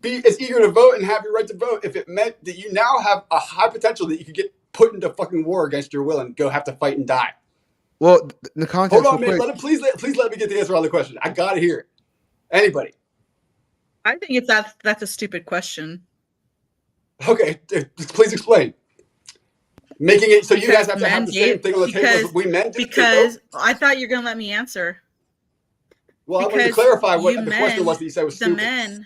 [SPEAKER 5] be as eager to vote and have your right to vote if it meant that you now have a high potential that you could get put into fucking war against your will and go have to fight and die.
[SPEAKER 1] Well, the context.
[SPEAKER 5] Hold on, man. Please let me get the answer on the question. I gotta hear it. Anybody?
[SPEAKER 4] I think that's a stupid question.
[SPEAKER 5] Okay, please explain. Making it so you guys have to have the same thing on the table as we men do.
[SPEAKER 4] Because I thought you were gonna let me answer.
[SPEAKER 5] Well, I wanted to clarify what the question was that you said was stupid.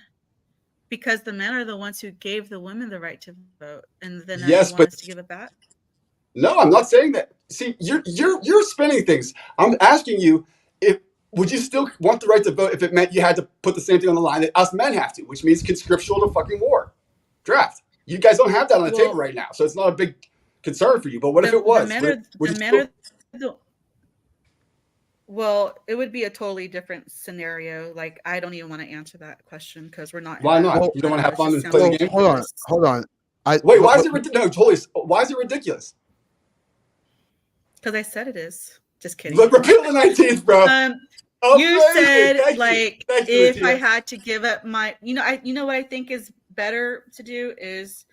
[SPEAKER 4] Because the men are the ones who gave the women the right to vote, and then
[SPEAKER 5] yes,
[SPEAKER 4] want us to give it back.
[SPEAKER 5] No, I'm not saying that. See, you're spinning things. I'm asking you, would you still want the right to vote if it meant you had to put the same thing on the line that us men have to, which means conscriptional to fucking war, draft. You guys don't have that on the table right now, so it's not a big concern for you. But what if it was?
[SPEAKER 4] Well, it would be a totally different scenario. Like, I don't even want to answer that question because we're not.
[SPEAKER 5] Why not? You don't want to have fun and play the game?
[SPEAKER 1] Hold on.
[SPEAKER 5] Wait, why is it ridiculous? No, totally. Why is it ridiculous?
[SPEAKER 4] Because I said it is. Just kidding.
[SPEAKER 5] Look, repeal the 19th, bro.
[SPEAKER 4] You said if I had to give up my, you know what I think is better to do is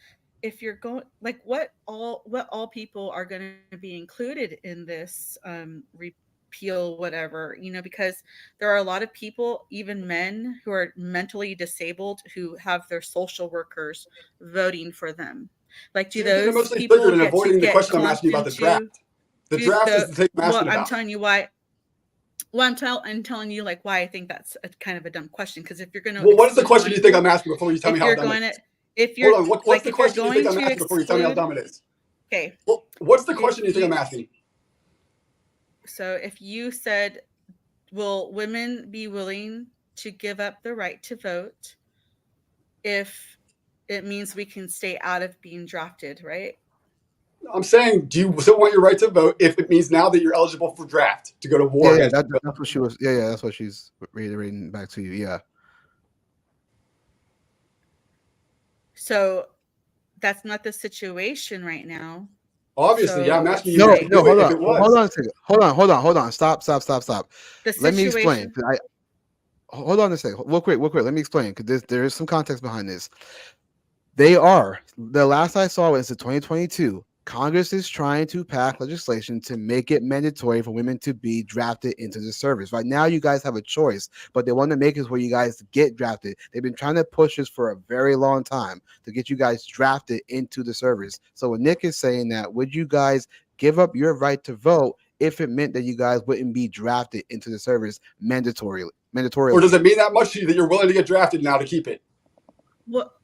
[SPEAKER 4] if you're going like what all people are going to be included in this repeal whatever, because there are a lot of people, even men who are mentally disabled, who have their social workers voting for them. Like, do those people get
[SPEAKER 5] avoiding
[SPEAKER 4] to
[SPEAKER 5] the question I'm asking about the draft? The draft is the thing I'm asking about.
[SPEAKER 4] I'm telling you why. Well, I'm telling you like why I think that's a kind of a dumb question. Because if you're going to,
[SPEAKER 5] well, what is the question you think I'm asking before you tell me how dumb it is?
[SPEAKER 4] If you're,
[SPEAKER 5] hold on, what's the question you think I'm asking before you tell me how dumb it is?
[SPEAKER 4] Okay.
[SPEAKER 5] Well, what's the question you think I'm asking?
[SPEAKER 4] So if you said, will women be willing to give up the right to vote if it means we can stay out of being drafted, right?
[SPEAKER 5] I'm saying, do you still want your right to vote if it means now that you're eligible for draft to go to war?
[SPEAKER 1] Yeah, that's what she was. Yeah, that's what she's reiterating back to you. Yeah.
[SPEAKER 4] So that's not the situation right now.
[SPEAKER 5] Obviously, yeah. I'm asking you.
[SPEAKER 1] No, hold on. Hold on a second. Hold on. Stop. Let me explain. Hold on a second. Real quick. Let me explain because there is some context behind this. The last I saw was in 2022. Congress is trying to pass legislation to make it mandatory for women to be drafted into the service. Right now, you guys have a choice, but they want to make it where you guys get drafted. They've been trying to push this for a very long time to get you guys drafted into the service. So when Nick is saying that, would you guys give up your right to vote if it meant that you guys wouldn't be drafted into the service mandatorily?
[SPEAKER 5] Or does it mean that much to you that you're willing to get drafted now to keep it?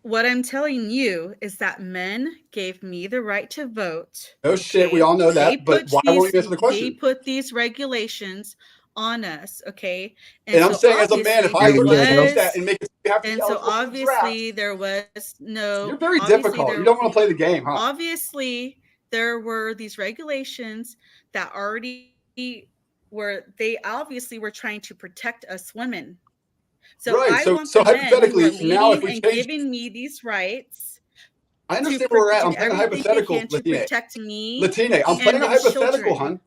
[SPEAKER 4] What I'm telling you is that men gave me the right to vote.
[SPEAKER 5] Oh shit, we all know that, but why won't you answer the question?
[SPEAKER 4] They put these regulations on us, okay?
[SPEAKER 5] And I'm saying as a man, if I look at that and make it you have to be eligible for
[SPEAKER 4] obviously
[SPEAKER 5] draft,
[SPEAKER 4] there was no.
[SPEAKER 5] You're very difficult. You don't want to play the game, huh?
[SPEAKER 4] Obviously, there were these regulations that already they obviously were trying to protect us women. So
[SPEAKER 5] right.
[SPEAKER 4] I want
[SPEAKER 5] so
[SPEAKER 4] the
[SPEAKER 5] hypothetically,
[SPEAKER 4] men
[SPEAKER 5] now if we
[SPEAKER 4] and
[SPEAKER 5] change,
[SPEAKER 4] giving me these rights.
[SPEAKER 5] I understand where we're at. I'm playing a hypothetical,
[SPEAKER 4] protect me.
[SPEAKER 5] Latine, I'm playing a hypothetical, hun.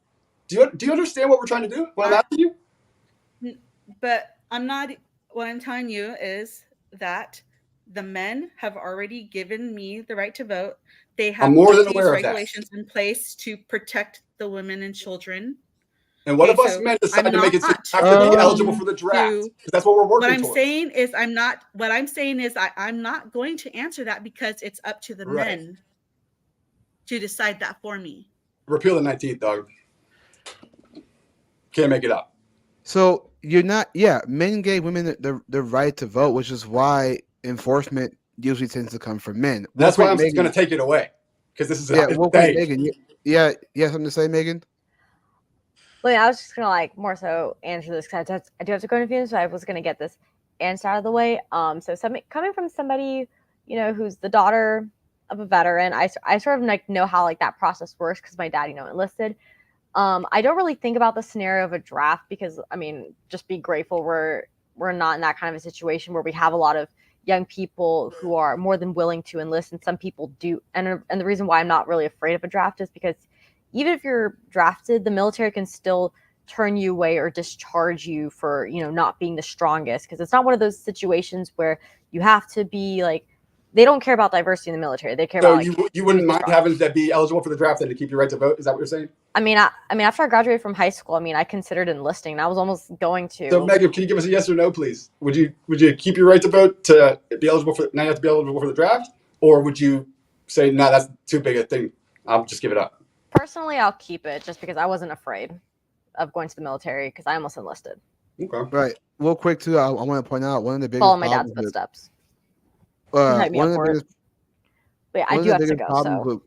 [SPEAKER 5] Do you understand what we're trying to do? What I'm asking you?
[SPEAKER 4] But I'm not. What I'm telling you is that the men have already given me the right to vote. They have these regulations in place to protect the women and children.
[SPEAKER 5] And what if us men decide to make it so you have to be eligible for the draft? Because that's what we're working towards.
[SPEAKER 4] What I'm saying is I'm not going to answer that because it's up to the men to decide that for me.
[SPEAKER 5] Repeal the 19th, dog. Can't make it up.
[SPEAKER 1] So you're not, men gave women the right to vote, which is why enforcement usually tends to come from men.
[SPEAKER 5] That's why I'm going to take it away. Because this is
[SPEAKER 1] Megan. You have something to say, Megan?
[SPEAKER 8] Well, I was just gonna more so answer this because I do have to go to the so I was gonna get this answer out of the way. So coming from somebody, who's the daughter of a veteran, I sort of know how that process works because my dad, enlisted. I don't really think about the scenario of a draft because just be grateful we're not in that kind of a situation where we have a lot of young people who are more than willing to enlist, and some people do. And the reason why I'm not really afraid of a draft is because even if you're drafted, the military can still turn you away or discharge you for, not being the strongest. Because it's not one of those situations where you have to be they don't care about diversity in the military. They care
[SPEAKER 5] So
[SPEAKER 8] about
[SPEAKER 5] you wouldn't mind having to be eligible for the draft and to keep your right to vote? Is that what you're saying?
[SPEAKER 8] I mean, after I graduated from high school, I considered enlisting, and I was almost going to.
[SPEAKER 5] So, Megan, can you give us a yes or no, please? Would you keep your right to vote to be eligible for now? You have to be eligible for the draft, or would you say, no, that's too big a thing, I'll just give it up?
[SPEAKER 8] Personally, I'll keep it just because I wasn't afraid of going to the military because I almost enlisted.
[SPEAKER 5] Okay.
[SPEAKER 1] Right. Real quick too, I want to point out one of the biggest
[SPEAKER 8] Follow my dad's footsteps.
[SPEAKER 1] One of the biggest.
[SPEAKER 8] Wait, I do have to go. So.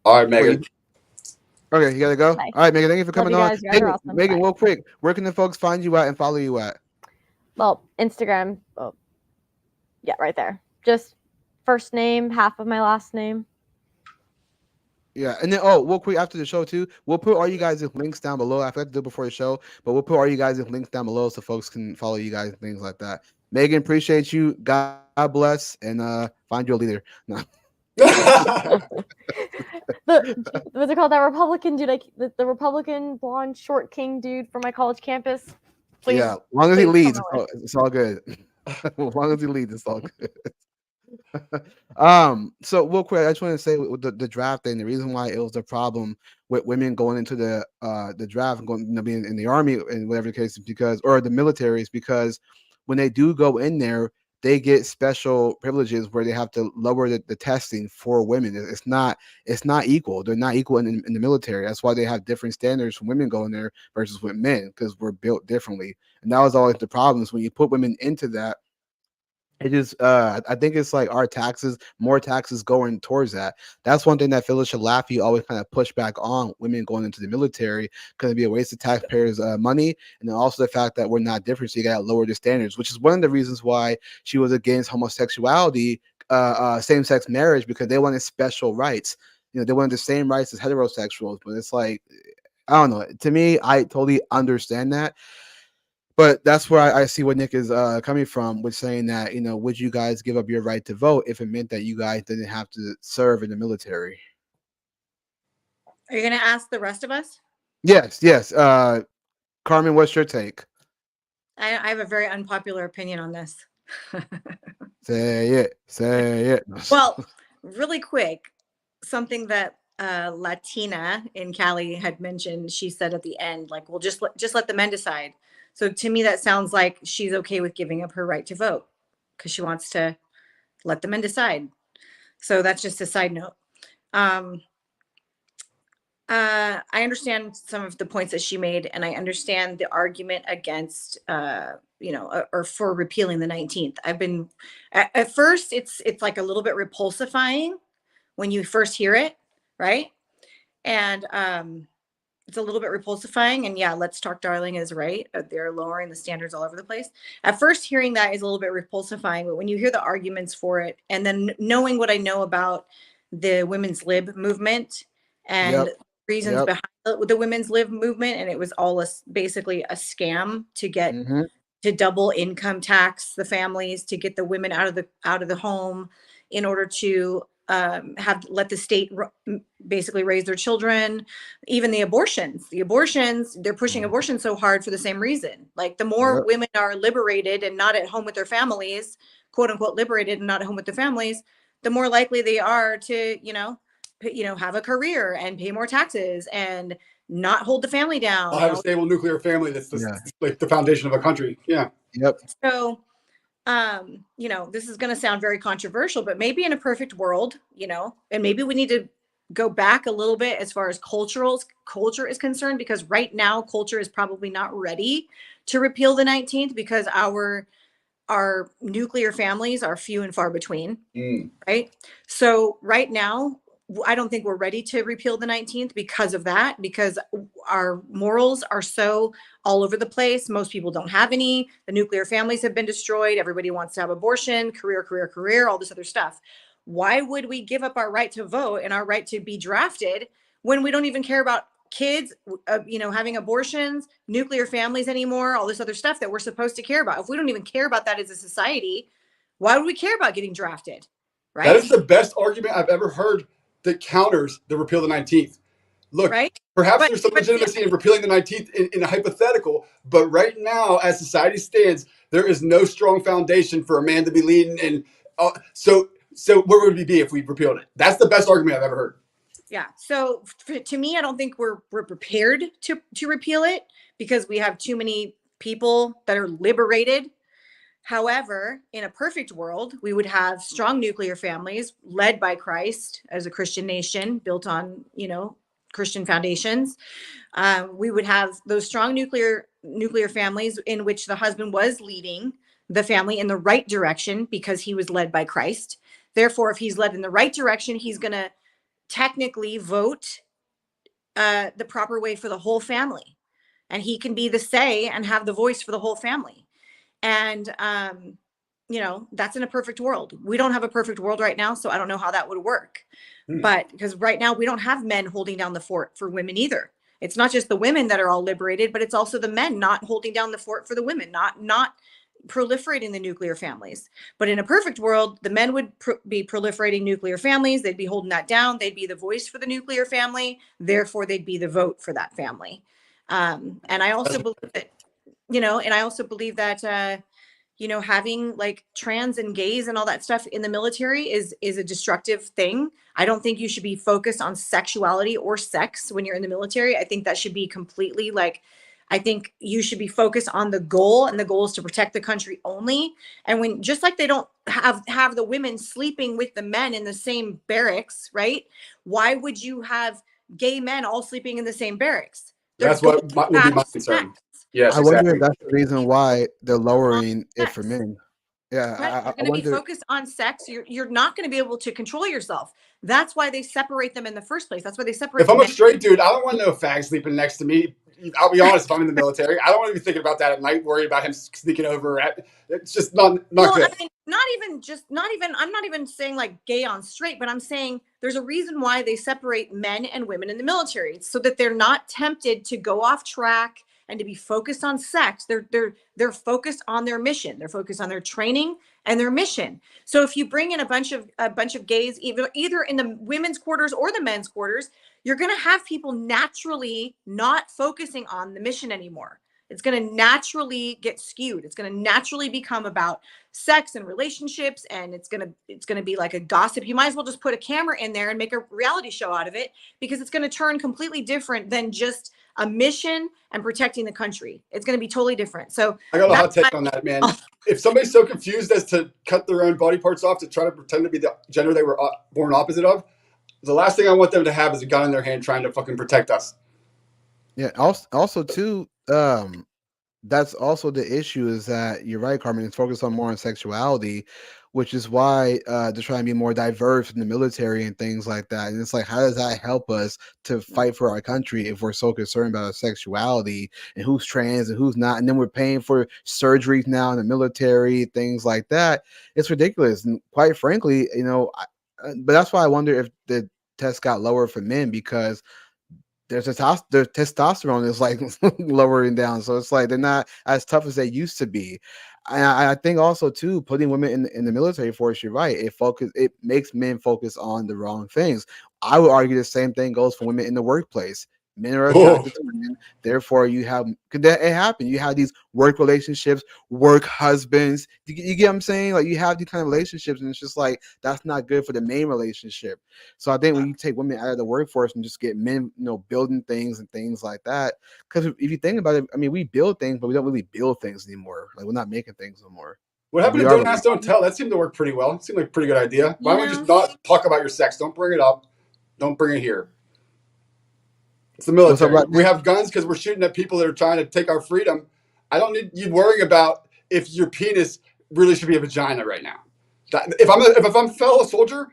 [SPEAKER 5] All right, Megan.
[SPEAKER 1] Okay, you gotta go.
[SPEAKER 8] Bye.
[SPEAKER 1] All right, Megan, thank you for coming on.
[SPEAKER 8] Megan,
[SPEAKER 1] Megan, real quick, where can the folks find you at and follow you at?
[SPEAKER 8] Well, Instagram. Oh, yeah, right there. Just first name, half of my last name.
[SPEAKER 1] Yeah, and then real quick after the show too, we'll put all you guys' links down below. I forgot to do it before the show, but we'll put all you guys' links down below so folks can follow you guys and things like that. Megan, appreciate you. God bless, and find you a leader. No.
[SPEAKER 8] What's it called? That Republican dude, the Republican blonde short king dude from my college campus.
[SPEAKER 1] Please, yeah, as long as he leads, it's all good. As long as he leads, it's all good. So real quick, I just want to say with the draft thing, the reason why it was a problem with women going into the draft and going, being in the army and whatever the case is, because, or the military, is because when they do go in there, they get special privileges where they have to lower the testing for women. It's not equal. They're not equal in the military. That's why they have different standards for women going there versus with men, because we're built differently. And that was always the problems when you put women into that. It is, I think it's like more taxes going towards that. That's one thing that Phyllis Shalafi always kind of pushed back on women going into the military, because it'd be a waste of taxpayers' money. And then also the fact that we're not different, so you got to lower the standards, which is one of the reasons why she was against homosexuality, same-sex marriage, because they wanted special rights. They wanted the same rights as heterosexuals. But it's like, I don't know. To me, I totally understand that. But that's where I see what Nick is coming from with saying that, would you guys give up your right to vote if it meant that you guys didn't have to serve in the military?
[SPEAKER 7] Are you going to ask the rest of us?
[SPEAKER 1] Yes. Carmen, what's your take?
[SPEAKER 7] I have a very unpopular opinion on this.
[SPEAKER 1] Say it.
[SPEAKER 7] Well, really quick, something that Latina in Cali had mentioned, she said at the end, like, well, just let the men decide. So to me, that sounds like she's okay with giving up her right to vote because she wants to let the men decide. So that's just a side note. I understand some of the points that she made, and I understand the argument against, or for repealing the 19th. I've been, at first, it's like a little bit repulsifying when you first hear it, right? And it's a little bit repulsifying, and yeah, Let's Talk Darling is right. They're lowering the standards all over the place. At first, hearing that is a little bit repulsifying, but when you hear the arguments for it, and then knowing what I know about the women's lib movement and reasons behind the women's lib movement, and it was all basically a scam to get to double income tax the families, to get the women out of the home in order to let the state basically raise their children. Even the abortions, they're pushing abortion so hard for the same reason. Like, the more women are liberated and not at home with their families, quote unquote liberated and not at home with their families, the more likely they are to have a career and pay more taxes and not hold the family down.
[SPEAKER 5] I'll have a stable nuclear family that's like the foundation of a country. Yeah.
[SPEAKER 1] Yep.
[SPEAKER 7] So this is going to sound very controversial, but maybe in a perfect world, and maybe we need to go back a little bit as far as culture is concerned, because right now culture is probably not ready to repeal the 19th because our nuclear families are few and far between. Right. So right now, I don't think we're ready to repeal the 19th because of that, because our morals are so all over the place. Most people don't have any. The nuclear families have been destroyed. Everybody wants to have abortion, career, all this other stuff. Why would we give up our right to vote and our right to be drafted when we don't even care about kids, having abortions, nuclear families anymore, all this other stuff that we're supposed to care about? If we don't even care about that as a society, why would we care about getting drafted? Right?
[SPEAKER 5] That is the best argument I've ever heard that counters the repeal of the 19th. Look, perhaps there's some legitimacy in repealing the 19th in a hypothetical, but right now, as society stands, there is no strong foundation for a man to be leading. And so So where would we be if we repealed it? That's the best argument I've ever heard.
[SPEAKER 7] Yeah. So to me, I don't think we're prepared to repeal it because we have too many people that are liberated. However, in a perfect world, we would have strong nuclear families led by Christ as a Christian nation built on, Christian foundations. We would have those strong nuclear families in which the husband was leading the family in the right direction because he was led by Christ. Therefore, if he's led in the right direction, he's going to technically vote the proper way for the whole family. And he can be the say and have the voice for the whole family. And, that's in a perfect world. We don't have a perfect world right now, so I don't know how that would work. But because right now we don't have men holding down the fort for women either. It's not just the women that are all liberated, but it's also the men not holding down the fort for the women, not proliferating the nuclear families. But in a perfect world, the men would be proliferating nuclear families. They'd be holding that down. They'd be the voice for the nuclear family. Therefore, they'd be the vote for that family. And I also believe that, and I also believe that, having like trans and gays and all that stuff in the military is a destructive thing. I don't think you should be focused on sexuality or sex when you're in the military. I think that should be completely I think you should be focused on the goal, and the goal is to protect the country only. And when, just like they don't have the women sleeping with the men in the same barracks, right? Why would you have gay men all sleeping in the same barracks?
[SPEAKER 5] That's what would be my concern. Yes,
[SPEAKER 1] I wonder if that's the reason why they're lowering it for men. Yeah,
[SPEAKER 7] right. You're going to be focused on sex. You're not going to be able to control yourself. That's why they separate them in the first place. That's why they separate.
[SPEAKER 5] If I'm a straight dude, I don't want no fag sleeping next to me. I'll be honest. If I'm in the military, I don't want to be thinking about that at night, worried about him sneaking over. It's just not good.
[SPEAKER 7] I mean, I'm not even saying like gay on straight, but I'm saying there's a reason why they separate men and women in the military, so that they're not tempted to go off track and to be focused on sex. They're focused on their mission. They're focused on their training and their mission. So if you bring in a bunch of gays, either in the women's quarters or the men's quarters, you're going to have people naturally not focusing on the mission anymore. It's going to naturally get skewed. It's going to naturally become about sex and relationships, and it's going to be like a gossip. You might as well just put a camera in there and make a reality show out of it, because it's going to turn completely different than just a mission and protecting the country. It's going to be totally different. So
[SPEAKER 5] I got a hot take on that, man. If somebody's so confused as to cut their own body parts off to try to pretend to be the gender they were born opposite of, the last thing I want them to have is a gun in their hand trying to fucking protect us.
[SPEAKER 1] Yeah. Also too, that's also the issue, is that you're right, Carmen. It's focused on more on sexuality, which is why they're trying to be more diverse in the military and things like that. And it's like, how does that help us to fight for our country if we're so concerned about our sexuality and who's trans and who's not? And then we're paying for surgeries now in the military, things like that. It's ridiculous. And quite frankly, but that's why I wonder if the test got lower for men, because their testosterone is like lowering down, so it's like they're not as tough as they used to be. And I think also too, putting women in the military force, you're right, it makes men focus on the wrong things. I would argue the same thing goes for women in the workplace. Men are attracted to women, therefore it happen. You have these work relationships, work husbands. You get what I'm saying? Like, you have these kind of relationships, and it's just like, that's not good for the main relationship. So I think when you take women out of the workforce and just get men, building things and things like that, because if you think about it, I mean, we build things, but we don't really build things anymore. Like, we're not making things anymore.
[SPEAKER 5] What happened to Don't Ask, Don't Tell? That seemed to work pretty well. It seemed like a pretty good idea. Why don't we just not talk about your sex? Don't bring it up. Don't bring it here. It's the military. We have guns because we're shooting at people that are trying to take our freedom. I don't need you worrying about if your penis really should be a vagina right now. If I'm a fellow soldier,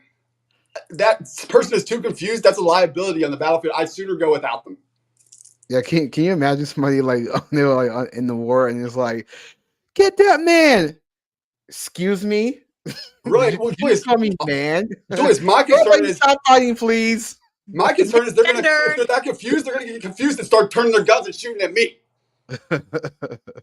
[SPEAKER 5] that person is too confused. That's a liability on the battlefield. I'd sooner go without them.
[SPEAKER 1] Yeah, can you imagine somebody like they were like in the war and it's like, get that man. Excuse me.
[SPEAKER 5] Right. Well, please
[SPEAKER 1] call me man.
[SPEAKER 5] Julius, my concern is
[SPEAKER 1] stop fighting, please.
[SPEAKER 5] My concern is if they're that confused, they're gonna get confused and start turning their guns and shooting at me. They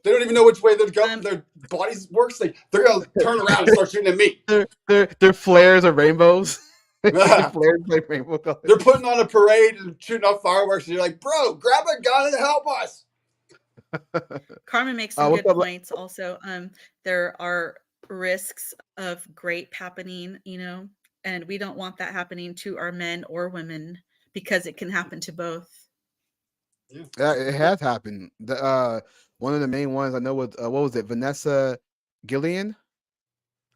[SPEAKER 5] don't even know which way their bodies works. They're gonna turn around and start shooting at me.
[SPEAKER 1] Their flares are rainbows. Flares like rainbow colors.
[SPEAKER 5] They're putting on a parade and shooting off fireworks, and you're like, bro, grab a gun and help us.
[SPEAKER 4] Carmen makes some good points. Also, there are risks of rape happening, and we don't want that happening to our men or women because it can happen to both.
[SPEAKER 1] Yeah, it has happened. The one of the main ones I know was what was it, Vanessa Gillian?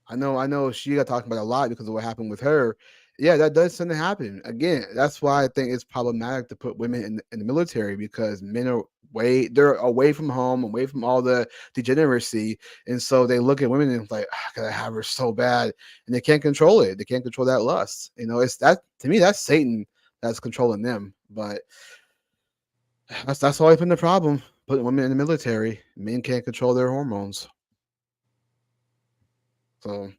[SPEAKER 1] I know she got talked about a lot because of what happened with her. Yeah, that does tend to happen. Again, that's why I think it's problematic to put women in the military because men are they're away from home, away from all the degeneracy, and so they look at women and like, I gotta have her so bad, and they can't control it. They can't control that lust. It's that to me that's Satan that's controlling them. But that's always been the problem. Putting women in the military, men can't control their hormones. So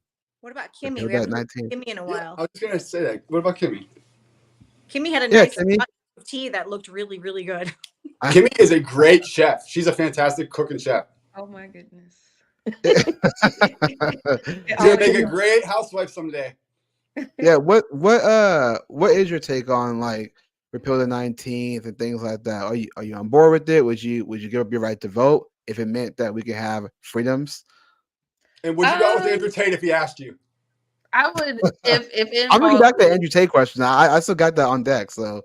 [SPEAKER 7] What about
[SPEAKER 1] they
[SPEAKER 7] Kimmy?
[SPEAKER 1] killed
[SPEAKER 7] We
[SPEAKER 1] that
[SPEAKER 7] haven't heard
[SPEAKER 1] 19.
[SPEAKER 7] Kimmy in a
[SPEAKER 5] Yeah,
[SPEAKER 7] while.
[SPEAKER 5] I was gonna say that. What about Kimmy?
[SPEAKER 7] Kimmy had a
[SPEAKER 1] Yeah,
[SPEAKER 7] nice
[SPEAKER 1] Kimmy.
[SPEAKER 7] cup of tea that looked really, really good.
[SPEAKER 5] Kimmy is a great chef. She's a fantastic cook and chef.
[SPEAKER 6] Oh my goodness.
[SPEAKER 5] She's gonna make a great housewife someday.
[SPEAKER 1] Yeah, what is your take on like repeal the 19th and things like that? Are you on board with it? Would you give up your right to vote if it meant that we could have freedoms?
[SPEAKER 5] And would you go out with Andrew Tate if he asked you?
[SPEAKER 6] I would if it
[SPEAKER 1] I'm gonna
[SPEAKER 6] involves
[SPEAKER 1] back the Andrew Tate question. I still got that on deck. So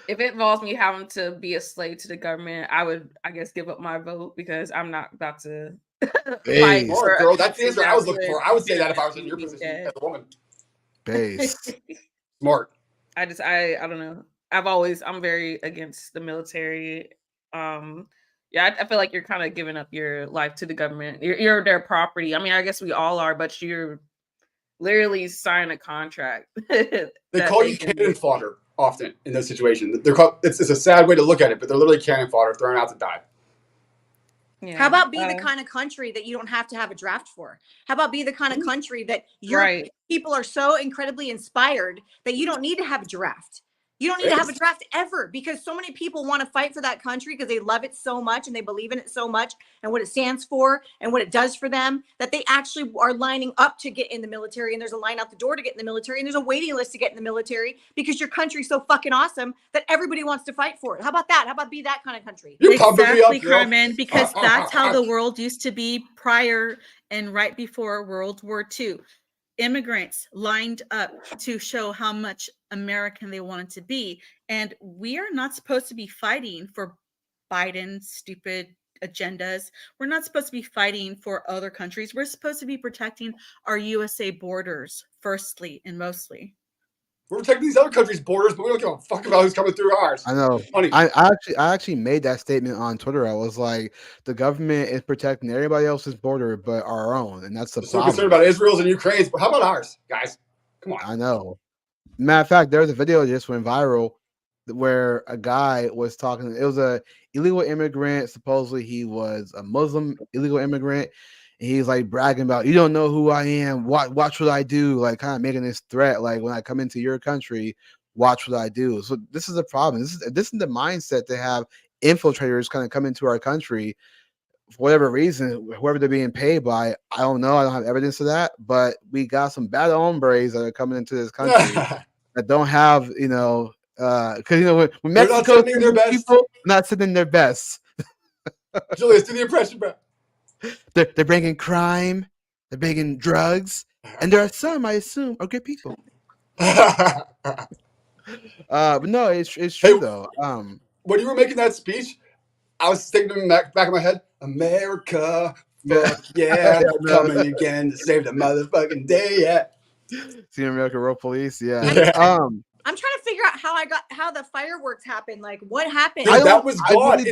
[SPEAKER 6] if it involves me having to be a slave to the government, I would, I guess, give up my vote because I'm not about to fight
[SPEAKER 1] Base.
[SPEAKER 6] for a
[SPEAKER 5] Girl, that's the
[SPEAKER 6] country
[SPEAKER 5] answer I
[SPEAKER 6] that
[SPEAKER 5] was looking for. I would say that if I was in your
[SPEAKER 6] be
[SPEAKER 5] position
[SPEAKER 6] dead.
[SPEAKER 5] as a woman.
[SPEAKER 1] Base.
[SPEAKER 5] Smart.
[SPEAKER 6] I don't know. I'm very against the military. Yeah, I feel like you're kind of giving up your life to the government. You're their property. I mean, I guess we all are, but you're literally signing a contract.
[SPEAKER 5] They call you cannon fodder often in those situations. They're called. It's a sad way to look at it, but they're literally cannon fodder thrown out to die.
[SPEAKER 6] Yeah.
[SPEAKER 7] How about be the kind of country that you don't have to have a draft for? How about be the kind of country that your people are so incredibly inspired that you don't need to have a draft? You don't need to have a draft ever because so many people want to fight for that country because they love it so much and they believe in it so much and what it stands for and what it does for them that they actually are lining up to get in the military. And there's a line out the door to get in the military and there's a waiting list to get in the military because your country's so fucking awesome that everybody wants to fight for it. How about that? How about be that kind of country?
[SPEAKER 4] Exactly, Carmen, because that's how the world used to be prior and right before World War II. Immigrants lined up to show how much American they wanted to be. And we are not supposed to be fighting for Biden's stupid agendas. We're not supposed to be fighting for other countries. We're supposed to be protecting our USA borders, firstly and mostly.
[SPEAKER 5] We're protecting these other countries' borders, but we don't give a fuck about who's coming through ours.
[SPEAKER 1] I know.
[SPEAKER 5] Funny.
[SPEAKER 1] I actually made that statement on Twitter. I was like, the government is protecting everybody else's border but our own, and that's the
[SPEAKER 5] so
[SPEAKER 1] problem.
[SPEAKER 5] concerned about Israel's and Ukraine's, but how about ours, guys? Come on.
[SPEAKER 1] I know. Matter of fact, there was a video that just went viral where a guy was talking. It was a illegal immigrant. Supposedly, he was a Muslim illegal immigrant. And he's like bragging about, you don't know who I am. Watch what I do. Like kind of making this threat. Like when I come into your country, watch what I do. So this is a problem. This is the mindset to have infiltrators kind of come into our country for whatever reason, whoever they're being paid by. I don't know. I don't have evidence of that, but we got some bad hombres that are coming into this country that don't have, because when Mexico
[SPEAKER 5] sending their best.
[SPEAKER 1] People not sending their best.
[SPEAKER 5] Julius, do the impression, bro.
[SPEAKER 1] They're bringing crime, they're bringing drugs, and there are some, I assume, are good people. But no, it's true though.
[SPEAKER 5] When you were making that speech, I was thinking in the back of my head, America, fuck yeah, coming again to save the motherfucking day, yeah.
[SPEAKER 1] See American Road Police, yeah.
[SPEAKER 7] I'm trying to figure out how the fireworks happened. Like, what happened?
[SPEAKER 5] Dude, that was God.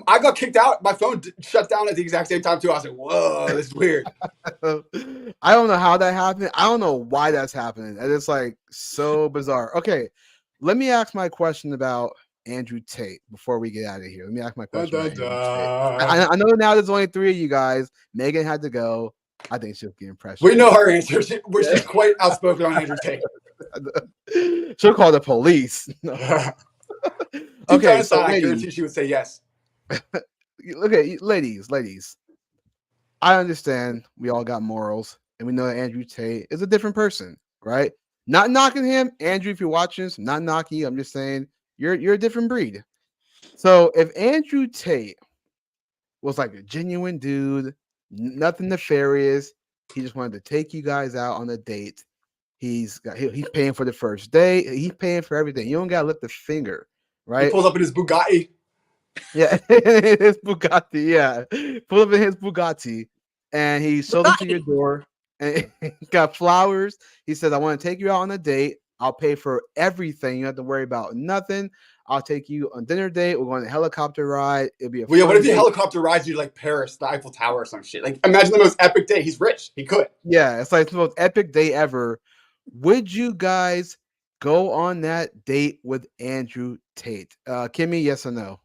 [SPEAKER 5] I got kicked out. My phone shut down at the exact same time too. I was like, "Whoa, this is weird."
[SPEAKER 1] I don't know how that happened. I don't know why that's happening. And it's like so bizarre. Okay, let me ask my question about Andrew Tate before we get out of here. Let me ask my question. I know now there's only 3 of you guys. Megan had to go. I think she'll get impression.
[SPEAKER 5] We know her answer. She's quite outspoken on Andrew Tate.
[SPEAKER 1] She'll call the police. No. Okay, so
[SPEAKER 5] I guarantee she would say yes.
[SPEAKER 1] Look at ladies. I understand we all got morals, and we know that Andrew Tate is a different person, right? Not knocking him, Andrew. If you're watching this, I'm not knocking you. I'm just saying you're a different breed. So if Andrew Tate was like a genuine dude, Nothing nefarious. He just wanted to take you guys out on a date. He's paying for the first day. He's paying for everything. You don't gotta lift a finger,
[SPEAKER 5] He
[SPEAKER 1] right?
[SPEAKER 5] pulls up in his Bugatti.
[SPEAKER 1] Yeah, his Bugatti. Yeah, pull up in his Bugatti, and he shows up to your
[SPEAKER 7] Bugatti.
[SPEAKER 1] door, and he got flowers. He says, "I want to take you out on a date. I'll pay for everything. You don't have to worry about nothing. I'll take you on dinner date. We're going on a helicopter ride. It'll be a
[SPEAKER 5] Well, yeah, what
[SPEAKER 1] fun
[SPEAKER 5] if he
[SPEAKER 1] date."
[SPEAKER 5] helicopter rides you to like Paris, the Eiffel Tower, or some shit? Like, imagine the most epic day. He's rich. He could.
[SPEAKER 1] Yeah, it's like the most epic day ever. Would you guys go on that date with Andrew Tate? Kimmy, yes or no?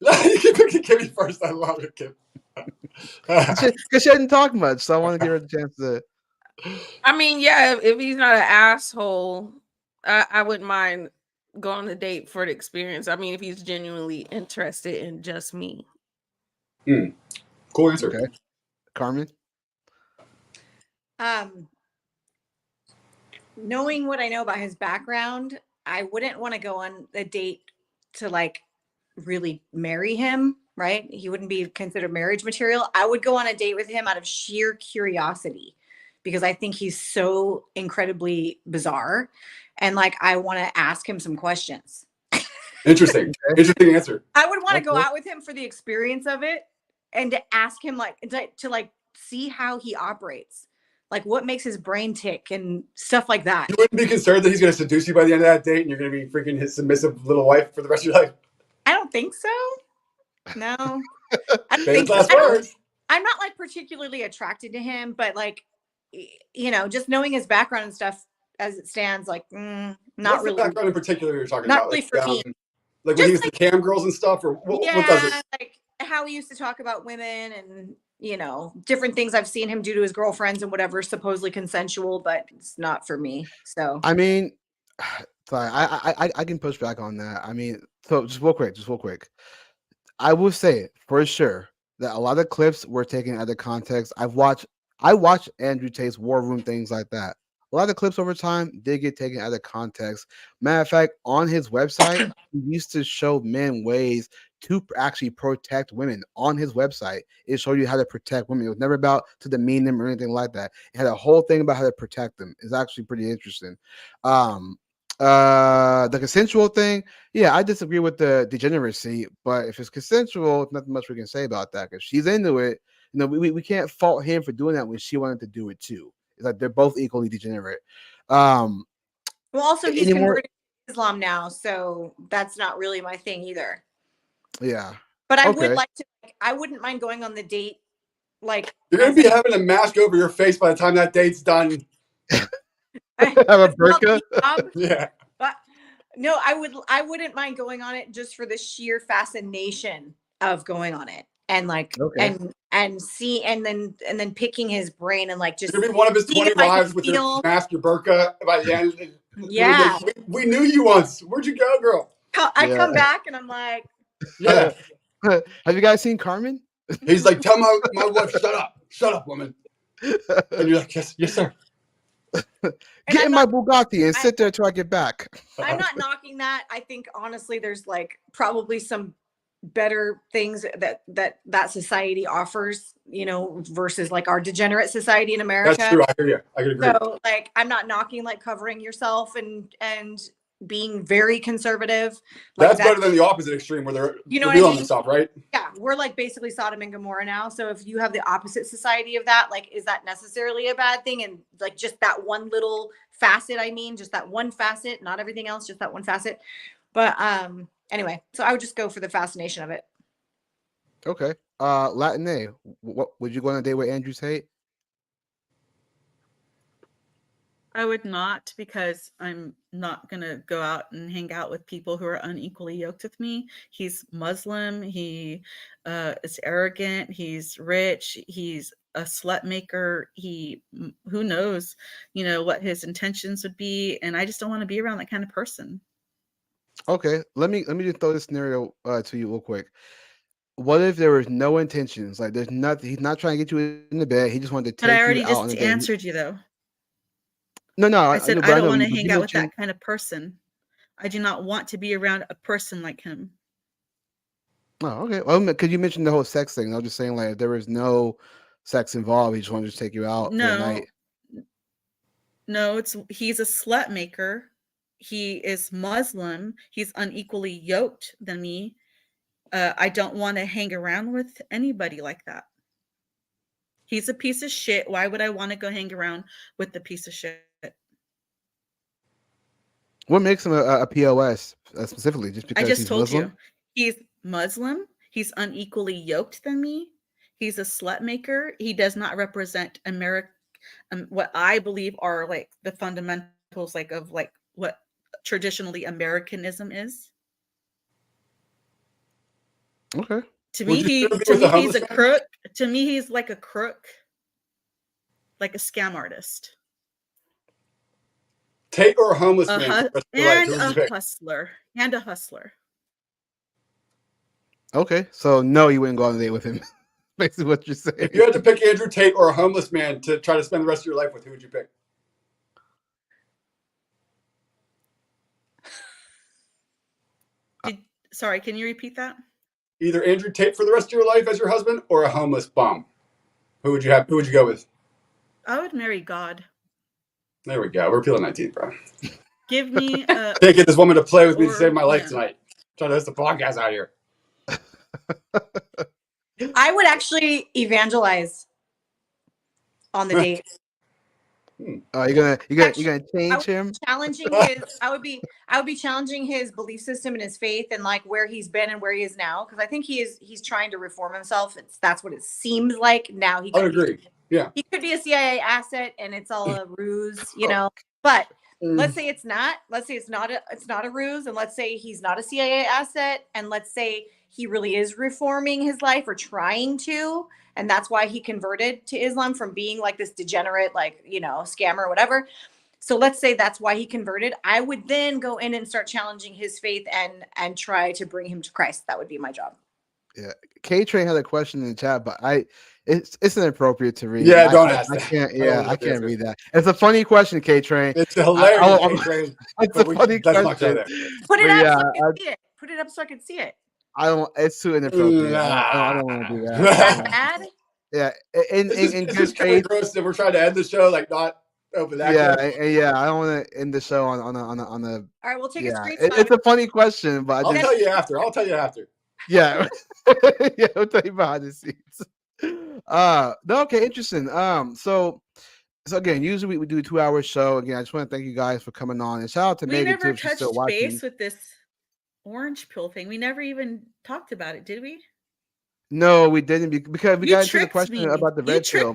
[SPEAKER 5] You can pick Kimmy first. I love it, Kim.
[SPEAKER 1] Because she didn't talk much, so I want to give her the chance to.
[SPEAKER 6] I mean, yeah, if he's not an asshole, I wouldn't mind going on a date for the experience. I mean, if he's genuinely interested in just me.
[SPEAKER 5] Cool answer.
[SPEAKER 1] Okay. Carmen?
[SPEAKER 7] Knowing what I know about his background, I wouldn't want to go on a date to like really marry him, right? He wouldn't be considered marriage material. I would go on a date with him out of sheer curiosity because I think he's so incredibly bizarre. And like, I want to ask him some questions.
[SPEAKER 5] Interesting. Interesting answer.
[SPEAKER 7] I would want to go out with him for the experience of it and to ask him like to like see how he operates. Like what makes his brain tick and stuff like that.
[SPEAKER 5] You wouldn't be concerned that he's going to seduce you by the end of that date and you're going to be freaking his submissive little wife for the rest of your life?
[SPEAKER 7] I don't think so. No. I don't
[SPEAKER 5] Famous
[SPEAKER 7] think
[SPEAKER 5] last
[SPEAKER 7] so.
[SPEAKER 5] words.
[SPEAKER 7] I'm not like particularly attracted to him, but like, you know, just knowing his background and stuff as it stands, like, not
[SPEAKER 5] What's
[SPEAKER 7] really.
[SPEAKER 5] the background in particular you're talking
[SPEAKER 7] Not
[SPEAKER 5] about?
[SPEAKER 7] really
[SPEAKER 5] Like,
[SPEAKER 7] for me.
[SPEAKER 5] like when
[SPEAKER 7] Just
[SPEAKER 5] he was
[SPEAKER 7] like-
[SPEAKER 5] the cam girls and stuff, or what does it?
[SPEAKER 7] like how he used to talk about women and, you know, different things I've seen him do to his girlfriends and whatever, supposedly consensual, but it's not for me. So
[SPEAKER 1] I mean, sorry, I can push back on that. I mean, so just real quick. I will say for sure that a lot of clips were taken out of context. I watched Andrew Tate's War Room, things like that. A lot of clips over time did get taken out of context. Matter of fact, on his website, he used to show men ways to actually protect women. On his website, it showed you how to protect women. It was never about to demean them or anything like that. It had a whole thing about how to protect them. It's actually pretty interesting. The consensual thing, yeah, I disagree with the degeneracy, but if it's consensual, nothing much we can say about that. Because she's into it, you know, we can't fault him for doing that when she wanted to do it too. It's like they're both equally degenerate.
[SPEAKER 7] well, also he's
[SPEAKER 1] anymore-
[SPEAKER 7] converted to Islam now, so that's not really my thing either.
[SPEAKER 1] Yeah,
[SPEAKER 7] But I
[SPEAKER 1] Okay.
[SPEAKER 7] would like to. Like, I wouldn't mind going on the date. Like
[SPEAKER 5] You're going to be having a mask over your face by the time that date's done.
[SPEAKER 1] have a burqa.
[SPEAKER 5] Yeah.
[SPEAKER 7] But no, I wouldn't mind going on it just for the sheer fascination of going on it and like
[SPEAKER 1] Okay.
[SPEAKER 7] and see and then picking his brain and like just
[SPEAKER 5] You're going to be one of his
[SPEAKER 7] seeing
[SPEAKER 5] 20
[SPEAKER 7] if I can
[SPEAKER 5] wives with your
[SPEAKER 7] feel-
[SPEAKER 5] mask, your burqa by the end.
[SPEAKER 7] Yeah.
[SPEAKER 5] We knew you once. Where'd you go, girl?
[SPEAKER 7] I
[SPEAKER 1] Yeah.
[SPEAKER 7] come back and I'm like,
[SPEAKER 5] Yeah.
[SPEAKER 1] Have you guys seen Carmen?
[SPEAKER 5] He's like, tell my wife, shut up, woman. And you're like, yes, sir.
[SPEAKER 1] Get in my Bugatti and sit there till I get back.
[SPEAKER 7] I'm not knocking that. I think honestly, there's like probably some better things that society offers, you know, versus like our degenerate society in America.
[SPEAKER 5] That's true. I hear you. I can agree.
[SPEAKER 7] So like, I'm not knocking like covering yourself and being very conservative. Like
[SPEAKER 5] That's better than the opposite extreme where they're
[SPEAKER 7] You know what I
[SPEAKER 5] revealing
[SPEAKER 7] mean?
[SPEAKER 5] themselves, right?
[SPEAKER 7] Yeah, we're like basically Sodom and Gomorrah now. So if you have the opposite society of that, like, is that necessarily a bad thing? And like just that one little facet, I mean, just that one facet, not everything else, just that one facet. But anyway, so I would just go for the fascination of it.
[SPEAKER 1] Okay. Latin A. What would you go on a date with Andrew Tate?
[SPEAKER 4] I would not, because I'm not going to go out and hang out with people who are unequally yoked with me. He's Muslim. He is arrogant. He's rich. He's a slut maker. Who knows, you know, what his intentions would be. And I just don't want to be around that kind of person.
[SPEAKER 1] Okay. Let me just throw this scenario to you real quick. What if there was no intentions? Like there's nothing. He's not trying to get you in the bed. He just wanted to take
[SPEAKER 4] But I already
[SPEAKER 1] you out on a
[SPEAKER 4] just
[SPEAKER 1] date.
[SPEAKER 4] answered you, though.
[SPEAKER 1] No,
[SPEAKER 4] I said
[SPEAKER 1] but
[SPEAKER 4] I don't
[SPEAKER 1] know
[SPEAKER 4] want to
[SPEAKER 1] you-
[SPEAKER 4] hang
[SPEAKER 1] you
[SPEAKER 4] out with
[SPEAKER 1] mentioned-
[SPEAKER 4] that kind of person. I do not want to be around a person like him.
[SPEAKER 1] Oh, okay. Well, because you mentioned the whole sex thing. I was just saying, like, if there was no sex involved. He just wanted to take you out for the night.
[SPEAKER 4] No, he's a slut maker. He is Muslim. He's unequally yoked than me. I don't want to hang around with anybody like that. He's a piece of shit. Why would I want to go hang around with the piece of shit?
[SPEAKER 1] What makes him a POS specifically? Just because
[SPEAKER 4] I just
[SPEAKER 1] he's
[SPEAKER 4] told
[SPEAKER 1] Muslim?
[SPEAKER 4] you. He's Muslim. He's unequally yoked than me. He's a slut maker. He does not represent America. What I believe are like the fundamentals, like of like what traditionally Americanism is.
[SPEAKER 1] Okay.
[SPEAKER 4] To me, he's a crook. To me, he's like a crook, like a scam artist.
[SPEAKER 5] Tate or a homeless man?
[SPEAKER 4] And a hustler. And a hustler.
[SPEAKER 1] Okay, so no, you wouldn't go on a date with him. Basically what you're saying.
[SPEAKER 5] If you had to pick Andrew Tate or a homeless man to try to spend the rest of your life with, who would you pick?
[SPEAKER 4] Sorry, can you repeat that?
[SPEAKER 5] Either Andrew Tate for the rest of your life as your husband or a homeless bum. Who would you have? Who would you go with?
[SPEAKER 4] I would marry God.
[SPEAKER 5] There we go. We're appealing 19, bro.
[SPEAKER 4] Give me a...
[SPEAKER 5] Can't get this woman to play with me to save my life tonight. I'm trying to host the podcast out here.
[SPEAKER 7] I would actually evangelize on the date.
[SPEAKER 1] You're gonna change him?
[SPEAKER 7] Challenging his, I would be challenging his belief system and his faith and like where he's been and where he is now, because I think he's trying to reform himself. That's what it seems like now.
[SPEAKER 5] I would agree. Yeah,
[SPEAKER 7] he could be a CIA asset and it's all a ruse, you know. But let's say it's not. Let's say it's not a ruse, and let's say he's not a CIA asset, and let's say he really is reforming his life or trying to, and that's why he converted to Islam from being like this degenerate, like, you know, scammer or whatever. So let's say that's why he converted. I would then go in and start challenging his faith and try to bring him to Christ. That would be my job.
[SPEAKER 1] Yeah, K-Train had a question in the chat, but it's inappropriate to read.
[SPEAKER 5] Yeah, don't ask that.
[SPEAKER 1] I can't read that. It's a funny question, K-Train.
[SPEAKER 5] It's hilarious, K-Train.
[SPEAKER 1] It's a funny question.
[SPEAKER 7] Put it up so I can see it. Put it up so I can see it.
[SPEAKER 1] I don't. It's too inappropriate. I don't want to do that.
[SPEAKER 7] Bad?
[SPEAKER 1] Yeah, in
[SPEAKER 5] good faith. Gross that we're trying to end the show, like not open that.
[SPEAKER 1] Yeah. I don't want to end the show on a.
[SPEAKER 7] All right, we'll take a screenshot.
[SPEAKER 1] It's a funny question, but
[SPEAKER 5] I'll tell you after.
[SPEAKER 1] Yeah, yeah. I'll tell you behind the scenes. No, okay, interesting. So again, usually we do a 2-hour show. Again, I just want to thank you guys for coming on, and shout out to Megan too.
[SPEAKER 4] We never touched base with this orange pill thing. We never even talked about it, did we?
[SPEAKER 1] No, we didn't, because we got into the question about the red pill.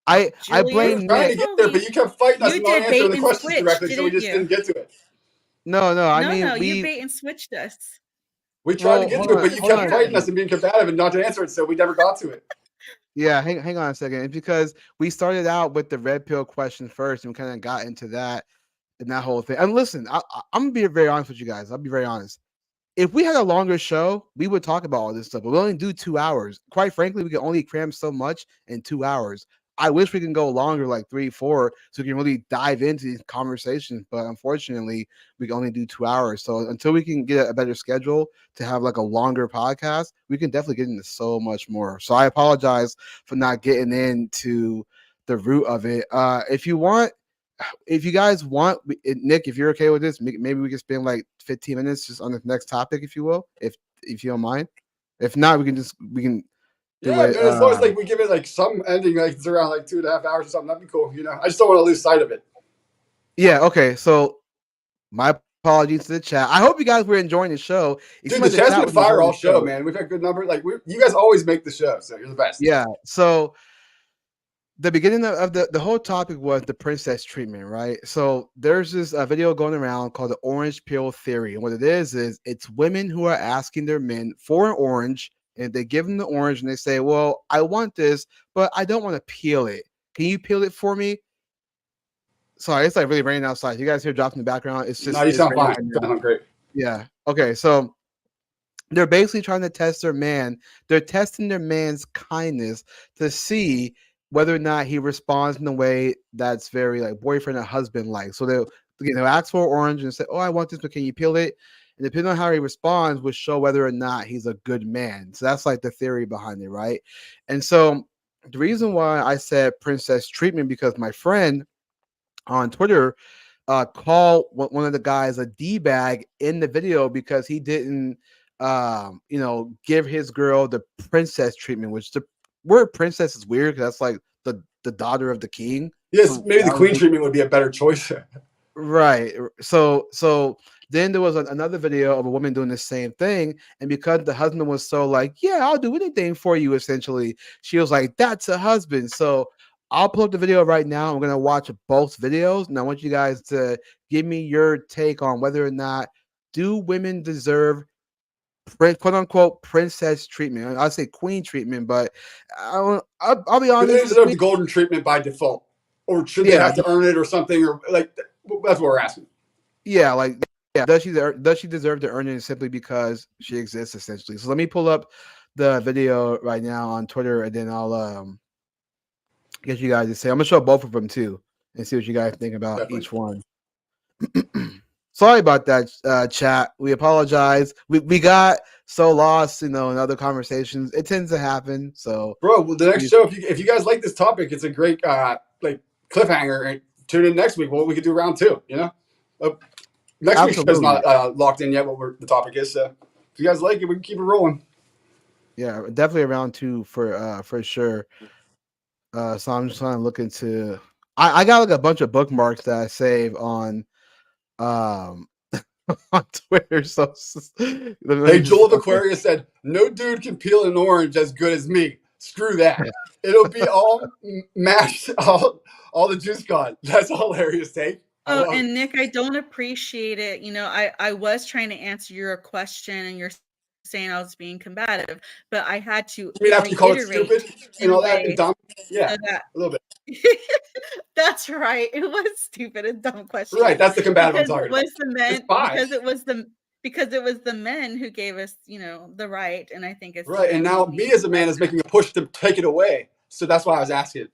[SPEAKER 1] I blame Nick.
[SPEAKER 5] Trying to get there, but you kept fighting us and not answering the questions directly, so we just didn't get to it.
[SPEAKER 1] No.
[SPEAKER 4] You bait and switched us.
[SPEAKER 5] We tried to get to it, but you kept fighting us and being combative and not to answer it, so we never got to it.
[SPEAKER 1] Yeah, hang on a second. It's because we started out with the red pill question first, and we kind of got into that and that whole thing. And listen, I'm gonna be very honest with you guys. I'll be very honest. If we had a longer show, we would talk about all this stuff, but we only do 2 hours. Quite frankly, we can only cram so much in 2 hours. I wish we can go longer, like 3, 4, so we can really dive into these conversations. But unfortunately, we can only do 2 hours. So until we can get a better schedule to have like a longer podcast, we can definitely get into so much more. So I apologize for not getting into the root of it. If you guys want, Nick, if you're okay with this, maybe we can spend like 15 minutes just on the next topic, if you will, if you don't mind. If not, we can do
[SPEAKER 5] yeah,
[SPEAKER 1] it.
[SPEAKER 5] Man, as long as like we give it like some ending, like it's around like 2.5 hours or something, that'd be cool. You know, I just don't want to lose sight of it.
[SPEAKER 1] Yeah. Okay. So my apologies to the chat. I hope you guys were enjoying the show.
[SPEAKER 5] Dude, the chat's been fire all show, man. We've had good numbers. Like you guys always make the show, so you're the best.
[SPEAKER 1] Yeah. So the beginning of the whole topic was the princess treatment, right? So there's this video going around called the orange pill theory, and what it is it's women who are asking their men for an orange, and they give them the orange, and they say, "Well, I want this, but I don't want to peel it. Can you peel it for me?" Sorry, it's like really raining outside. You guys hear drops in the background? It's just
[SPEAKER 5] no, you sound fine. You sound great.
[SPEAKER 1] Yeah. Okay. So they're basically trying to test their man. They're testing their man's kindness to see whether or not he responds in a way that's very like boyfriend and husband like. So they'll ask for orange and say, "Oh, I want this, but can you peel it?" And depending on how he responds, will show whether or not he's a good man. So that's like the theory behind it, right? And so the reason why I said princess treatment because my friend on Twitter called one of the guys a D-bag in the video because he didn't, give his girl the princess treatment, which the word princess is weird because that's like the daughter of the king.
[SPEAKER 5] Yes,
[SPEAKER 1] So
[SPEAKER 5] maybe the queen treatment would be a better choice.
[SPEAKER 1] Right. So then there was another video of a woman doing the same thing, and because the husband was so like, yeah, I'll do anything for you, essentially, she was like, that's a husband. So I'll pull up the video right now. I'm gonna watch both videos, and I want you guys to give me your take on whether or not do women deserve quote unquote princess treatment. I say queen treatment, but I'll be
[SPEAKER 5] Do they
[SPEAKER 1] honest.
[SPEAKER 5] deserve the golden treatment by default, or should they have to earn it or something, or like that's what we're asking.
[SPEAKER 1] Yeah, like does she deserve to earn it simply because she exists essentially? So let me pull up the video right now on Twitter, and then I'll get you guys to say. I'm gonna show both of them too, and see what you guys think about
[SPEAKER 5] Definitely.
[SPEAKER 1] each one. Sorry about that, chat. We apologize. We got so lost, in other conversations. It tends to happen. So,
[SPEAKER 5] bro, well, the next show, if you guys like this topic, it's a great like cliffhanger. And tune in next week. What we could do round 2. Next week's show's not locked in yet. What the topic is. So if you guys like it, we can keep it rolling.
[SPEAKER 1] Yeah, definitely around 2 for sure. So I'm just trying to look into. I got like a bunch of bookmarks that I save on on Twitter. So
[SPEAKER 5] hey, Joel of Aquarius said, "No dude can peel an orange as good as me. Screw that. It'll be all mashed, all the juice gone." That's a hilarious take.
[SPEAKER 4] Oh, and Nick, I don't appreciate it. I was trying to answer your question, and you're saying I was being combative, but I had to.
[SPEAKER 5] I mean, after you call it stupid and all that and dumb, yeah, a little bit.
[SPEAKER 4] That's right. It was stupid and dumb question.
[SPEAKER 5] Right, that's the combative I'm talking about.
[SPEAKER 4] Because it was the men who gave us, the right, and I think it's
[SPEAKER 5] right. And now me as a man is making a push to take it away. So that's why I was asking.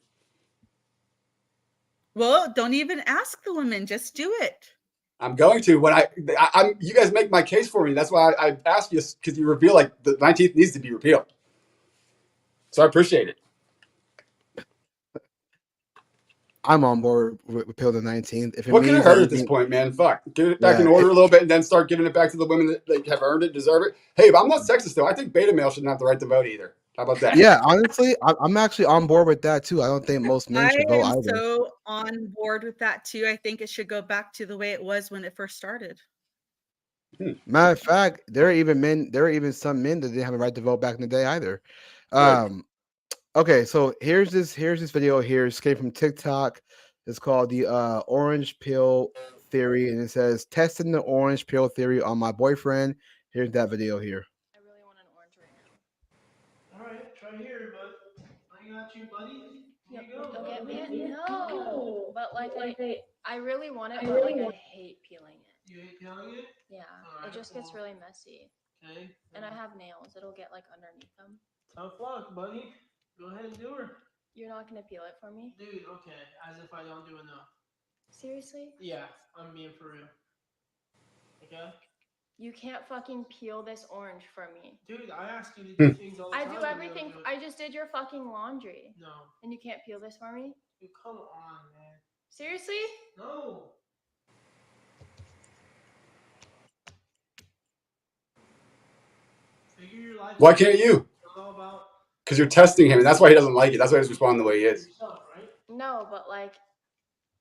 [SPEAKER 4] Well, don't even ask the women; just do it.
[SPEAKER 5] I'm going to when I'm. You guys make my case for me. That's why I asked you because you reveal like the 19th needs to be repealed. So I appreciate it.
[SPEAKER 1] I'm on board with repeal the 19th. If it
[SPEAKER 5] what
[SPEAKER 1] means
[SPEAKER 5] can it hurt at this point, man? Fuck, get it back in order a little bit, and then start giving it back to the women that have earned it, deserve it. Hey, but I'm not sexist though. I think beta male shouldn't have the right to vote either. How about that?
[SPEAKER 1] Yeah, honestly, I'm actually on board with that too. I don't think most men should vote either.
[SPEAKER 4] I am so on board with that too. I think it should go back to the way it was when it first started.
[SPEAKER 1] Matter of fact, there are even some men that didn't have a right to vote back in the day either. Okay, so here's this video here. It came from TikTok. It's called the orange pill theory, and it says testing the orange pill theory on my boyfriend. Here's that video here.
[SPEAKER 9] I really want an orange right now. All right, try here, but I got you, buddy. Here you go. Don't get me. No, but like I really want it, but like I hate peeling it. You hate peeling it? Yeah, right, it just gets really messy. Okay. And I have nails. It'll get like underneath them. Tough luck, buddy. Go ahead and do her. You're not gonna peel it for me? Dude, okay. As if I don't do enough. Seriously? Yeah, I'm being for real. Okay? You can't fucking peel this orange for me. Dude, I ask you to do things all the time. I do everything. I just did your fucking laundry. No. And you can't peel this for me? Dude, come on, man. Seriously? No. Figure your life.
[SPEAKER 5] Why can't you? Because you're testing him, and that's why he doesn't like it. That's why he's responding the way he is.
[SPEAKER 9] No, but like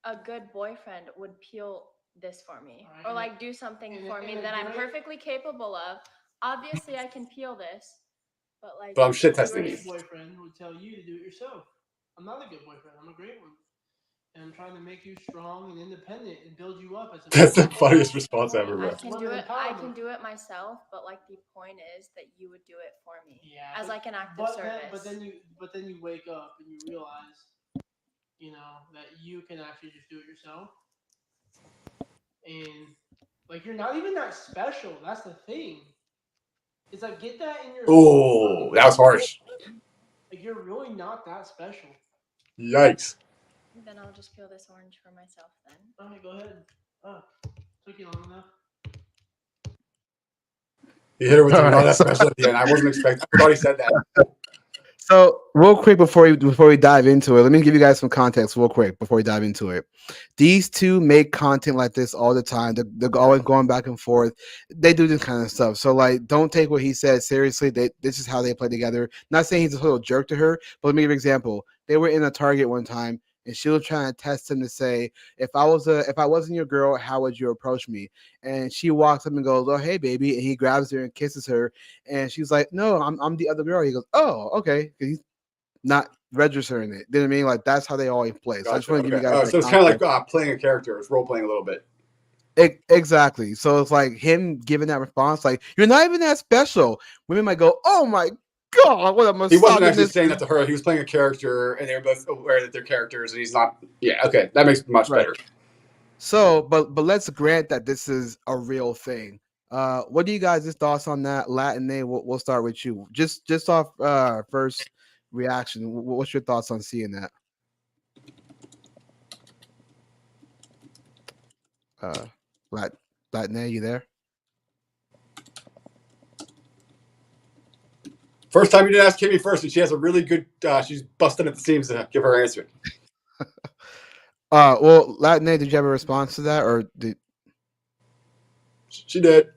[SPEAKER 9] a good boyfriend would peel this for me, or like do something for me that I'm perfectly capable of. Obviously, I can peel this, but like.
[SPEAKER 5] But I'm shit testing you.
[SPEAKER 9] A boyfriend would tell you to do it yourself. I'm not a good boyfriend. I'm a great one, and I'm trying to make you strong and independent and build you up as a.
[SPEAKER 5] That's the funniest response ever, bro.
[SPEAKER 9] I can do it. I can do it myself, but like the point is that you would do it for me, as like an act of service. But then you wake up and you realize, that you can actually just do it yourself, and like you're not even that special. That's the thing. It's like get that in your.
[SPEAKER 5] Oh, that was harsh.
[SPEAKER 9] Like you're really not that special.
[SPEAKER 5] Yikes.
[SPEAKER 9] Then I'll just peel this orange for myself then. All right, go ahead. Oh, took you long enough.
[SPEAKER 5] You hit her with the not that special at the end. I wasn't expecting. I thought he said that.
[SPEAKER 1] So real quick before we dive into it, let me give you guys some context real quick before we dive into it. These two make content like this all the time. They're always going back and forth. They do this kind of stuff. So like, don't take what he said seriously. This is how they play together. Not saying he's a little jerk to her, but let me give you an example. They were in a Target one time, and she was trying to test him to say, if I wasn't your girl, how would you approach me? And she walks up and goes, "Oh, hey, baby," and he grabs her and kisses her, and she's like, "No, I'm the other girl." He goes, "Oh, okay," 'cause he's not registering it. You know what I mean? Like that's how they always play. So I just
[SPEAKER 5] Gotcha.
[SPEAKER 1] want to give
[SPEAKER 5] Okay.
[SPEAKER 1] you guys
[SPEAKER 5] So
[SPEAKER 1] like
[SPEAKER 5] it's kind of
[SPEAKER 1] context.
[SPEAKER 5] like playing a character. It's role playing a little bit.
[SPEAKER 1] Exactly. So it's like him giving that response, like, "You're not even that special." Women might go, "Oh my god, what a
[SPEAKER 5] He wasn't actually
[SPEAKER 1] misogynist!"
[SPEAKER 5] saying that to her. He was playing a character, and they were both aware that they're characters, and he's not. Yeah. Okay. That makes it much
[SPEAKER 1] Right.
[SPEAKER 5] better.
[SPEAKER 1] So, but let's grant that this is a real thing. What do you guys' thoughts on that? Latin name. We'll start with you. Just off first reaction. What's your thoughts on seeing that? Lat Latin, you there?
[SPEAKER 5] First time you didn't ask Kimmy first, and she has a really good. She's busting at the seams to give her answer.
[SPEAKER 1] Well, Latin, did you have a response to that, or did
[SPEAKER 5] She did.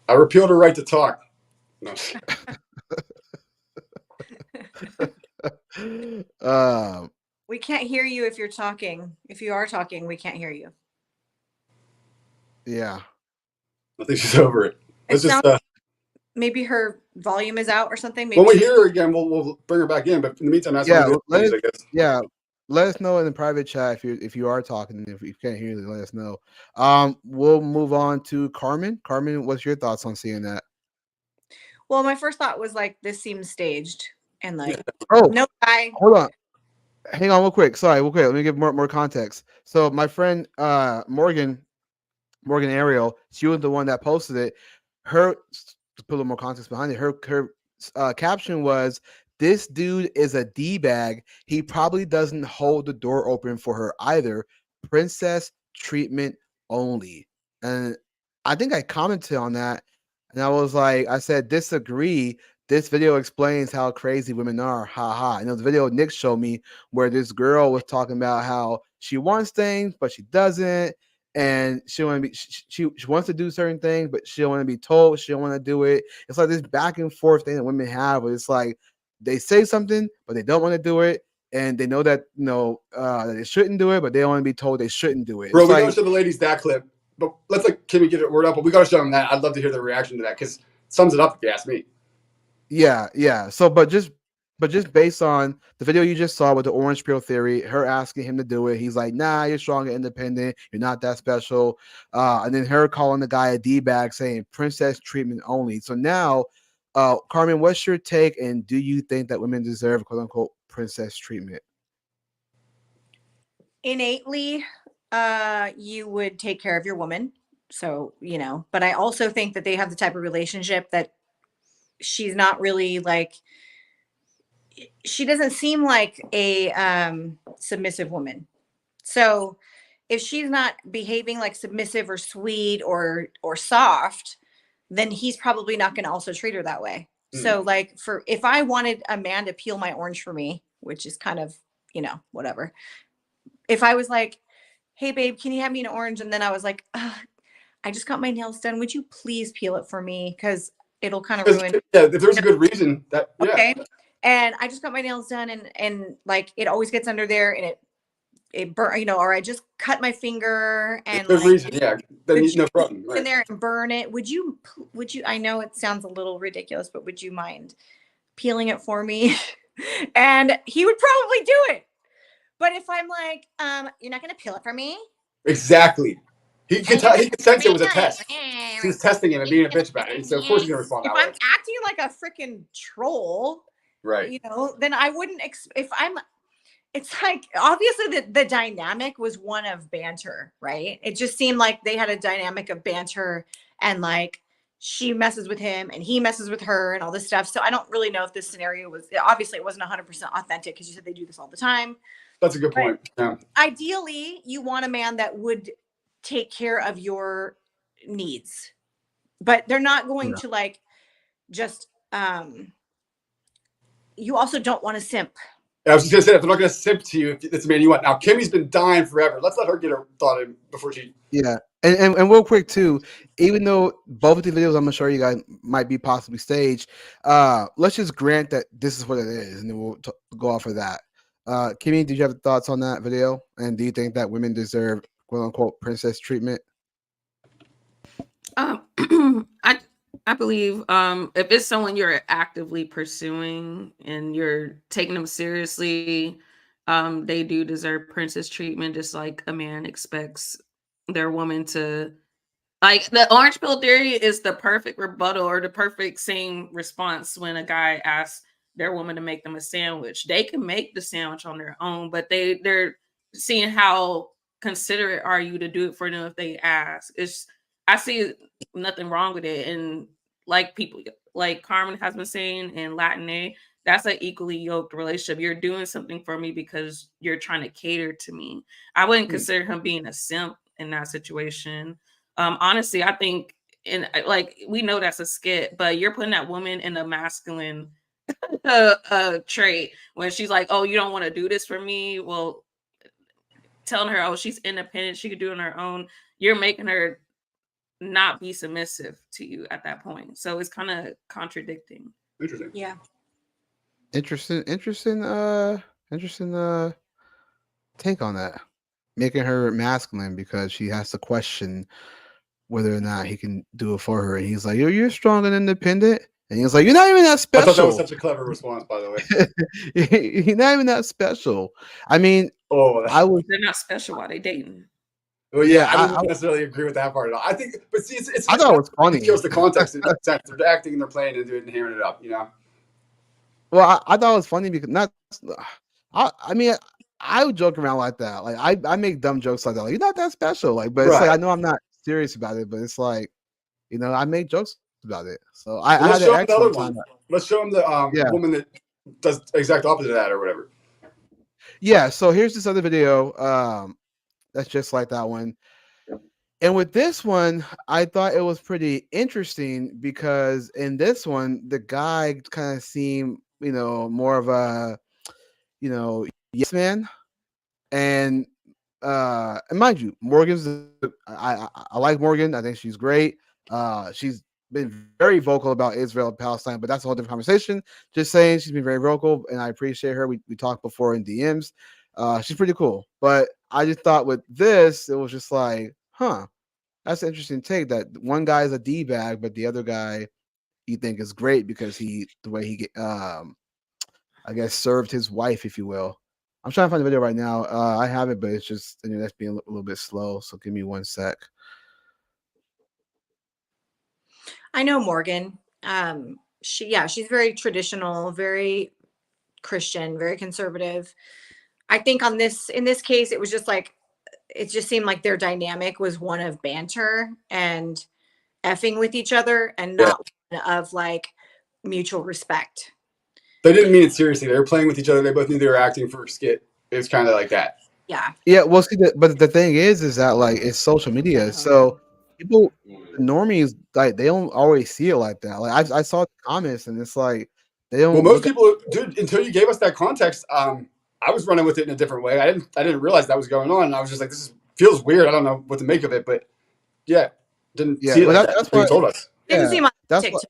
[SPEAKER 5] I repealed her right to talk. No.
[SPEAKER 7] We can't hear you if you're talking. If you are talking, we can't hear you.
[SPEAKER 1] Yeah.
[SPEAKER 5] I think she's over it. Let's just.
[SPEAKER 7] Maybe her volume is out or something. Maybe
[SPEAKER 5] When we hear her again, we'll bring her back in. But in the meantime, that's
[SPEAKER 1] yeah.
[SPEAKER 5] what we do, I guess.
[SPEAKER 1] Yeah. Let us know in the private chat if you are talking. If you can't hear, let us know. We'll move on to Carmen. Carmen, what's your thoughts on seeing that?
[SPEAKER 7] Well, my first thought was like, this seems staged, and like,
[SPEAKER 1] Oh,
[SPEAKER 7] no guy.
[SPEAKER 1] Hold on. Hang on, real quick. Sorry, real quick. Let me give more context. So my friend Morgan Ariel, she was the one that posted it. Her, to put a little more context behind it, her caption was, "This dude is a d-bag. He probably doesn't hold the door open for her either. Princess treatment only." And I think I commented on that, and I said, "Disagree. This video explains how crazy women are. Ha ha." And the video Nick showed me where this girl was talking about how she wants things, but she doesn't. And she want to be she wants to do certain things, but she don't want to be told. She don't want to do it. It's like this back and forth thing that women have, where it's like they say something, but they don't want to do it, and they know that that they shouldn't do it, but they don't want to be told they shouldn't do it.
[SPEAKER 5] Bro,
[SPEAKER 1] It's
[SPEAKER 5] we
[SPEAKER 1] like,
[SPEAKER 5] gotta show the ladies that clip, but let's let Kimmy get it word up. But we gotta show them that. I'd love to hear their reaction to that because it sums it up. If you ask me.
[SPEAKER 1] yeah. So, but just based on the video you just saw with the orange peel theory, her asking him to do it, he's like, "Nah, you're strong and independent. You're not that special." And then her calling the guy a d-bag, saying princess treatment only. So now, Carmen, what's your take, and do you think that women deserve "quote unquote" princess treatment?
[SPEAKER 7] Innately, you would take care of your woman. So, but I also think that they have the type of relationship that she's not really like, she doesn't seem like a submissive woman. So if she's not behaving like submissive or sweet or soft, then he's probably not going to also treat her that way. So like, if I wanted a man to peel my orange for me, which is kind of, whatever. If I was like, "Hey babe, can you have me an orange?" And then I was like, "I just got my nails done. Would you please peel it for me? Because it'll kind of ruin."
[SPEAKER 5] Yeah, if there's a good reason that. Yeah.
[SPEAKER 7] Okay. And I just got my nails done, and like it always gets under there, and it burn, or I just cut my finger, and
[SPEAKER 5] Good
[SPEAKER 7] like,
[SPEAKER 5] reason, yeah. Then no problem.
[SPEAKER 7] in there and burn it. Would you? I know it sounds a little ridiculous, but would you mind peeling it for me? And he would probably do it. But if I'm like, "You're not gonna peel it for me?"
[SPEAKER 5] Exactly. He could sense it was a test. She was testing him and being a bitch about it. So of course he's gonna respond that
[SPEAKER 7] If
[SPEAKER 5] way.
[SPEAKER 7] I'm acting like a freaking troll,
[SPEAKER 5] Right.
[SPEAKER 7] then I wouldn't. It's like, obviously the dynamic was one of banter, right? It just seemed like they had a dynamic of banter, and like she messes with him and he messes with her and all this stuff. So I don't really know if this scenario was, obviously it wasn't 100% authentic, because you said they do this all the time.
[SPEAKER 5] That's a good point. Yeah.
[SPEAKER 7] Ideally, you want a man that would take care of your needs, but they're not going to like just you also don't want to simp.
[SPEAKER 5] I was just gonna say, if they're not gonna simp to you, if it's a man you want. Now, Kimmy's been dying forever. Let's let her get her thought in before she.
[SPEAKER 1] Yeah, and real quick too, even though both of the videos I'm gonna show you guys might be possibly staged, let's just grant that this is what it is, and then we'll go off of that. Kimmy, did you have thoughts on that video? And do you think that women deserve quote unquote princess treatment?
[SPEAKER 6] I I believe if it's someone you're actively pursuing and you're taking them seriously, they do deserve princess treatment, just like a man expects their woman to. Like the orange pill theory is the perfect rebuttal or the perfect same response when a guy asks their woman to make them a sandwich. They can make the sandwich on their own, but they're seeing how considerate are you to do it for them if they ask. It's I see nothing wrong with it. And like people like Carmen has been saying in Latin A, that's an equally yoked relationship. You're doing something for me because you're trying to cater to me. I wouldn't consider him being a simp in that situation. Honestly, I think, and like we know that's a skit, but you're putting that woman in a masculine trait when she's like, "Oh, you don't want to do this for me." Well, telling her, "Oh, she's independent, she could do it on her own." You're making her not be submissive to you at that point. So it's kind of contradicting.
[SPEAKER 5] Interesting.
[SPEAKER 7] Yeah.
[SPEAKER 1] Interesting take on that. Making her masculine because she has to question whether or not he can do it for her. And he's like, you're strong and independent. And he's like, you're not even that special.
[SPEAKER 5] I thought that was such a clever response, by the way.
[SPEAKER 1] You're not even that special. I mean,
[SPEAKER 6] They're not special while they dating.
[SPEAKER 5] Well, yeah, I wouldn't necessarily agree with that part at all. I think, but see, it's
[SPEAKER 1] I thought it was funny.
[SPEAKER 5] It shows the context in that sense. They're acting and they're playing and doing and hammering it up, you know.
[SPEAKER 1] Well, I thought it was funny because I mean, I would joke around like that. Like I make dumb jokes like that. Like, you're not that special. Like, but it's like I know I'm not serious about it, but it's like, you know, I make jokes about it. So I had an excellent time.
[SPEAKER 5] Let's show him the woman that does the exact opposite of that or whatever.
[SPEAKER 1] Yeah. So here's this other video. That's just like that one. And with this one, I thought it was pretty interesting because in this one, the guy kind of seemed, you know, more of a, you know, yes man. And mind you, Morgan's I like Morgan. I think she's great. She's been very vocal about Israel and Palestine, but that's a whole different conversation. Just saying, she's been very vocal, and I appreciate her. We talked before in DMs. She's pretty cool. But I just thought with this, it was just like, huh, that's an interesting take. That one guy is a D bag, but the other guy you think is great because the way he get I guess served his wife, if you will. I'm trying to find the video right now. I have it, but it's just that's being a little bit slow. So give me 1 sec.
[SPEAKER 7] I know Morgan. She's very traditional, very Christian, very conservative. I think in this case, it was just like, it just seemed like their dynamic was one of banter and effing with each other and not one of like mutual respect.
[SPEAKER 5] They didn't mean it seriously. They were playing with each other. They both knew they were acting for a skit. It was kind of like that.
[SPEAKER 7] Yeah.
[SPEAKER 1] Yeah. Well, see, but the thing is that like it's social media, so people, normies, like they don't always see it like that. Like I saw the comments, and it's like they don't.
[SPEAKER 5] Well, most people, dude, until you gave us that context, I was running with it in a different way. I didn't realize that was going on. And I was just like, feels weird. I don't know what to make of it, but yeah, didn't see it like that. That's what you told us.
[SPEAKER 7] Didn't see my TikTok.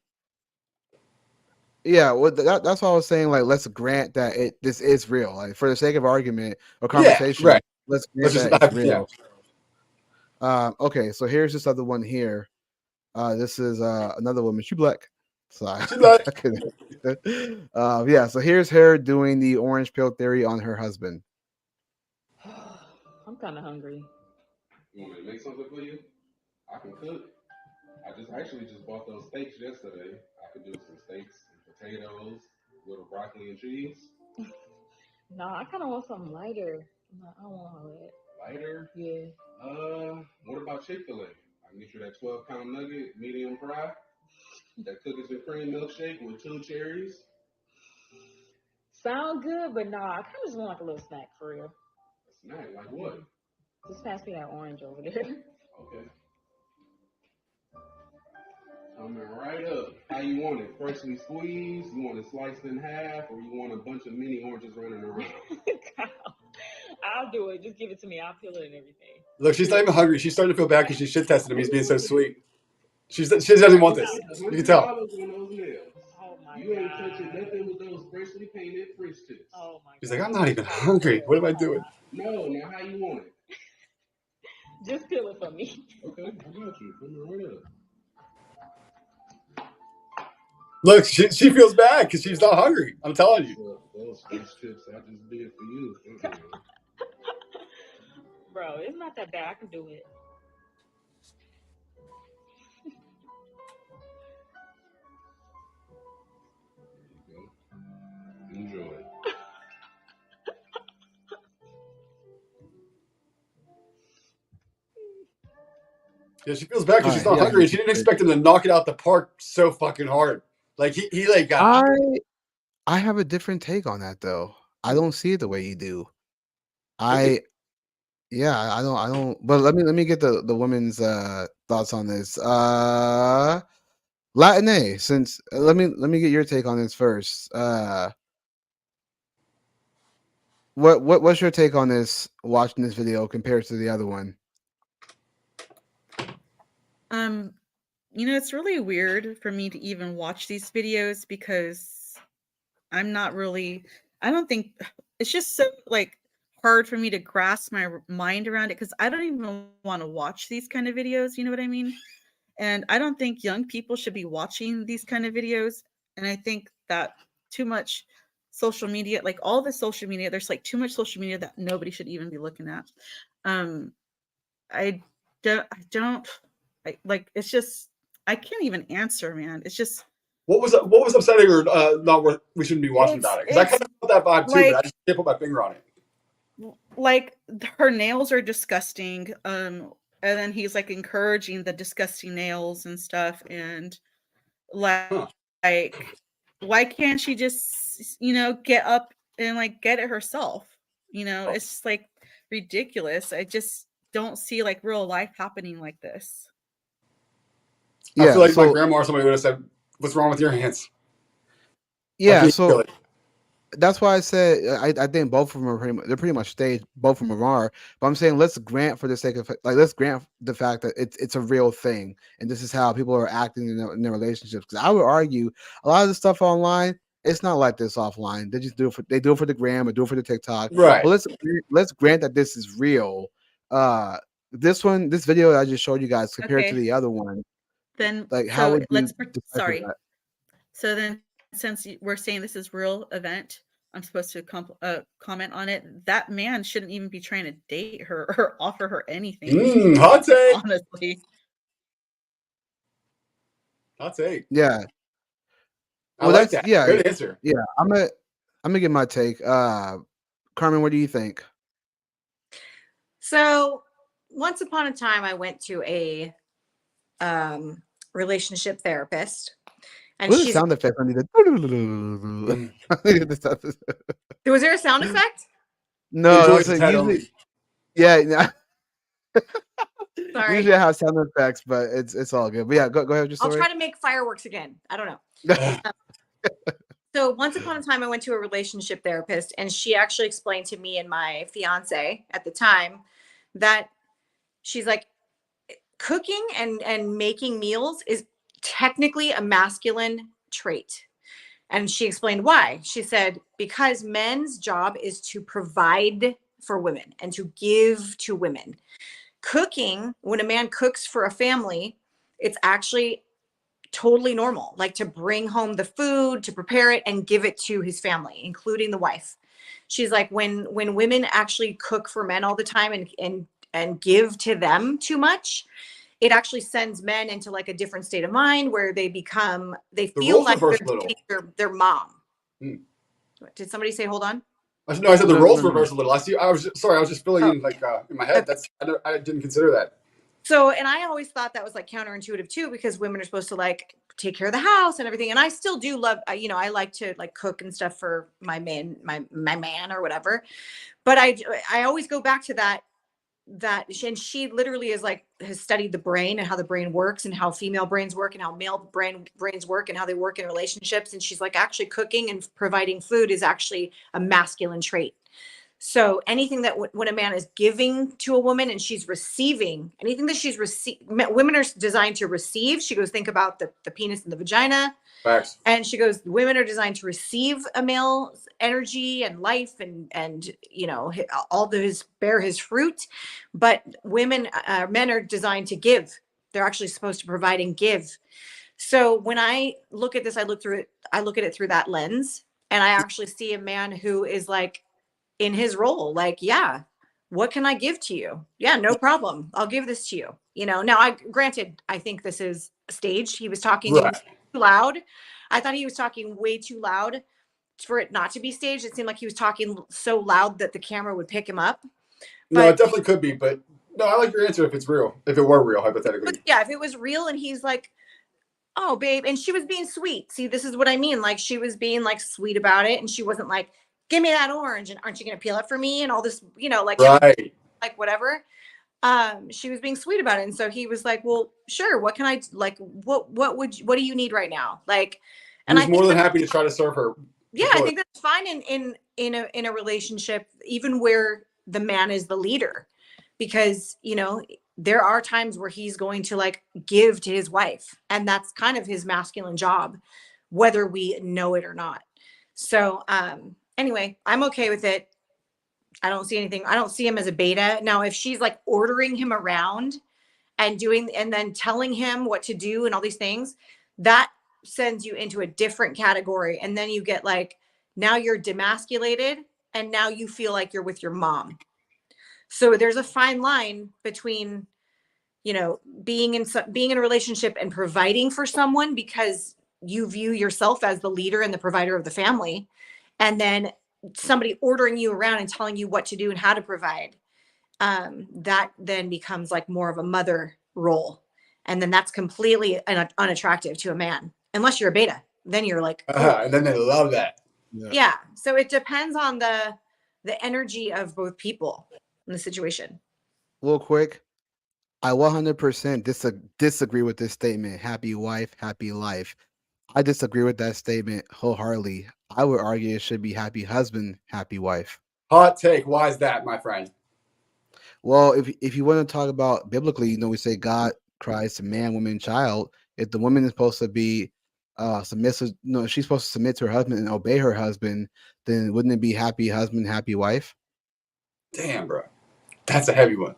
[SPEAKER 1] Yeah, well, that's why I was saying, like, let's grant that this is real. Like, for the sake of argument or conversation,
[SPEAKER 5] right.
[SPEAKER 1] Let's grant that it's real. Okay, so here's this other one here. This is another woman. She black. Sorry.
[SPEAKER 5] She black.
[SPEAKER 1] Yeah, so here's her doing the orange pill theory on her husband.
[SPEAKER 10] I'm kind of hungry.
[SPEAKER 11] You want me to make something for you? I can cook. I just bought those steaks yesterday. I could do some steaks and potatoes, little broccoli and cheese.
[SPEAKER 10] No, I kind of want something lighter. No, I don't want all that.
[SPEAKER 11] Lighter?
[SPEAKER 10] Yeah.
[SPEAKER 11] What about Chick-fil-A? I can get you that 12-pound nugget, medium fry, that cookies and cream milkshake with 2 cherries.
[SPEAKER 10] Sound good, but nah, I kind of just want like a little snack for real.
[SPEAKER 11] A snack? Like what?
[SPEAKER 10] Just pass me that orange over there.
[SPEAKER 11] Okay. Coming right up. How you want it? Freshly squeezed? You want it sliced in half, or you want a bunch of mini oranges running around?
[SPEAKER 10] I'll do it. Just give it to me. I'll peel it and everything.
[SPEAKER 5] Look, she's not even hungry. She's starting to feel bad because she shit tested him. He's being so sweet. She doesn't want this. You can tell.
[SPEAKER 11] $100 on those nails.
[SPEAKER 10] Oh my
[SPEAKER 11] You ain't
[SPEAKER 10] God.
[SPEAKER 11] touching nothing with those freshly painted French tips.
[SPEAKER 10] Oh my
[SPEAKER 5] He's
[SPEAKER 10] God.
[SPEAKER 5] like, I'm not even hungry. What am I doing?
[SPEAKER 11] No, now how you want it?
[SPEAKER 10] Just peel it for me.
[SPEAKER 11] Okay, I got you. Coming right up.
[SPEAKER 5] Look, she feels bad because she's not hungry. I'm telling you.
[SPEAKER 11] So, those French tips I just did for you.
[SPEAKER 10] Bro, it's not that bad. I can do it.
[SPEAKER 11] Enjoy.
[SPEAKER 5] Yeah, she feels bad because she's not
[SPEAKER 1] yeah.
[SPEAKER 5] hungry, and she didn't expect him to knock it out the park so fucking hard. Like he like got.
[SPEAKER 1] I have a different take on that though. I don't see it the way you do. I don't. But let me get the women's thoughts on this. Latine, since let me get your take on this first. What's your take on this? Watching this video compared to the other one.
[SPEAKER 4] It's really weird for me to even watch these videos because I'm not really. I don't think it's just so like hard for me to grasp my mind around it because I don't even want to watch these kind of videos. You know what I mean? And I don't think young people should be watching these kind of videos. And I think that too much social media, like all the social media, there's like too much social media that nobody should even be looking at. I don't, it's just, I can't even answer, man. It's just.
[SPEAKER 5] What was upsetting or not what we shouldn't be watching about it? Because I kind of felt that vibe too, but I just can't put my finger on it.
[SPEAKER 4] Like her nails are disgusting. And then he's like encouraging the disgusting nails and stuff. And like why can't she just, get up and like get it herself? It's just like ridiculous. I just don't see like real life happening like this.
[SPEAKER 5] I feel like my grandma or somebody would have said, "What's wrong with your hands?"
[SPEAKER 1] Yeah, so that's why I said I think both of them are they're pretty much staged. Both of them are, but I'm saying let's grant for the sake of let's grant the fact that it's a real thing, and this is how people are acting in their relationships. Because I would argue a lot of the stuff online, it's not like this offline. They just do it for the gram or do it for the TikTok.
[SPEAKER 5] Right.
[SPEAKER 1] Well, let's grant that this is real. This video that I just showed you guys compared to the other one.
[SPEAKER 4] Then
[SPEAKER 1] like how would you
[SPEAKER 4] sorry.
[SPEAKER 1] that?
[SPEAKER 4] So then, since we're saying this is real event, I'm supposed to comment on it. That man shouldn't even be trying to date her or offer her anything.
[SPEAKER 5] Hot take.
[SPEAKER 4] Honestly.
[SPEAKER 5] Hot take.
[SPEAKER 1] Yeah.
[SPEAKER 5] I like that.
[SPEAKER 1] Yeah.
[SPEAKER 5] Good answer.
[SPEAKER 1] Yeah, I'm gonna get my take. Carmen, what do you think?
[SPEAKER 7] So, once upon a time, I went to a relationship therapist. And
[SPEAKER 1] What sound effect I need
[SPEAKER 7] Was there a sound effect?
[SPEAKER 1] No, usually, yeah.
[SPEAKER 7] Sorry.
[SPEAKER 1] Usually I have sound effects, but it's all good. But yeah, go ahead with your story.
[SPEAKER 7] I'll try to make fireworks again. I don't know. So once upon a time, I went to a relationship therapist, and she actually explained to me and my fiance at the time that she's like, cooking and making meals is technically a masculine trait. And she explained why. She said, because men's job is to provide for women and to give to women. Cooking, when a man cooks for a family, it's actually totally normal, like to bring home the food, to prepare it and give it to his family, including the wife. She's like, when women actually cook for men all the time and give to them too much, it actually sends men into like a different state of mind where they feel like they're their mom. Did somebody say, hold on?
[SPEAKER 5] No, I said the roles reverse a little. I was just filling in like in my head. I didn't consider that.
[SPEAKER 7] So, and I always thought that was like counterintuitive too, because women are supposed to like take care of the house and everything. And I still do love, I like to like cook and stuff for my man or whatever. But I always go back to that and she literally is like, has studied the brain and how the brain works and how female brains work and how male brains work and how they work in relationships. And she's like, actually cooking and providing food is actually a masculine trait. So anything that when a man is giving to a woman and she's receiving, anything that she's women are designed to receive. She goes, think about the penis and the vagina.
[SPEAKER 5] Facts.
[SPEAKER 7] And she goes, women are designed to receive a male's energy and life and you know, all those bear his fruit. But men are designed to give. They're actually supposed to provide and give. So when I look at this, I look at it through that lens, and I actually see a man who is like in his role, like, yeah, what can I give to you? Yeah, no problem. I'll give this to you. You know, now granted, I think this is staged. He was talking
[SPEAKER 5] Right.
[SPEAKER 7] too loud. I thought he was talking way too loud for it not to be staged. It seemed like he was talking so loud that the camera would pick him up.
[SPEAKER 5] No, it definitely could be, but no, I like your answer if it's real. If it were real, hypothetically.
[SPEAKER 7] Yeah, if it was real and he's like, oh, babe, and she was being sweet. See, this is what I mean. Like, she was being like sweet about it, and she wasn't like, give me that orange, and aren't you going to peel it for me? And all this, you know, like,
[SPEAKER 5] right.
[SPEAKER 7] Like whatever. She was being sweet about it. And so he was like, well, sure. What can I, like, what do you need right now? Like,
[SPEAKER 5] and I was more than happy to try to serve her.
[SPEAKER 7] Yeah, I think that's fine in a relationship, even where the man is the leader, because, you know, there are times where he's going to like give to his wife, and that's kind of his masculine job, whether we know it or not. So, anyway, I'm okay with it. I don't see anything. I don't see him as a beta. Now, if she's like ordering him around and then telling him what to do and all these things, that sends you into a different category. And then you get like, now you're demasculated and now you feel like you're with your mom. So there's a fine line between, you know, being in a relationship and providing for someone because you view yourself as the leader and the provider of the family, and then somebody ordering you around and telling you what to do and how to provide. That then becomes like more of a mother role. And then that's completely unattractive to a man, unless you're a beta. Then you're like,
[SPEAKER 5] and then they love that.
[SPEAKER 7] Yeah. So it depends on the energy of both people in the situation.
[SPEAKER 1] Real quick, I 100% disagree with this statement. Happy wife, happy life. I disagree with that statement wholeheartedly. I would argue it should be happy husband, happy wife.
[SPEAKER 5] Hot take. Why is that, my friend?
[SPEAKER 1] Well, if you want to talk about biblically, you know, we say God, Christ, man, woman, child. If the woman is supposed to be submissive, no, she's supposed to submit to her husband and obey her husband, then wouldn't it be happy husband, happy wife?
[SPEAKER 5] Damn, bro. That's a heavy one.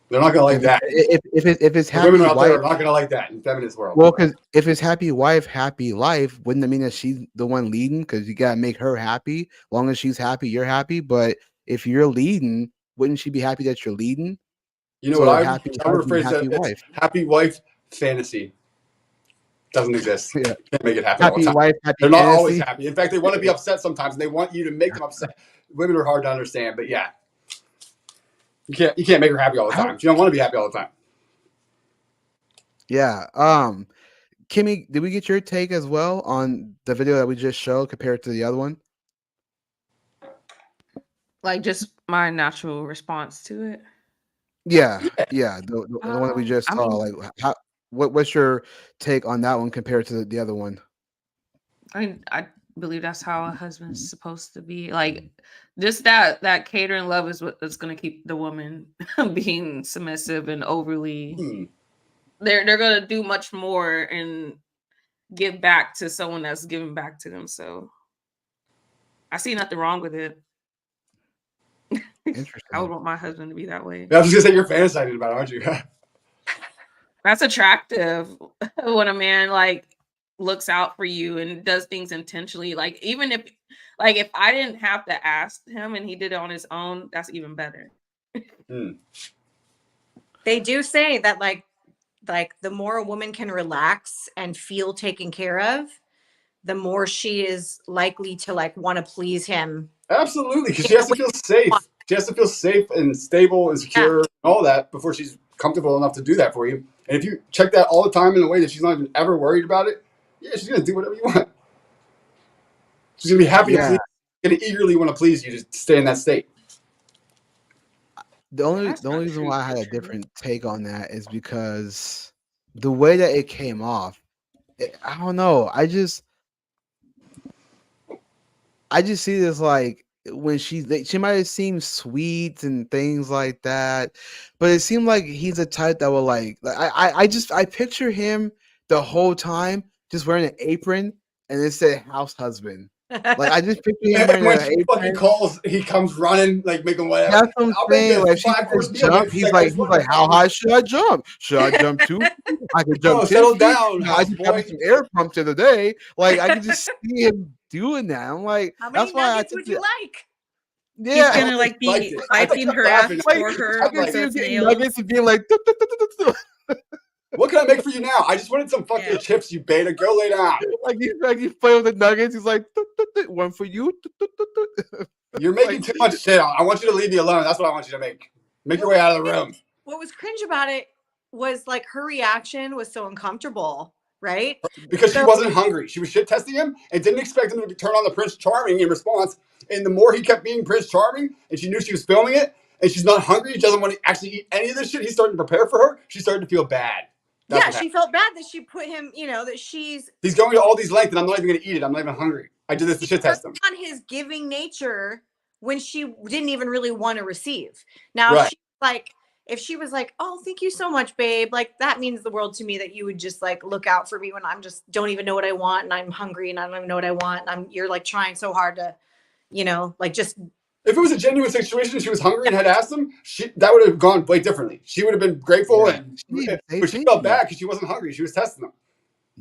[SPEAKER 5] They're not gonna like that.
[SPEAKER 1] If it's happy
[SPEAKER 5] women out
[SPEAKER 1] wife,
[SPEAKER 5] there are not gonna like that in feminist world.
[SPEAKER 1] Well, because if it's happy wife, happy life, wouldn't it mean that she's the one leading? Because you gotta make her happy. As long as she's happy, you're happy. But if you're leading, wouldn't she be happy that you're leading?
[SPEAKER 5] You know what I would rephrase that? Happy wife fantasy doesn't exist. Yeah. Can't make it happen all the time.
[SPEAKER 1] Wife, happy
[SPEAKER 5] They're not
[SPEAKER 1] fantasy.
[SPEAKER 5] always happy. In fact, they want to be upset sometimes, and they want you to make them upset. Women are hard to understand, but yeah. You can't make her happy all the time. She don't want to be happy all the time.
[SPEAKER 1] Yeah. Kimmy, did we get your take as well on the video that we just showed compared to the other one?
[SPEAKER 6] Like just my natural response to it.
[SPEAKER 1] Yeah. The one that we just saw. Like, what's your take on that one compared to the other one?
[SPEAKER 6] I believe that's how a husband's supposed to be. Like, just that catering love is what's going to keep the woman being submissive and overly. They're going to do much more and give back to someone that's giving back to them. So I see nothing wrong with it.
[SPEAKER 1] Interesting.
[SPEAKER 6] I would want my husband to be that way.
[SPEAKER 5] Yeah, I was just gonna say you're fantasizing about it, aren't you?
[SPEAKER 6] That's attractive when a man like looks out for you and does things intentionally. Like, even if I didn't have to ask him and he did it on his own, that's even better.
[SPEAKER 7] They do say that like the more a woman can relax and feel taken care of, the more she is likely to like want to please him.
[SPEAKER 5] Absolutely, because she has to feel safe. She has to feel safe and stable and secure and all that before she's comfortable enough to do that for you. And if you check that all the time in a way that she's not even ever worried about it, yeah, she's gonna do whatever you want. She's gonna be happy to please, gonna eagerly want to please you to stay in that state.
[SPEAKER 1] The only reason why I had a different take on that is because the way that it came off, I don't know. I just see this like when she might have seemed sweet and things like that, but it seemed like he's a type that will I picture him the whole time just wearing an apron and it said house husband. Like I just picture him wearing
[SPEAKER 5] And when
[SPEAKER 1] an
[SPEAKER 5] she fucking
[SPEAKER 1] apron.
[SPEAKER 5] calls, he comes running, like making whatever.
[SPEAKER 1] That's what I'm
[SPEAKER 5] I'll make
[SPEAKER 1] saying.
[SPEAKER 5] this
[SPEAKER 1] Like she
[SPEAKER 5] 5-course
[SPEAKER 1] just
[SPEAKER 5] meal.
[SPEAKER 1] jump.
[SPEAKER 5] Babe.
[SPEAKER 1] He's
[SPEAKER 5] I
[SPEAKER 1] like,
[SPEAKER 5] just wanted to
[SPEAKER 1] how
[SPEAKER 5] fucking.
[SPEAKER 1] high should I jump? Should I jump 2 feet? I could jump 10
[SPEAKER 5] settle
[SPEAKER 1] feet.
[SPEAKER 5] down,
[SPEAKER 1] I just got
[SPEAKER 5] houseboy.
[SPEAKER 1] some air pumps the other day. Like I could just see him doing that. I'm like,
[SPEAKER 7] How many
[SPEAKER 1] that's why I
[SPEAKER 7] nuggets
[SPEAKER 1] took
[SPEAKER 7] would you like?
[SPEAKER 4] He's
[SPEAKER 1] Yeah,
[SPEAKER 4] gonna like
[SPEAKER 5] liked
[SPEAKER 4] be
[SPEAKER 5] it. I
[SPEAKER 4] wiping
[SPEAKER 5] kept
[SPEAKER 4] her
[SPEAKER 5] laughing.
[SPEAKER 4] ass
[SPEAKER 1] like
[SPEAKER 4] for her
[SPEAKER 1] I
[SPEAKER 4] with
[SPEAKER 1] can see him
[SPEAKER 4] those
[SPEAKER 1] getting
[SPEAKER 4] nails.
[SPEAKER 1] nuggets and being like,
[SPEAKER 5] What can I make for you now? I just wanted some fucking chips, you beta. Go lay down.
[SPEAKER 1] like he's playing with the nuggets. He's like, one for you.
[SPEAKER 5] You're making too much shit. I want you to leave me alone. That's what I want you to make. Make your way out of the room.
[SPEAKER 7] What was cringe about it was like her reaction was so uncomfortable, right?
[SPEAKER 5] Because she wasn't hungry. She was shit testing him and didn't expect him to turn on the Prince Charming in response. And the more he kept being Prince Charming, and she knew she was filming it, and she's not hungry, she doesn't want to actually eat any of this shit, he's starting to prepare for her. She started to feel bad.
[SPEAKER 7] Yeah, she felt bad that she put him, that he's
[SPEAKER 5] going to all these lengths and I'm not even going to eat it. I'm not even hungry. I did this to shit test him.
[SPEAKER 7] on his giving nature when she didn't even really want to receive. Now,
[SPEAKER 5] Right.
[SPEAKER 7] if she was like, oh, thank you so much, babe. Like, that means the world to me that you would just like look out for me when I'm just don't even know what I want and I'm hungry and I don't even know what I want. And you're like trying so hard to, just.
[SPEAKER 5] If it was a genuine situation and she was hungry and had asked him, that would have gone way differently. She would have been grateful, but she felt bad because she wasn't hungry. She was testing them.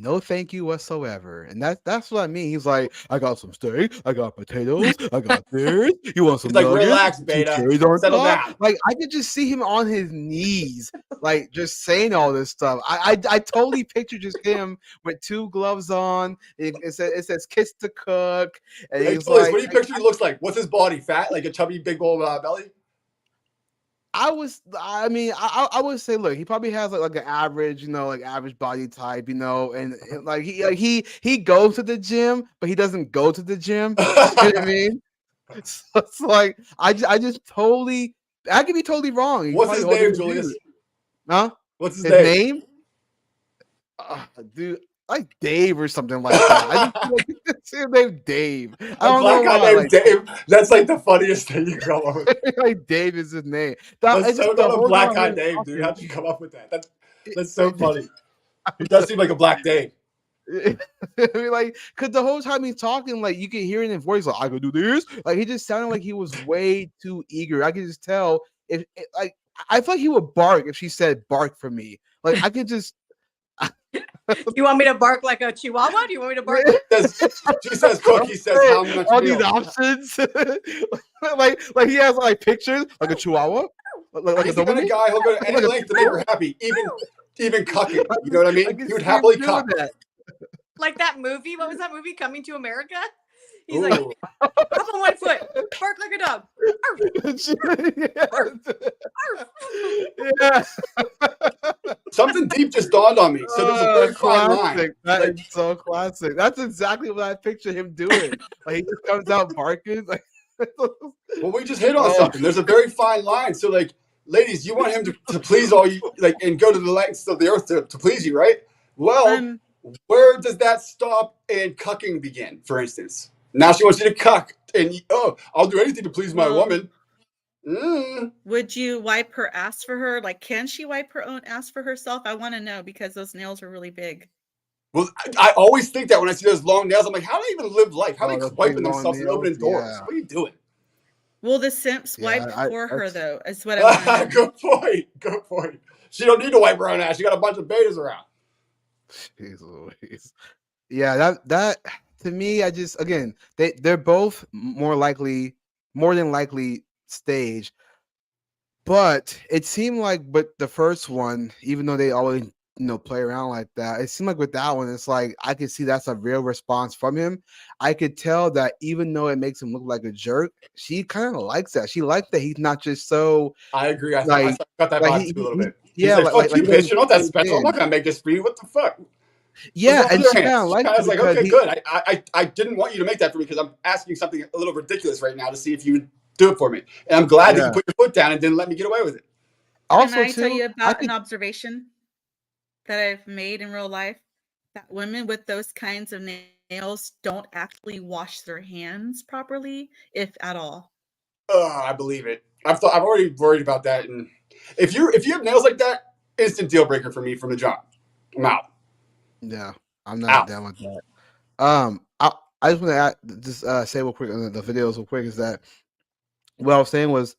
[SPEAKER 1] No, thank you whatsoever. And that's what I mean. He's like, I got some steak, I got potatoes, I got this. You want some nuggets?
[SPEAKER 5] Relax, beta. Settle down.
[SPEAKER 1] Like I could just see him on his knees, like just saying all this stuff. I totally picture just him with 2 gloves on. It says kiss to cook. And
[SPEAKER 5] Hey,
[SPEAKER 1] he's
[SPEAKER 5] Julius,
[SPEAKER 1] like,
[SPEAKER 5] what do you picture he looks like? What's his body? Fat, like a chubby, big old belly?
[SPEAKER 1] I would say, look, he probably has like an average, average body type, and like he goes to the gym, but he doesn't go to the gym. You know what I mean? So it's like I just totally, I could be totally wrong.
[SPEAKER 5] What's his name, Julius?
[SPEAKER 1] Huh?
[SPEAKER 5] What's his name?
[SPEAKER 1] Dude, like Dave or something like that. I just see his name Dave. I don't
[SPEAKER 5] black
[SPEAKER 1] know
[SPEAKER 5] guy
[SPEAKER 1] why.
[SPEAKER 5] named Dave. That's like the funniest thing you come up with.
[SPEAKER 1] Like Dave is his name.
[SPEAKER 5] That's so not a black guy name, dude. How'd you come up with that? That's so funny. He does seem like a black Dave.
[SPEAKER 1] I mean, like, cause the whole time he's talking, like you can hear in his voice, like I could do this. Like he just sounded like he was way too eager. I could just tell like I feel like he would bark if she said bark for me. Like I could just.
[SPEAKER 7] You want me to bark like a chihuahua? Do you want me to bark?
[SPEAKER 5] She says cook. He says how much
[SPEAKER 1] all
[SPEAKER 5] meal?
[SPEAKER 1] These options. like he has like pictures like a chihuahua. Like
[SPEAKER 5] he's the kind of guy who'll go to any length to make her happy, even cucking. You know what I mean? He would happily cuck.
[SPEAKER 7] Like that movie. What was that movie? Coming to America. He's like, up on 1 foot, bark like a dog.
[SPEAKER 1] Yeah.
[SPEAKER 5] Something deep just dawned on me. So there's a very fine line.
[SPEAKER 1] That is so classic. That's exactly what I picture him doing. Like he just comes out barking. Like,
[SPEAKER 5] well, we just hit on something. There's a very fine line. So, like, ladies, you want him to please all you, like, and go to the lengths of the earth to please you, right? Well, where does that stop and cucking begin, for instance? Now she wants you to cuck, and I'll do anything to please my woman.
[SPEAKER 4] Would you wipe her ass for her? Like, can she wipe her own ass for herself? I want to know because those nails are really big.
[SPEAKER 5] Well, I always think that when I see those long nails, I'm like, how do they even live life? How are they wiping themselves and opening doors?
[SPEAKER 1] Yeah.
[SPEAKER 5] What are you doing?
[SPEAKER 4] Will the simps wipe for her, though? Is what I want to know.
[SPEAKER 5] Good point. She don't need to wipe her own ass. She got a bunch of betas around.
[SPEAKER 1] Jeez Louise. Yeah, that to me, they're both more than likely stage. But it seemed like with the first one, even though they always play around like that, it seemed like with that one, it's like I could see that's a real response from him. I could tell that even though it makes him look like a jerk, she kind of likes that. She likes that he's not just so.
[SPEAKER 5] I agree. I got that vibe too a little bit.
[SPEAKER 1] Yeah,
[SPEAKER 5] like you bitch, you're not that special. I'm not gonna make this for you. What the fuck?
[SPEAKER 1] Yeah, and she kind of
[SPEAKER 5] was like, okay, good. I didn't want you to make that for me because I'm asking something a little ridiculous right now to see if you would Do it for me. And I'm glad that you put your foot down and didn't let me get away with it.
[SPEAKER 1] Also,
[SPEAKER 4] Can I tell you about an observation that I've made in real life? That women with those kinds of nails don't actually wash their hands properly, if at all.
[SPEAKER 5] I believe it. I've already worried about that. And if you have nails like that, instant deal breaker for me from the jump. I'm out.
[SPEAKER 1] Yeah, I'm not down with that. I just want to just say real quick on the videos real quick is that what I was saying was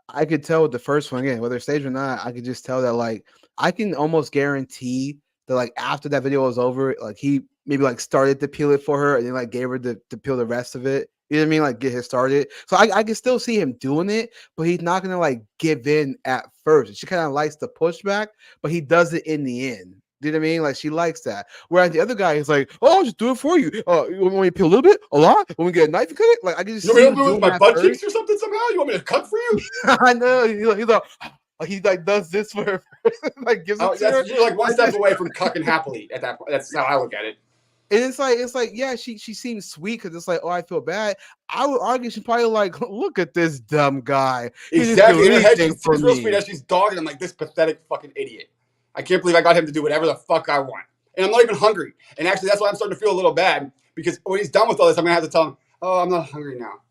[SPEAKER 1] I could tell with the first one, again, whether it's staged or not, I could just tell that like I can almost guarantee that like after that video was over, like he maybe like started to peel it for her and then like gave her to peel the rest of it. You know what I mean? Like get her started. So I can still see him doing it, but he's not gonna like give in at first. She kind of likes the pushback, but he does it in the end. Do you know what I mean? Like she likes that. Whereas the other guy is like, "Oh, I'll just do it for you. You want me to peel a little bit, a lot? When we get a knife and cut it, like I can just
[SPEAKER 5] you
[SPEAKER 1] see
[SPEAKER 5] want
[SPEAKER 1] him
[SPEAKER 5] me to do
[SPEAKER 1] doing
[SPEAKER 5] it with my butt
[SPEAKER 1] first.
[SPEAKER 5] cheeks or something somehow? You want me to cut for you?
[SPEAKER 1] I know. He like does this for her, like gives it to her.
[SPEAKER 5] You're like one step away from cucking happily at that point. That's how I look at it.
[SPEAKER 1] And it's like, yeah, she seems sweet because it's like, oh, I feel bad. I would argue she's probably like, look at this dumb guy.
[SPEAKER 5] Exactly. In her head, she's real sweet as she's dogging him like this pathetic fucking idiot. I can't believe I got him to do whatever the fuck I want. And I'm not even hungry. And actually, that's why I'm starting to feel a little bad because when he's done with all this, I'm going to have to tell him, oh, I'm not hungry now.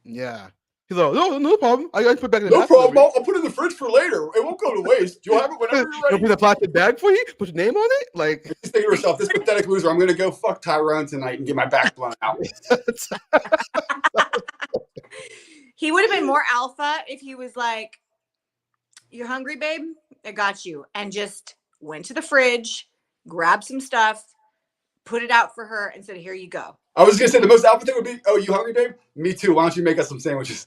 [SPEAKER 1] Yeah. He's like, no problem. I put it back in the
[SPEAKER 5] No problem. I'll put it in the fridge for later. It won't go to waste. You'll have it whenever you're ready.
[SPEAKER 1] You'll put a plastic bag for you? Put your name on it? Like,
[SPEAKER 5] just think to herself, this pathetic loser, I'm going to go fuck Tyrone tonight and get my back blown out.
[SPEAKER 7] He would have been more alpha if he was like, you're hungry, babe? I got you. And just went to the fridge, grabbed some stuff, put it out for her, and said, here you go.
[SPEAKER 5] I was going to say the most alpha thing would be, oh, you hungry, babe? Me too. Why don't you make us some sandwiches?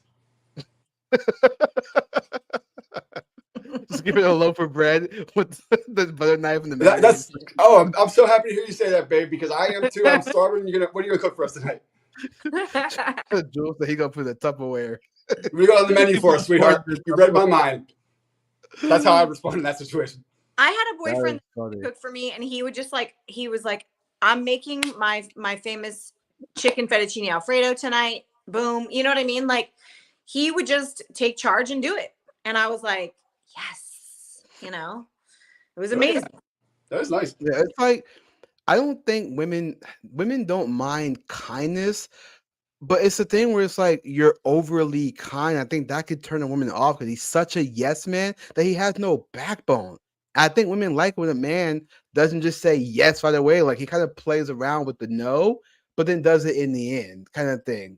[SPEAKER 1] Just give it a loaf of bread with the butter knife and the mayonnaise.
[SPEAKER 5] I'm so happy to hear you say that, babe, because I am too. I'm starving. What are you gonna cook for us tonight?
[SPEAKER 1] Jules said he gonna put the Tupperware.
[SPEAKER 5] We got on the menu for us, sweetheart. You read my mind. That's how I respond in that situation.
[SPEAKER 7] I had a boyfriend that cooked for me, and he would just like, he was like, I'm making my famous chicken fettuccine Alfredo tonight. Boom. You know what I mean? Like, he would just take charge and do it. And I was like, yes, it was amazing.
[SPEAKER 5] That was nice.
[SPEAKER 1] Yeah, it's like, I don't think women don't mind kindness, but it's the thing where it's like you're overly kind. I think that could turn a woman off because he's such a yes man that he has no backbone. I think women like when a man doesn't just say yes right away. Like he kind of plays around with the no, but then does it in the end, kind of thing.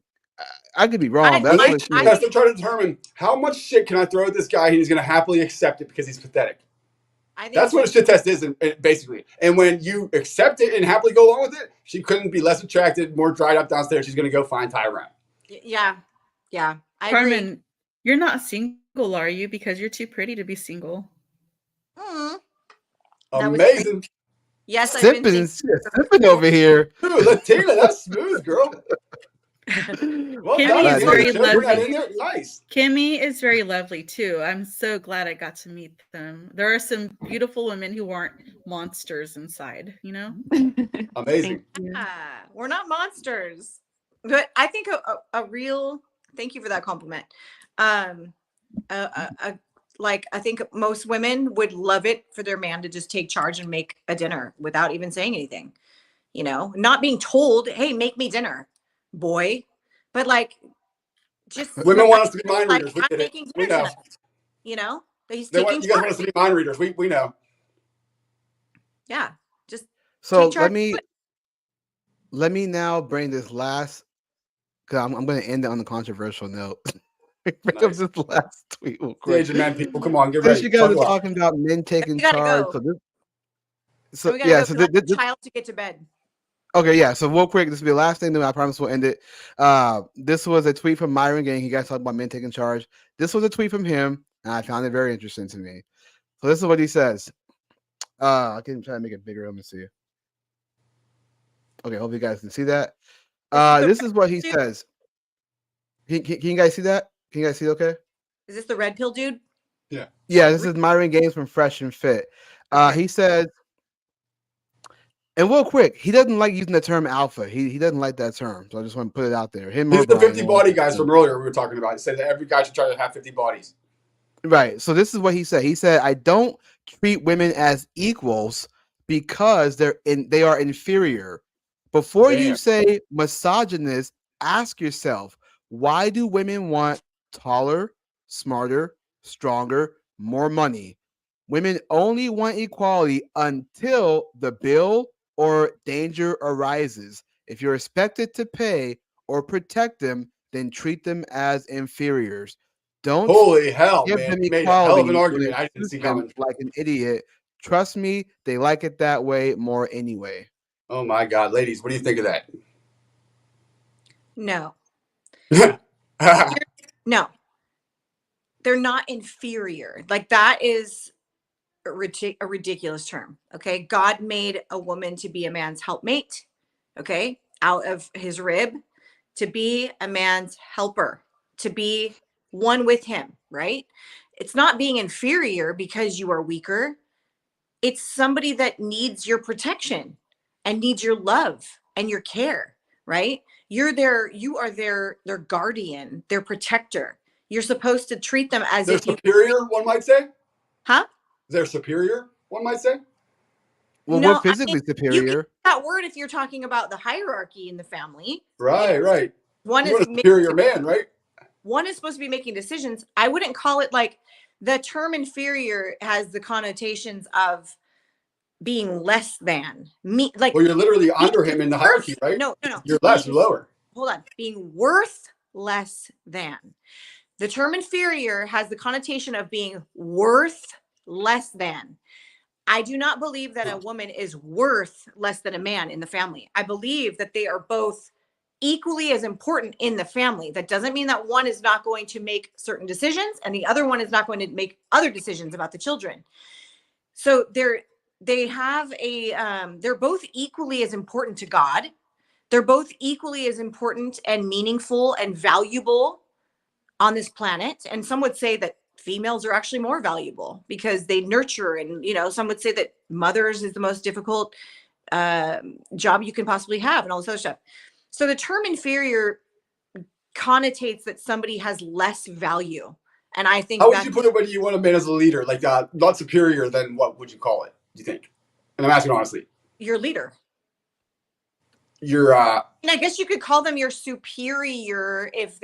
[SPEAKER 1] I could be wrong.
[SPEAKER 5] I'm still trying to determine how much shit can I throw at this guy and he's going to happily accept it because he's pathetic. That's what a shit test is, basically. And when you accept it and happily go along with it, she couldn't be less attracted, more dried up downstairs. She's going to go find Tyrone.
[SPEAKER 7] Yeah.
[SPEAKER 4] Carmen, you're not single, are you? Because you're too pretty to be single.
[SPEAKER 5] Amazing.
[SPEAKER 7] Yes,
[SPEAKER 1] I've been sipping over here.
[SPEAKER 5] Dude, Latina, that's smooth, girl.
[SPEAKER 4] Well, Kimmy is very lovely.
[SPEAKER 5] Nice.
[SPEAKER 4] Kimmy is very lovely too. I'm so glad I got to meet them. There are some beautiful women who aren't monsters inside,
[SPEAKER 5] Amazing.
[SPEAKER 7] Yeah, we're not monsters. But I think a real, thank you for that compliment. Like, I think most women would love it for their man to just take charge and make a dinner without even saying anything, not being told, hey, make me dinner, boy. But like, just
[SPEAKER 5] women want us to be mind readers.
[SPEAKER 7] Like, I'm making dinner tonight, he's taking
[SPEAKER 5] you guys want us to be mind readers. We know.
[SPEAKER 7] Yeah. Just
[SPEAKER 1] so let me now bring this last, because I'm going to end it on a controversial note. Bring up this last tweet real quick.
[SPEAKER 5] Agent man, people, come on, get ready.
[SPEAKER 1] You guys are talking about men taking charge.
[SPEAKER 7] Go. So we gotta go let the child to get to bed.
[SPEAKER 1] Okay, yeah. So real quick, this will be the last thing. Then I promise we'll end it. This was a tweet from Myron Gang. You guys talking about men taking charge. This was a tweet from him, and I found it very interesting to me. So this is what he says. I can try to make it bigger. Let me see. Okay, hope you guys can see that. This is what he says. Can you guys see that? Can you guys see it okay?
[SPEAKER 7] Is this the red pill dude?
[SPEAKER 5] Yeah.
[SPEAKER 1] Yeah, this is Myron Games from Fresh and Fit. He says, And real quick, he doesn't like using the term alpha. He doesn't like that term. So I just want to put it out there. Him
[SPEAKER 5] These
[SPEAKER 1] or
[SPEAKER 5] are the
[SPEAKER 1] Brian.
[SPEAKER 5] 50 body guys from earlier we were talking about. He said that every guy should try to have 50 bodies.
[SPEAKER 1] Right. So this is what he said. He said, I don't treat women as equals because they are inferior. Before you say misogynist, ask yourself, why do women want taller, smarter, stronger, more money? Women only want equality until the bill or danger arises. If you're expected to pay or protect them, then treat them as inferiors. Don't
[SPEAKER 5] Holy hell,
[SPEAKER 1] give
[SPEAKER 5] man.
[SPEAKER 1] them
[SPEAKER 5] He made a hell of an
[SPEAKER 1] equality when
[SPEAKER 5] argument
[SPEAKER 1] it
[SPEAKER 5] I didn't
[SPEAKER 1] suits
[SPEAKER 5] see
[SPEAKER 1] them
[SPEAKER 5] coming.
[SPEAKER 1] like an idiot. Trust me, they like it that way more anyway.
[SPEAKER 5] Oh my God. Ladies, what do you think of that?
[SPEAKER 7] No. No. They're not inferior. Like that is a ridiculous term. Okay. God made a woman to be a man's helpmate. Okay. Out of his rib, to be a man's helper, to be one with him, right? It's not being inferior because you are weaker. It's somebody that needs your protection and needs your love and your care, right? You are their guardian, their protector. You're supposed to treat them as
[SPEAKER 5] They're
[SPEAKER 7] if you
[SPEAKER 5] superior, one might say?
[SPEAKER 7] Huh?
[SPEAKER 5] They're superior, one might say?
[SPEAKER 1] Well, we're
[SPEAKER 7] No, I
[SPEAKER 1] physically
[SPEAKER 7] mean, you can use
[SPEAKER 1] superior.
[SPEAKER 7] that word if you're talking about the hierarchy in the family.
[SPEAKER 5] Right, right.
[SPEAKER 7] One
[SPEAKER 5] You
[SPEAKER 7] is
[SPEAKER 5] want a superior man, right?
[SPEAKER 7] one is supposed to be making decisions. I wouldn't call it like the term inferior has the connotations of being less than me. Like
[SPEAKER 5] Well, you're literally
[SPEAKER 7] being
[SPEAKER 5] under him in the hierarchy,
[SPEAKER 7] worth.
[SPEAKER 5] right?
[SPEAKER 7] No.
[SPEAKER 5] You're less, you're lower.
[SPEAKER 7] Hold on. Being worth less than. The term inferior has the connotation of being worth less than. I do not believe that a woman is worth less than a man in the family. I believe that they are both equally as important in the family. That doesn't mean that one is not going to make certain decisions and the other one is not going to make other decisions about the children. So they have they're both equally as important to God. They're both equally as important and meaningful and valuable on this planet. And some would say that females are actually more valuable because they nurture, and some would say that mothers is the most difficult job you can possibly have and all this other stuff. So the term inferior connotates that somebody has less value. And I think
[SPEAKER 5] how would you put it when you want a man as a leader? Like not superior, then what would you call it, do you think? And I'm asking honestly.
[SPEAKER 7] Your leader.
[SPEAKER 5] You're
[SPEAKER 7] and I guess you could call them your superior if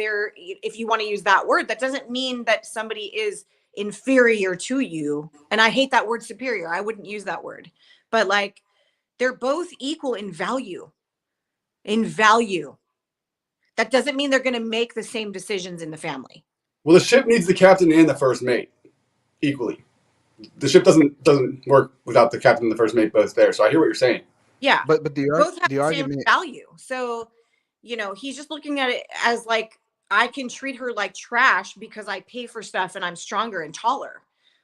[SPEAKER 7] you want to use that word. That doesn't mean that somebody is inferior to you. And I hate that word superior. I wouldn't use that word. But like they're both equal in value. In value. That doesn't mean they're going to make the same decisions in the family.
[SPEAKER 5] well, the ship needs the captain and the first mate equally. The ship doesn't work without the captain and the first mate both there. So I hear what you're saying.
[SPEAKER 7] Yeah.
[SPEAKER 1] But
[SPEAKER 7] both have
[SPEAKER 1] the
[SPEAKER 7] the same
[SPEAKER 1] argument
[SPEAKER 7] value. So, he's just looking at it as like, I can treat her like trash because I pay for stuff and I'm stronger and taller.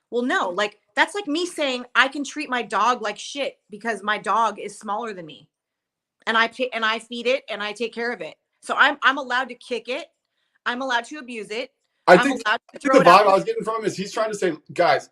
[SPEAKER 7] Well, no, like that's like me saying I can treat my dog like shit because my dog is smaller than me. And I feed it and I take care of it. So I'm allowed to kick it. I'm allowed to abuse it.
[SPEAKER 5] I
[SPEAKER 7] I'm
[SPEAKER 5] think
[SPEAKER 7] allowed to
[SPEAKER 5] the
[SPEAKER 7] throw it
[SPEAKER 5] vibe
[SPEAKER 7] out.
[SPEAKER 5] I was getting from him is he's trying to say, guys,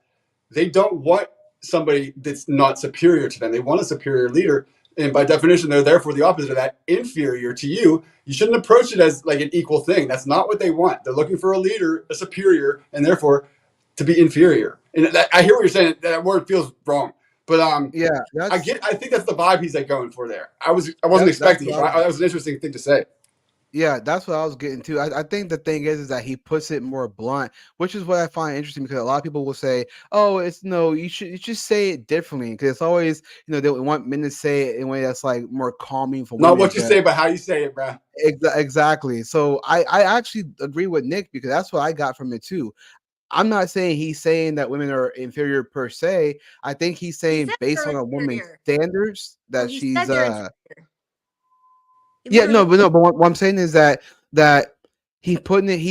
[SPEAKER 5] they don't want somebody that's not superior to them. They want a superior leader. And by definition, they're therefore the opposite of that, inferior to you. You shouldn't approach it as like an equal thing. That's not what they want. They're looking for a leader, a superior, and therefore to be inferior. And I hear what you're saying. That word feels wrong. But
[SPEAKER 1] yeah,
[SPEAKER 5] I think that's the vibe he's like going for there. I wasn't expecting it, but that was an interesting thing to say.
[SPEAKER 1] Yeah, that's what I was getting to. I think the thing is that he puts it more blunt, which is what I find interesting because a lot of people will say, "Oh, it's no, you should say it differently," because it's always they want men to say it in a way that's like more calming for women.
[SPEAKER 5] Not what you say, but how you say it, bro.
[SPEAKER 1] Exactly. So I actually agree with Nick because that's what I got from it too. I'm not saying he's saying that women are inferior per se. I think he's saying based on a woman's standards that she's yeah, but what I'm saying is that he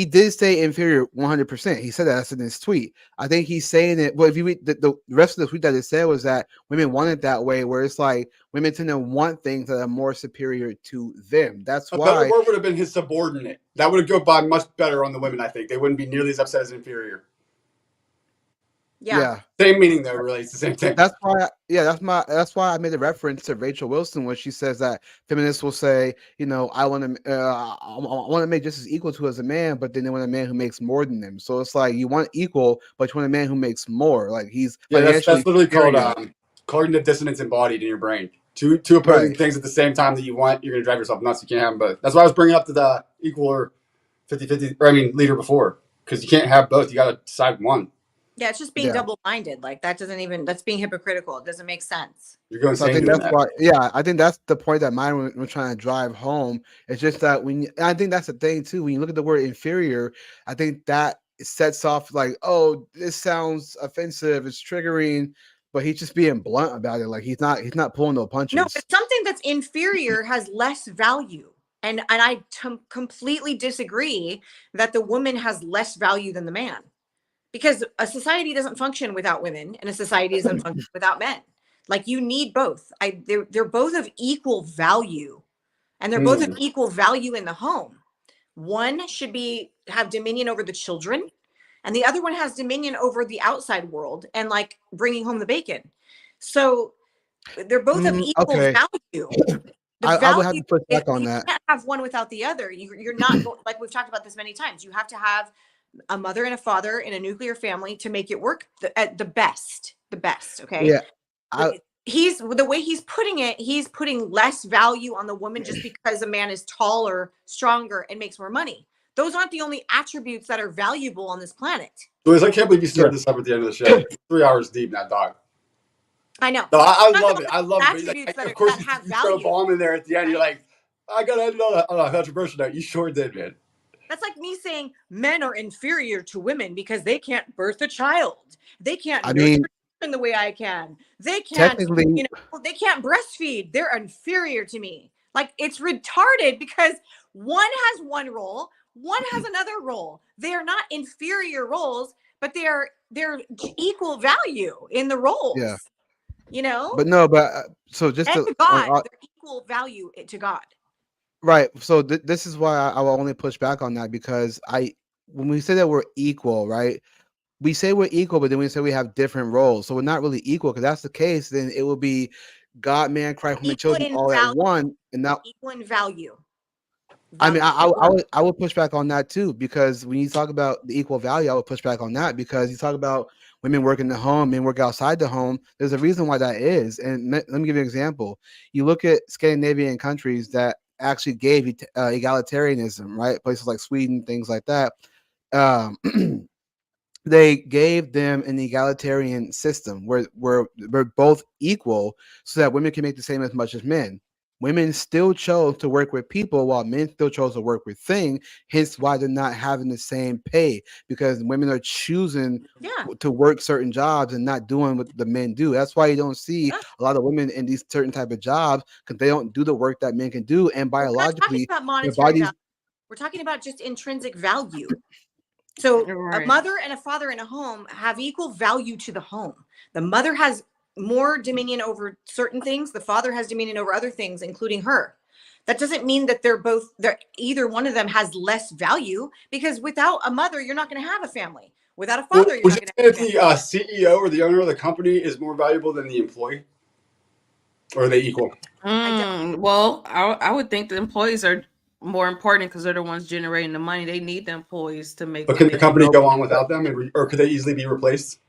[SPEAKER 1] did say inferior 100%. He said that's in his tweet. I think he's saying it. Well, if you read the rest of the tweet that it said was that women want it that way, where it's like women tend to want things that are more superior to them. That's why.
[SPEAKER 5] A better word would have been his subordinate. That would have gone by much better on the women. I think they wouldn't be nearly as upset as inferior.
[SPEAKER 7] Yeah.
[SPEAKER 5] Same meaning though, really. It's the same thing.
[SPEAKER 1] That's why, that's why I made a reference to Rachel Wilson when she says that feminists will say, I want to make just as equal to as a man, but then they want a man who makes more than them. So it's like you want equal, but you want a man who makes more. Like he's
[SPEAKER 5] that's
[SPEAKER 1] financially
[SPEAKER 5] literally called
[SPEAKER 1] superior.
[SPEAKER 5] cognitive dissonance embodied in your brain. Two opposing
[SPEAKER 1] Right.
[SPEAKER 5] things at the same time that you want, you're gonna drive yourself nuts. You can't have them both. That's why I was bringing up to the equal or 50-50, or leader before, because you can't have both. You got to decide one.
[SPEAKER 7] Yeah, it's just being
[SPEAKER 1] Yeah.
[SPEAKER 7] double-minded. Like that's being hypocritical. It doesn't make sense.
[SPEAKER 5] You're going
[SPEAKER 1] So I
[SPEAKER 5] insane
[SPEAKER 1] think
[SPEAKER 5] doing
[SPEAKER 1] that's
[SPEAKER 5] that.
[SPEAKER 1] why, I think that's the point that mine was trying to drive home. It's just that I think that's the thing too. When you look at the word inferior, I think that it sets off like, oh, this sounds offensive, it's triggering, but he's just being blunt about it. Like he's not pulling no
[SPEAKER 7] No,
[SPEAKER 1] punches.
[SPEAKER 7] but something that's inferior has less value. And I completely disagree that the woman has less value than the man, because a society doesn't function without women and a society doesn't function without men. Like you need both. They're both of equal value, and they're both of equal value in the home. One should have dominion over the children, and the other one has dominion over the outside world and like bringing home the bacon. So they're both of equal
[SPEAKER 1] Okay.
[SPEAKER 7] value. The
[SPEAKER 1] I would have
[SPEAKER 7] value
[SPEAKER 1] to push
[SPEAKER 7] is
[SPEAKER 1] back on
[SPEAKER 7] you
[SPEAKER 1] that.
[SPEAKER 7] can't have one without the other. You're not like we've talked about this many times. You have to have a mother and a father in a nuclear family to make it work at the best. Okay.
[SPEAKER 1] Yeah.
[SPEAKER 7] But the way he's putting it, he's putting less value on the woman just because a man is taller, stronger, and makes more money. Those aren't the only attributes that are valuable on this planet.
[SPEAKER 5] Liz, I can't believe you started this up at the end of the show. 3 hours deep in that dog.
[SPEAKER 7] I know.
[SPEAKER 5] No, I love it. I love it.
[SPEAKER 7] Attributes
[SPEAKER 5] Like, of course,
[SPEAKER 7] that have
[SPEAKER 5] you throw a
[SPEAKER 7] value.
[SPEAKER 5] bomb in there at the end. Right? You're like, I got to end it on a controversial note. You sure did, man.
[SPEAKER 7] That's like me saying men are inferior to women because they can't birth a child. They can't nurture in the way I can. They can't,
[SPEAKER 1] technically,
[SPEAKER 7] they can't breastfeed. They're inferior to me. Like it's retarded because one has one role, one has another role. They are not inferior roles, but they're equal value in the roles.
[SPEAKER 1] Yeah.
[SPEAKER 7] But
[SPEAKER 1] no, so just
[SPEAKER 7] and to God, they're equal value to God.
[SPEAKER 1] Right. So this is why I will only push back on that, because when we say that we're equal, right? We say we're equal, but then we say we have different roles. So we're not really equal. Because that's the case, then it will be God, man, Christ, woman, children, all at one, and not
[SPEAKER 7] equal in value.
[SPEAKER 1] I mean, I would push back on that too, because when you talk about the equal value, I would push back on that, because you talk about women work in the home, men work outside the home. There's a reason why that is. And let me give you an example. You look at Scandinavian countries that actually gave egalitarianism, right? Places like Sweden, things like that. They gave them an egalitarian system where we're both equal, so that women can make the same as much as men. Women still chose to work with people while men still chose to work with things. Hence why they're not having the same pay, because women are choosing to work certain jobs and not doing what the men do. That's why you don't see a lot of women in these certain type of jobs, because they don't do the work that men can do. And biologically,
[SPEAKER 7] we're not talking about monetary value. We're talking about just intrinsic value. So a mother and a father in a home have equal value to the home. The mother has more dominion over certain things. The father has dominion over other things, including her. That doesn't mean that either one of them has less value, because without a mother, you're not going to have a family. Without a father, you're not going to have a family.
[SPEAKER 5] If the CEO or the owner of the company is more valuable than the employee? Or are they equal?
[SPEAKER 6] Well, I would think the employees are more important because they're the ones generating the money. They need the employees to make.
[SPEAKER 5] But can the company go on without them, or could they easily be replaced?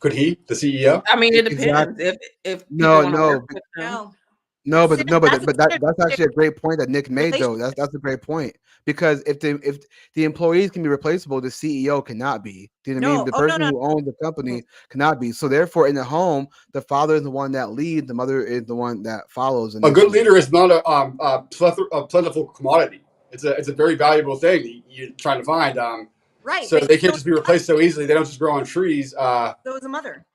[SPEAKER 5] Could he, the CEO?
[SPEAKER 6] I mean, it depends if people want to work with them.
[SPEAKER 1] No, but that's actually a great point that Nick made, though. That's a great point, because if the employees can be replaceable, the CEO cannot be. Do you know what I mean? The person who owns the company cannot be. So therefore, in the home, the father is the one that leads, the mother is the one that follows.
[SPEAKER 5] A good leader is not a plentiful commodity. It's a very valuable thing you're trying to find.
[SPEAKER 7] Right.
[SPEAKER 5] So they can't just be replaced so easily. They don't just grow on trees.
[SPEAKER 7] So is a mother.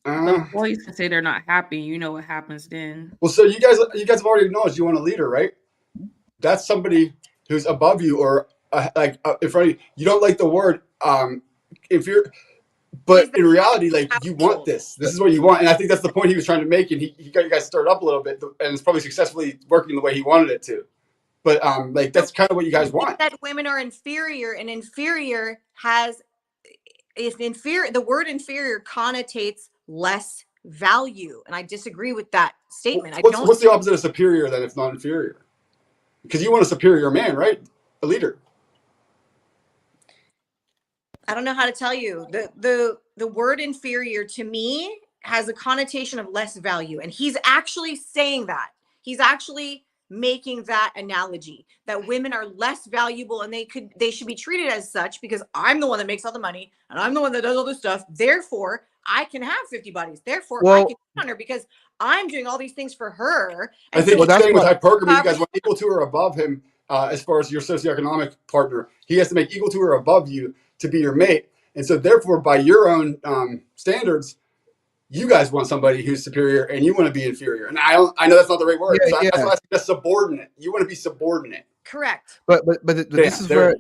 [SPEAKER 6] The employees can say they're not happy. You know what happens then.
[SPEAKER 5] Well, so you guys have already acknowledged you want a leader, right? That's somebody who's above you or in front of you. You don't like the word but in reality, like, you want this. This is what you want, and I think that's the point he was trying to make. And he got you guys stirred up a little bit, and it's probably successfully working the way he wanted it to. But that's kind of what you guys want.
[SPEAKER 7] That women are inferior, and inferior has if inferior, the word inferior connotates less value, and I disagree with that statement.
[SPEAKER 5] What's the opposite of superior then, if not inferior? Because you want a superior man, right? A leader.
[SPEAKER 7] I don't know how to tell you. The word inferior to me has a connotation of less value, and he's actually saying that. He's actually making that analogy that women are less valuable and they should be treated as such because I'm the one that makes all the money and I'm the one that does all this stuff. Therefore, I can have 50 buddies. Therefore, I can on her because I'm doing all these things for her.
[SPEAKER 5] And I think you're saying with hypergamy, you guys want equal to or above him as far as your socioeconomic partner. He has to make equal to or above you to be your mate. And so therefore, by your own standards, you guys want somebody who's superior and you want to be inferior. And I know that's not the right word.
[SPEAKER 1] Yeah,
[SPEAKER 5] so that's why I said that's subordinate. You want to be subordinate.
[SPEAKER 7] Correct.
[SPEAKER 1] But this is where,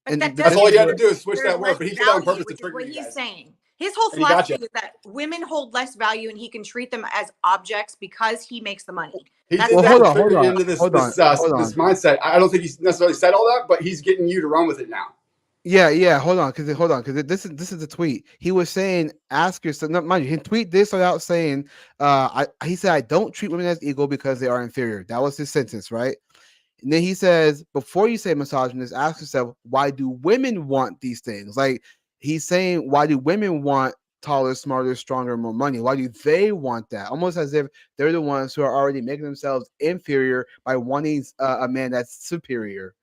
[SPEAKER 5] and that's all you had to do is switch that word. But he did that on purpose to trigger you guys.
[SPEAKER 7] What he's saying. His whole philosophy is that women hold less value and he can treat them as objects because he makes the money.
[SPEAKER 5] He did that to trigger into this mindset. I don't think he's necessarily said all that, but he's getting you to run with it now.
[SPEAKER 1] Yeah. Hold on, because this is the tweet. He was saying, ask yourself. Not mind you, he tweet this without saying. He said, "I don't treat women as equal because they are inferior." That was his sentence, right? And then he says, before you say misogynist, ask yourself, why do women want these things? Like he's saying, why do women want taller, smarter, stronger, more money? Why do they want that? Almost as if they're the ones who are already making themselves inferior by wanting a man that's superior.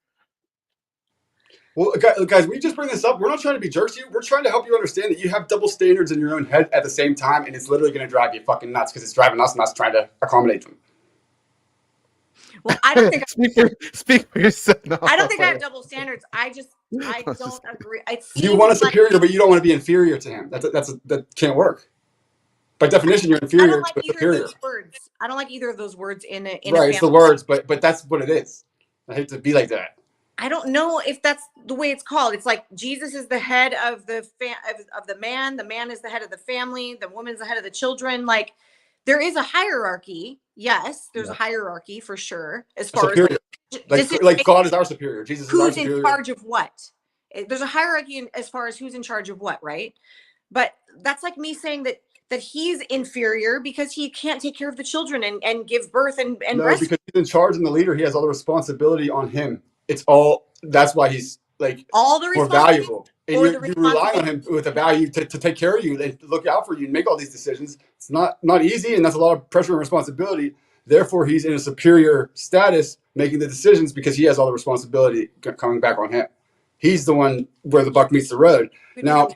[SPEAKER 5] Well, guys, we just bring this up. We're not trying to be jerks to you. We're trying to help you understand that you have double standards in your own head at the same time, and it's literally going to drive you fucking nuts because it's driving us nuts trying to accommodate them.
[SPEAKER 7] Well, I don't think
[SPEAKER 1] speak for yourself. No,
[SPEAKER 7] I don't think I have double standards. I don't agree.
[SPEAKER 5] You want a superior, but you don't want to be inferior to him. That can't work. By definition, you're inferior.
[SPEAKER 7] I don't like
[SPEAKER 5] to
[SPEAKER 7] either
[SPEAKER 5] superior.
[SPEAKER 7] of those words. I don't like either of those words in a
[SPEAKER 5] right. It's the words, but that's what it is. I hate to be like that.
[SPEAKER 7] I don't know if that's the way it's called. It's like Jesus is the head of the man. The man is the head of the family. The woman's the head of the children. Like there is a hierarchy. Yes, there's a hierarchy for sure. As far as
[SPEAKER 5] like God is our superior. Jesus is our superior.
[SPEAKER 7] Who's in charge of what? There's a hierarchy as far as who's in charge of what, right? But that's like me saying that he's inferior because he can't take care of the children and give birth and
[SPEAKER 5] because he's in charge and the leader. He has all the responsibility on him. That's why he's like
[SPEAKER 7] all the
[SPEAKER 5] more valuable. And you rely on him with a value to take care of you and look out for you and make all these decisions. It's not easy, and that's a lot of pressure and responsibility. Therefore, he's in a superior status making the decisions because he has all the responsibility coming back on him. He's the one where the buck meets the road. Now,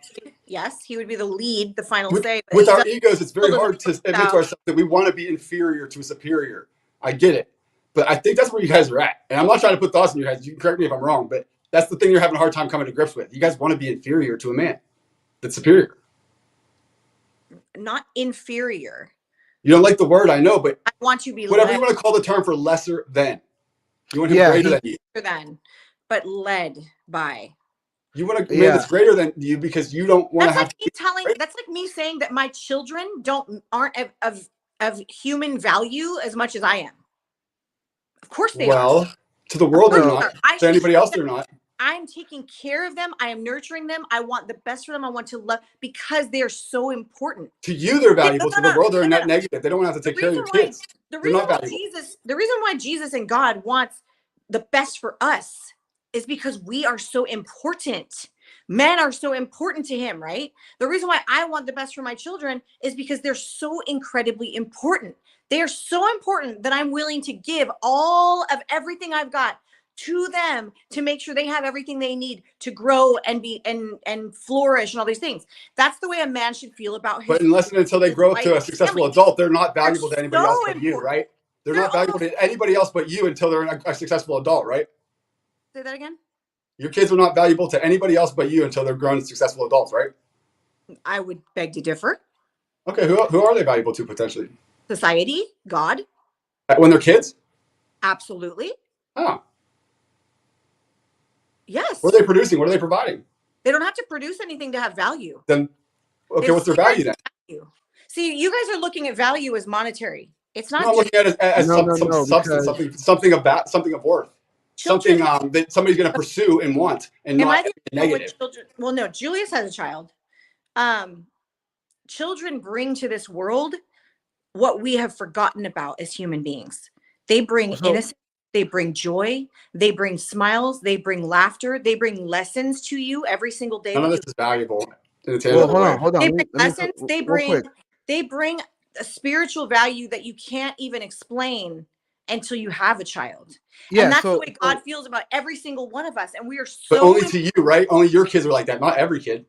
[SPEAKER 7] yes, he would be the lead, the final say.
[SPEAKER 5] With our egos, it's very hard to admit to ourselves that we want to be inferior to a superior. I get it. But I think that's where you guys are at. And I'm not trying to put thoughts in your heads. You can correct me if I'm wrong, but that's the thing you're having a hard time coming to grips with. You guys want to be inferior to a man that's superior.
[SPEAKER 7] Not inferior.
[SPEAKER 5] You don't like the word, I know, but
[SPEAKER 7] I want to be
[SPEAKER 5] whatever you want to call the term for lesser than. You want him greater than you.
[SPEAKER 7] But led by.
[SPEAKER 5] You want a man that's greater than you because you don't want to have
[SPEAKER 7] that's like me saying that my children aren't of human value as much as I am. Of course they are.
[SPEAKER 5] Well, to the world they're not. To anybody else they're not.
[SPEAKER 7] I'm taking care of them. I am nurturing them. I want the best for them. I want to love because they are so important.
[SPEAKER 5] To you, they're valuable. To the world, they're net negative. They don't have to take care of your kids.
[SPEAKER 7] The reason why Jesus and God wants the best for us is because we are so important. Men are so important to him, right? The reason why I want the best for my children is because they're so incredibly important. They are so important that I'm willing to give all of everything I've got to them to make sure they have everything they need to grow and be and flourish and all these things. That's the way a man should feel about his.
[SPEAKER 5] But unless and until they grow up to a successful adult, they're not valuable to anybody else but you, right? They're not valuable to anybody else but you until they're a successful adult, right?
[SPEAKER 7] Say that again.
[SPEAKER 5] Your kids are not valuable to anybody else but you until they're grown and successful adults, right?
[SPEAKER 7] I would beg to differ.
[SPEAKER 5] Okay, who are they valuable to potentially?
[SPEAKER 7] Society, God.
[SPEAKER 5] When they're kids?
[SPEAKER 7] Absolutely.
[SPEAKER 5] Oh.
[SPEAKER 7] Yes.
[SPEAKER 5] What are they producing? What are they providing?
[SPEAKER 7] They don't have to produce anything to have value.
[SPEAKER 5] Then, okay, what's their value then?
[SPEAKER 7] See, you guys are looking at value as monetary. It's not.
[SPEAKER 5] I'm looking at it as something of worth. something that somebody's going to pursue and want, and
[SPEAKER 7] Am
[SPEAKER 5] not
[SPEAKER 7] I the only one with
[SPEAKER 5] negative.
[SPEAKER 7] children? Well, no, Julius has a child. Children bring to this world what we have forgotten about as human beings. They bring innocence, they bring joy, they bring smiles, they bring laughter, they bring lessons to you every single day.
[SPEAKER 5] None of this is valuable in a
[SPEAKER 1] Well,
[SPEAKER 5] tangible way.
[SPEAKER 1] hold on.
[SPEAKER 7] They bring lessons,
[SPEAKER 1] Real
[SPEAKER 7] they bring a spiritual value that you can't even explain until you have a child.
[SPEAKER 1] Yeah,
[SPEAKER 7] and that's the way God feels about every single one of us. And we are so
[SPEAKER 5] But only to you, right? Only your kids are like that. Not every kid.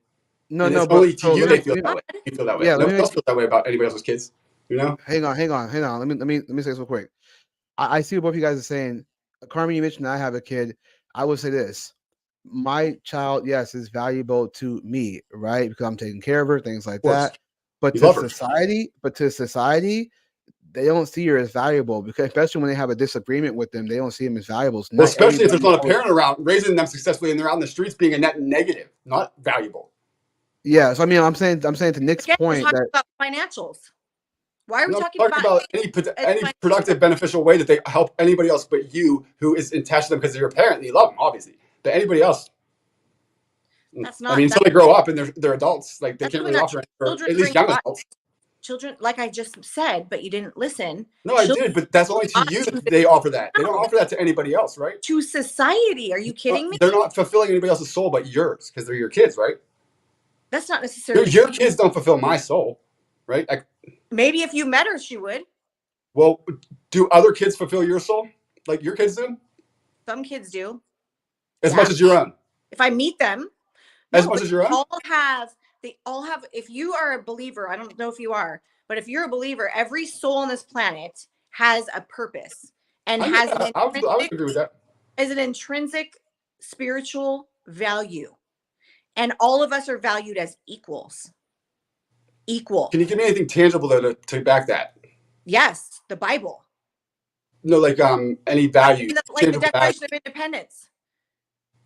[SPEAKER 1] No,
[SPEAKER 5] and
[SPEAKER 1] no,
[SPEAKER 5] it's
[SPEAKER 1] but
[SPEAKER 5] only to
[SPEAKER 1] so
[SPEAKER 5] you
[SPEAKER 1] let
[SPEAKER 5] they
[SPEAKER 1] me-
[SPEAKER 5] feel
[SPEAKER 1] let me-
[SPEAKER 5] that way. You feel that way.
[SPEAKER 1] Yeah, let
[SPEAKER 5] Nobody
[SPEAKER 1] me
[SPEAKER 5] else feels that way about anybody else's kids. You know?
[SPEAKER 1] Hang on. Let me say this real quick. I see what both of you guys are saying. Carmen, you mentioned I have a kid. I would say this: my child, yes, is valuable to me, right? Because I'm taking care of her, things like that. But
[SPEAKER 5] You
[SPEAKER 1] to
[SPEAKER 5] love her.
[SPEAKER 1] society, they don't see her as valuable, because especially when they have a disagreement with them, they don't see them as valuable.
[SPEAKER 5] Well, especially if there's not a parent around raising them successfully and they're out in the streets being a net negative, not valuable.
[SPEAKER 1] Yeah, so I mean, I'm saying to Nick's
[SPEAKER 7] Again, we're
[SPEAKER 1] point
[SPEAKER 7] talking
[SPEAKER 1] that
[SPEAKER 7] about financials. Why are we
[SPEAKER 5] No, I'm
[SPEAKER 7] talking about
[SPEAKER 5] any productive, beneficial way that they help anybody else but you, who is attached to them because you're a parent and you love them, obviously. But anybody else,
[SPEAKER 7] that's not.
[SPEAKER 5] I mean, until they grow up and they're adults, like they can't really offer it, or
[SPEAKER 7] Children
[SPEAKER 5] at least young adults.
[SPEAKER 7] Children, like I just said, but you didn't listen.
[SPEAKER 5] No, I did, but that's only to you that they offer that. They don't offer that to anybody else, right?
[SPEAKER 7] To society. Are you kidding me?
[SPEAKER 5] They're not fulfilling anybody else's soul but yours, because they're your kids, right?
[SPEAKER 7] That's not necessarily
[SPEAKER 5] Your kids don't fulfill my soul, right?
[SPEAKER 7] Maybe if you met her, she would.
[SPEAKER 5] Well, do other kids fulfill your soul like your kids do?
[SPEAKER 7] Some kids do.
[SPEAKER 5] As much as your own?
[SPEAKER 7] If I meet them.
[SPEAKER 5] As much as your own?
[SPEAKER 7] They all have, if you are a believer, I don't know if you are, but if you're a believer, every soul on this planet has a purpose and
[SPEAKER 5] I would agree with that.
[SPEAKER 7] Is an intrinsic spiritual value. And all of us are valued as equals. Equal.
[SPEAKER 5] Can you give me anything tangible though to back that?
[SPEAKER 7] Yes, the Bible.
[SPEAKER 5] No, like any value.
[SPEAKER 7] Like the Declaration of Independence.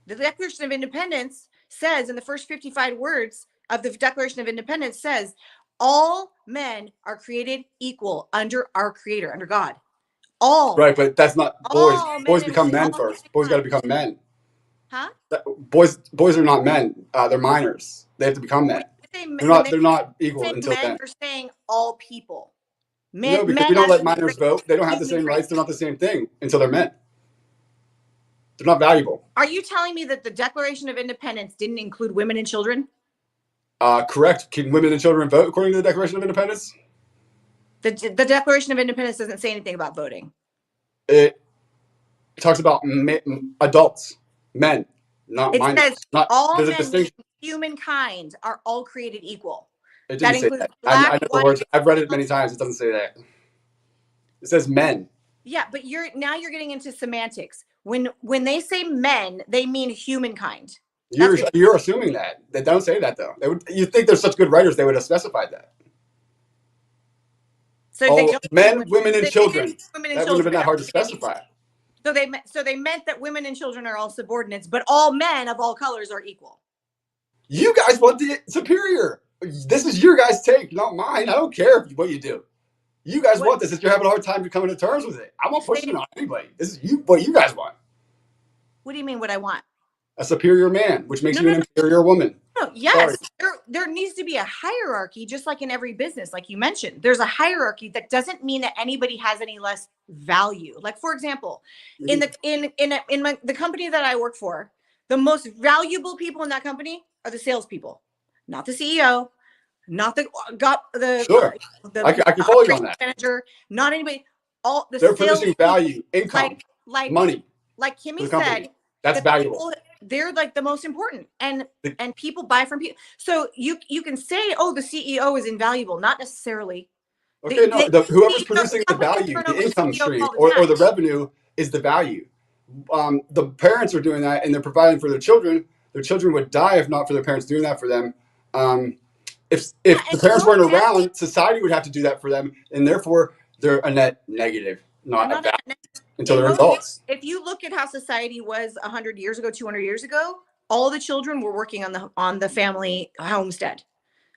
[SPEAKER 7] The Declaration of Independence says, in the first 55 words of the Declaration of Independence, says, all men are created equal under our Creator, under God. All.
[SPEAKER 5] Right, but that's not boys. Boys become men first. Boys got to become men.
[SPEAKER 7] Huh?
[SPEAKER 5] Boys are not men. They're minors. They have to become men. They're not equal until
[SPEAKER 7] men,
[SPEAKER 5] then.
[SPEAKER 7] They're saying all people.
[SPEAKER 5] No, because we don't let minors vote. They don't have the same rights. They're not the same thing until they're men. They're not valuable.
[SPEAKER 7] Are you telling me that the Declaration of Independence didn't include women and children?
[SPEAKER 5] Correct. Can women and children vote according to the Declaration of Independence?
[SPEAKER 7] The Declaration of Independence doesn't say anything about voting.
[SPEAKER 5] It talks about adults, men, not minors.
[SPEAKER 7] It says all
[SPEAKER 5] there's a
[SPEAKER 7] men,
[SPEAKER 5] distinction.
[SPEAKER 7] humankind, are all created equal.
[SPEAKER 5] It didn't say that. I know the words. I've read it many times. It doesn't say that. It says men.
[SPEAKER 7] Yeah, but you're getting into semantics. When they say men, they mean humankind.
[SPEAKER 5] You're assuming that. They don't say that though. You think they're such good writers, they would have specified that.
[SPEAKER 7] So
[SPEAKER 5] men, women, and children. That wouldn't have been that hard to specify.
[SPEAKER 7] So they meant that women and children are all subordinates, but all men of all colors are equal.
[SPEAKER 5] You guys want the superior. This is your guys' take, not mine. I don't care what you do. You guys want this. If you're having a hard time coming to terms with it, I'm not pushing it on anybody. This is what you guys want.
[SPEAKER 7] What do you mean? What I want?
[SPEAKER 5] A superior man, which makes you an inferior woman.
[SPEAKER 7] No, yes, there needs to be a hierarchy, just like in every business, like you mentioned. There's a hierarchy. That doesn't mean that anybody has any less value. Like, for example, in the company that I work for, the most valuable people in that company are the salespeople, not the CEO, not the
[SPEAKER 5] I can follow you on that.
[SPEAKER 7] Manager, not anybody. All the
[SPEAKER 5] they're producing value, income,
[SPEAKER 7] like
[SPEAKER 5] money.
[SPEAKER 7] Like Kimmy said,
[SPEAKER 5] that's valuable.
[SPEAKER 7] People, they're like the most important, and people buy from people. So you can say, oh, the CEO is invaluable, not necessarily.
[SPEAKER 5] Okay, whoever's producing the value, the income stream, or the revenue is the value. The parents are doing that, and they're providing for their children. Their children would die if not for their parents doing that for them. If the parents weren't around, society would have to do that for them, and therefore they're a net negative, not a value until they're adults.
[SPEAKER 7] If you look at how society was 100 years ago, 200 years ago, all the children were working on the family homestead.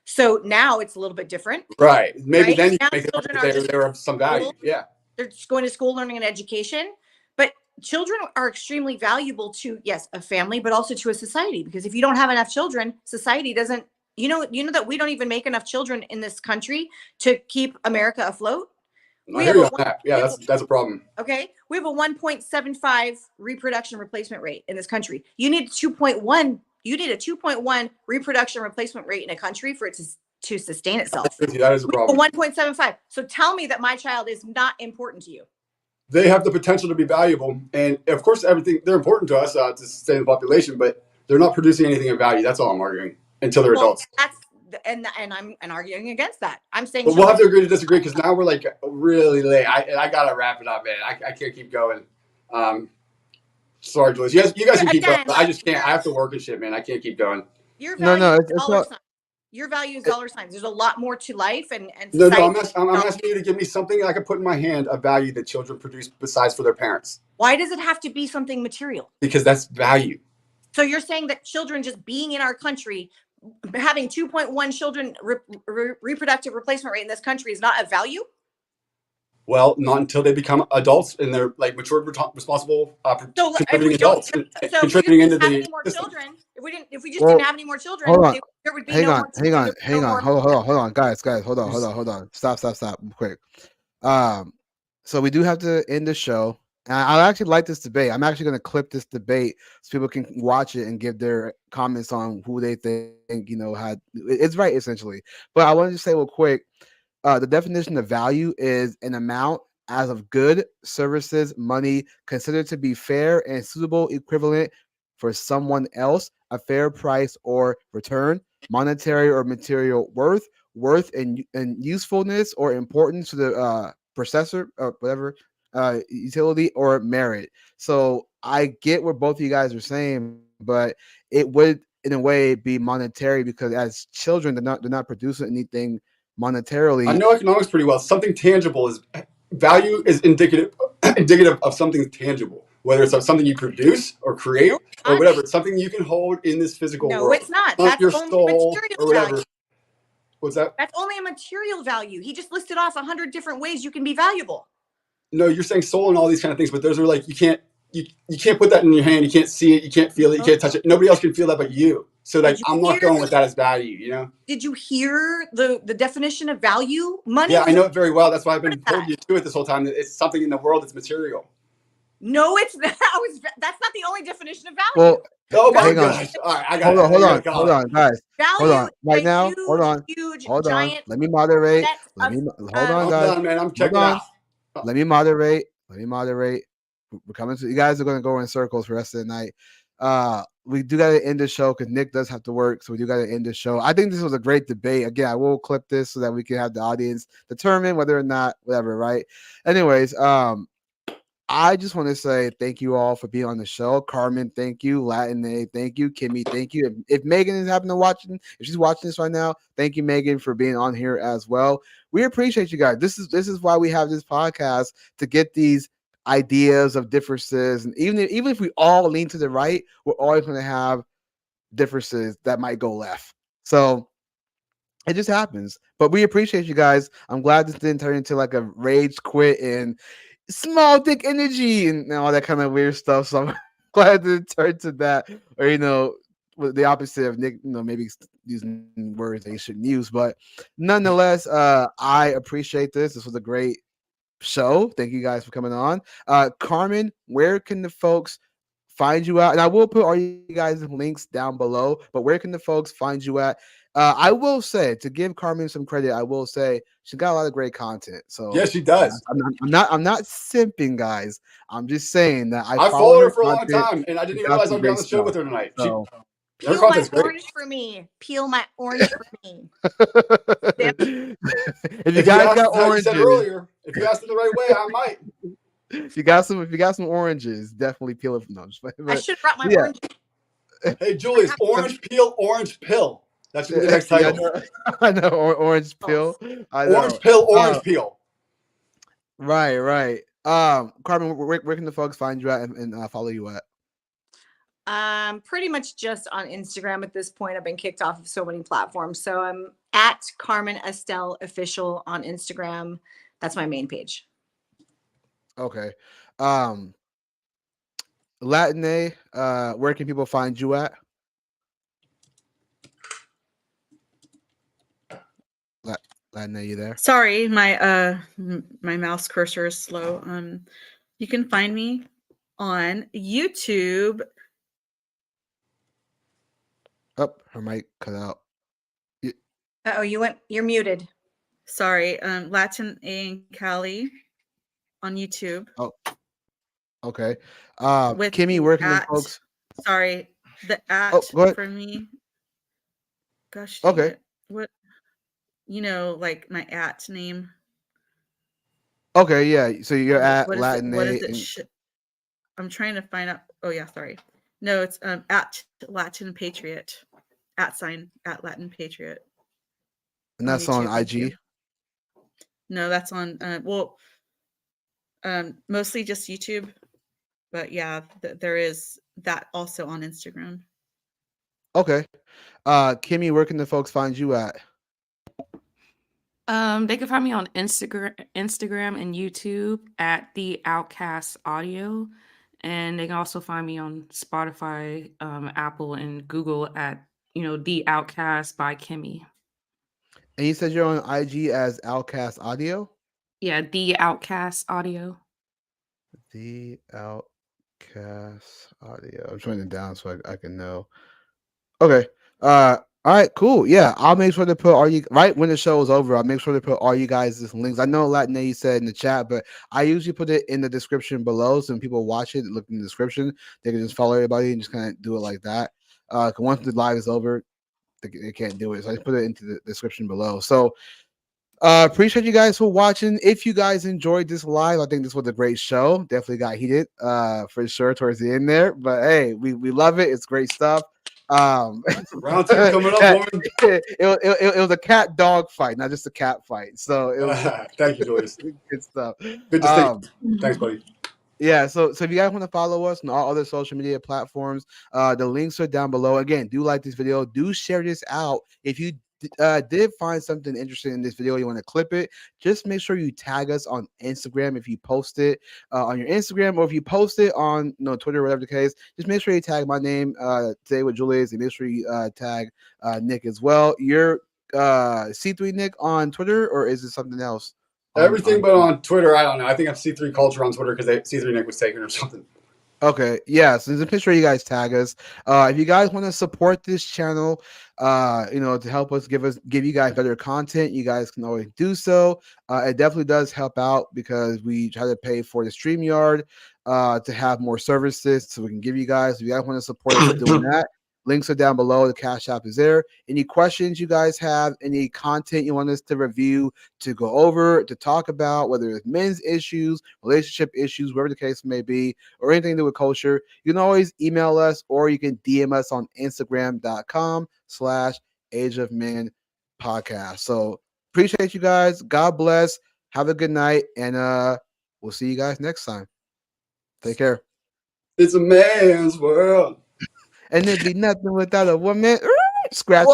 [SPEAKER 7] So now it's a little bit different.
[SPEAKER 5] Right. Maybe then you
[SPEAKER 7] now
[SPEAKER 5] make it they're of some value. Yeah.
[SPEAKER 7] They're just going to school, learning an education. But children are extremely valuable to, yes, a family, but also to a society, because if you don't have enough children, society doesn't, you know that we don't even make enough children in this country to keep America afloat.
[SPEAKER 5] I hear you on that. Yeah, that's a problem.
[SPEAKER 7] Okay, we have a 1.75 reproduction replacement rate in this country. You need 2.1. You need a 2.1 reproduction replacement rate in a country for it to sustain itself.
[SPEAKER 5] That is a problem.
[SPEAKER 7] 1.75. So tell me that my child is not important to you.
[SPEAKER 5] They have the potential to be valuable, and of course, they're important to us to sustain the population, but they're not producing anything of value. That's all I'm arguing until they're adults.
[SPEAKER 7] And I'm arguing against that. I'm saying,
[SPEAKER 5] but we'll have to agree to disagree, because now we're like really late. I gotta wrap it up, man. I can't keep going. Sorry, Julius. You guys can keep going. I just can't. I have to work and shit, man. I can't keep going.
[SPEAKER 7] Your value is dollar signs. Your value is dollar signs. There's a lot more to life and
[SPEAKER 5] society. No, I'm asking you to give me something I can put in my hand of value that children produce besides for their parents.
[SPEAKER 7] Why does it have to be something material?
[SPEAKER 5] Because that's value.
[SPEAKER 7] So you're saying that children just being in our country, having 2.1 children reproductive replacement rate in this country is not a value?
[SPEAKER 5] Well, not until they become adults and they're like mature, responsible, contributing adults. Contributing into the
[SPEAKER 7] more children, if we just didn't have any more children, there would be
[SPEAKER 1] hang on. Hold on, guys, hold on. Stop, quick. So we do have to end the show. And I actually like this debate. I'm actually going to clip this debate so people can watch it and give their comments on who they think, had it's right, essentially. But I wanted to say real quick, the definition of value is an amount as of good, services, money considered to be fair and suitable equivalent for someone else, a fair price or return, monetary or material worth and usefulness or importance to the possessor or whatever, utility or merit. So I get what both of you guys are saying, but it would in a way be monetary, because as children they're not producing anything monetarily.
[SPEAKER 5] I know economics pretty well. Something tangible is value is indicative of something tangible, whether it's something you produce or create or whatever. It's something you can hold in this physical world.
[SPEAKER 7] No, it's not. That's
[SPEAKER 5] your
[SPEAKER 7] only
[SPEAKER 5] soul
[SPEAKER 7] material
[SPEAKER 5] or whatever.
[SPEAKER 7] value.
[SPEAKER 5] What's that?
[SPEAKER 7] That's only a material value. He just listed off 100 different ways you can be valuable.
[SPEAKER 5] No, you're saying soul and all these kind of things, but those are like you can't put that in your hand. You can't see it. You can't feel it. You can't touch it. Nobody else can feel that but you. So like I'm not going with that as value,
[SPEAKER 7] Did you hear the definition of value? Money.
[SPEAKER 5] Yeah, I know it very well. That's why I've been told you to do it this whole time. That it's something in the world that's material.
[SPEAKER 7] No, it's not. That's not the only definition of value.
[SPEAKER 1] Well,
[SPEAKER 5] oh my gosh! All right, I got
[SPEAKER 1] hold on, guys.
[SPEAKER 7] Value
[SPEAKER 1] hold on, right now.
[SPEAKER 7] Huge,
[SPEAKER 1] hold on.
[SPEAKER 7] Giant
[SPEAKER 1] Let me moderate. Hold on, guys.
[SPEAKER 5] Man, I'm checking out.
[SPEAKER 1] Let me moderate. We're coming to you guys are going to go in circles for the rest of the night. We do got to end the show because Nick does have to work, so we do got to end the show. I think this was a great debate. Again, I will clip this so that we can have the audience determine whether or not whatever. Right. Anyways, I just want to say thank you all for being on the show. Carmen, thank you. Latin, thank you. Kimmy, thank you. If Megan is happening to watching, if she's watching this right now, thank you, Megan, for being on here as well. We appreciate you guys. This is why we have this podcast, to get these ideas of differences. And even if we all lean to the right, we're always going to have differences that might go left. So it just happens. But we appreciate you guys. I'm glad this didn't turn into like a rage quit and small dick energy and all that kind of weird stuff. So I'm glad to turn to that, or the opposite of Nick, maybe using words they shouldn't use. But nonetheless, I appreciate this. This was a great show. Thank you guys for coming on. Carmen, where can the folks find you at? And I will put all you guys' links down below, but where can the folks find you at? I will say, to give Carmen some credit, I will say she's got a lot of great content. So
[SPEAKER 5] yes, she does.
[SPEAKER 1] I'm not simping, guys. I'm just saying that I
[SPEAKER 5] followed her for a long time, and I didn't even realize I'd be on the show with her tonight.
[SPEAKER 1] So,
[SPEAKER 7] peel my orange for me. Peel my orange for me.
[SPEAKER 1] If you guys got oranges,
[SPEAKER 5] earlier, if you asked it the right way, I might.
[SPEAKER 1] If you got some oranges, definitely peel it. No,
[SPEAKER 7] I should have brought my orange.
[SPEAKER 5] Hey, Julius, orange peel, orange pill. That's the next title.
[SPEAKER 1] I know, orange pill.
[SPEAKER 5] Orange pill, orange peel.
[SPEAKER 1] Right. Carmen, where can the folks find you at and follow you at?
[SPEAKER 7] Pretty much just on Instagram at this point. I've been kicked off of so many platforms. So I'm at Carmen Estelle Official on Instagram. That's my main page.
[SPEAKER 1] Okay. Latine, where can people find you at? Latine, you there?
[SPEAKER 4] Sorry, my mouse cursor is slow. You can find me on YouTube.
[SPEAKER 1] Oh, her mic cut out.
[SPEAKER 7] Oh, you're muted.
[SPEAKER 4] Sorry, Latin A and Cali on YouTube.
[SPEAKER 1] Oh, okay.
[SPEAKER 4] With
[SPEAKER 1] Kimmy,
[SPEAKER 4] the
[SPEAKER 1] where can the
[SPEAKER 4] at.
[SPEAKER 1] folks?
[SPEAKER 4] Sorry, the
[SPEAKER 1] Oh,
[SPEAKER 4] at
[SPEAKER 1] go ahead.
[SPEAKER 4] for me. Gosh dang
[SPEAKER 1] Okay.
[SPEAKER 4] it! What like my at name.
[SPEAKER 1] Okay, yeah. So you're at
[SPEAKER 4] What is it?
[SPEAKER 1] Latine
[SPEAKER 4] What is it?
[SPEAKER 1] and
[SPEAKER 4] I'm trying to find out. Oh yeah, sorry. No, it's at Latin Patriot. @ Latin Patriot.
[SPEAKER 1] that's on
[SPEAKER 4] YouTube. Thank
[SPEAKER 1] IG.
[SPEAKER 4] you. No, that's on mostly just YouTube, but yeah, there is that also on Instagram.
[SPEAKER 1] Okay. Kimmy, where can the folks find you at?
[SPEAKER 6] They can find me on Instagram and YouTube at The Outcast Audio. And they can also find me on Spotify, Apple, and Google at, The Outcast by Kimmy.
[SPEAKER 1] And you said you're on IG as Outcast Audio?
[SPEAKER 6] Yeah, The Outcast Audio.
[SPEAKER 1] The Outcast Audio. I'm trying it down so I can know. Okay. All right, cool. Yeah, I'll make sure to put all you right when the show is over. I'll make sure to put all you guys' links. I know Latine said in the chat, but I usually put it in the description below. So when people watch it, look in the description, they can just follow everybody and just kind of do it like that. 'Cause once the live is over, they can't do it. So I just put it into the description below. So appreciate you guys for watching. If you guys enjoyed this live, I think this was a great show. Definitely got heated for sure towards the end there. But hey, we love it. It's great stuff.
[SPEAKER 5] Round two coming up, boys.
[SPEAKER 1] It was a cat dog fight, not just a cat fight. So it was
[SPEAKER 5] thank you, Julius.
[SPEAKER 1] good stuff.
[SPEAKER 5] Good distinction. Thanks, buddy.
[SPEAKER 1] Yeah, so if you guys want to follow us on all other social media platforms, the links are down below. Again, do like this video, do share this out. If you did find something interesting in this video, you want to clip it, just make sure you tag us on Instagram if you post it on your Instagram, or if you post it on Twitter or whatever the case, just make sure you tag my name today with Julius, and make sure you tag Nick as well. You're C3 Nick on Twitter, or is it something else?
[SPEAKER 5] Everything but on Twitter, I don't know. I think I'm C3 Culture on Twitter because C3 Nick was taken or something.
[SPEAKER 1] Okay, yeah, so there's a picture you guys tag us. If you guys want to support this channel, to help us give you guys better content, you guys can always do so. It definitely does help out because we try to pay for the StreamYard to have more services so we can give you guys. If you guys want to support us doing that, links are down below. The Cash App is there. Any questions you guys have, any content you want us to review, to go over, to talk about, whether it's men's issues, relationship issues, whatever the case may be, or anything to do with culture, you can always email us, or you can DM us on Instagram.com/Age of Men podcast. So appreciate you guys. God bless. Have a good night, and we'll see you guys next time. Take care.
[SPEAKER 5] It's a man's world.
[SPEAKER 1] And it'd be nothing without a woman. Scratch.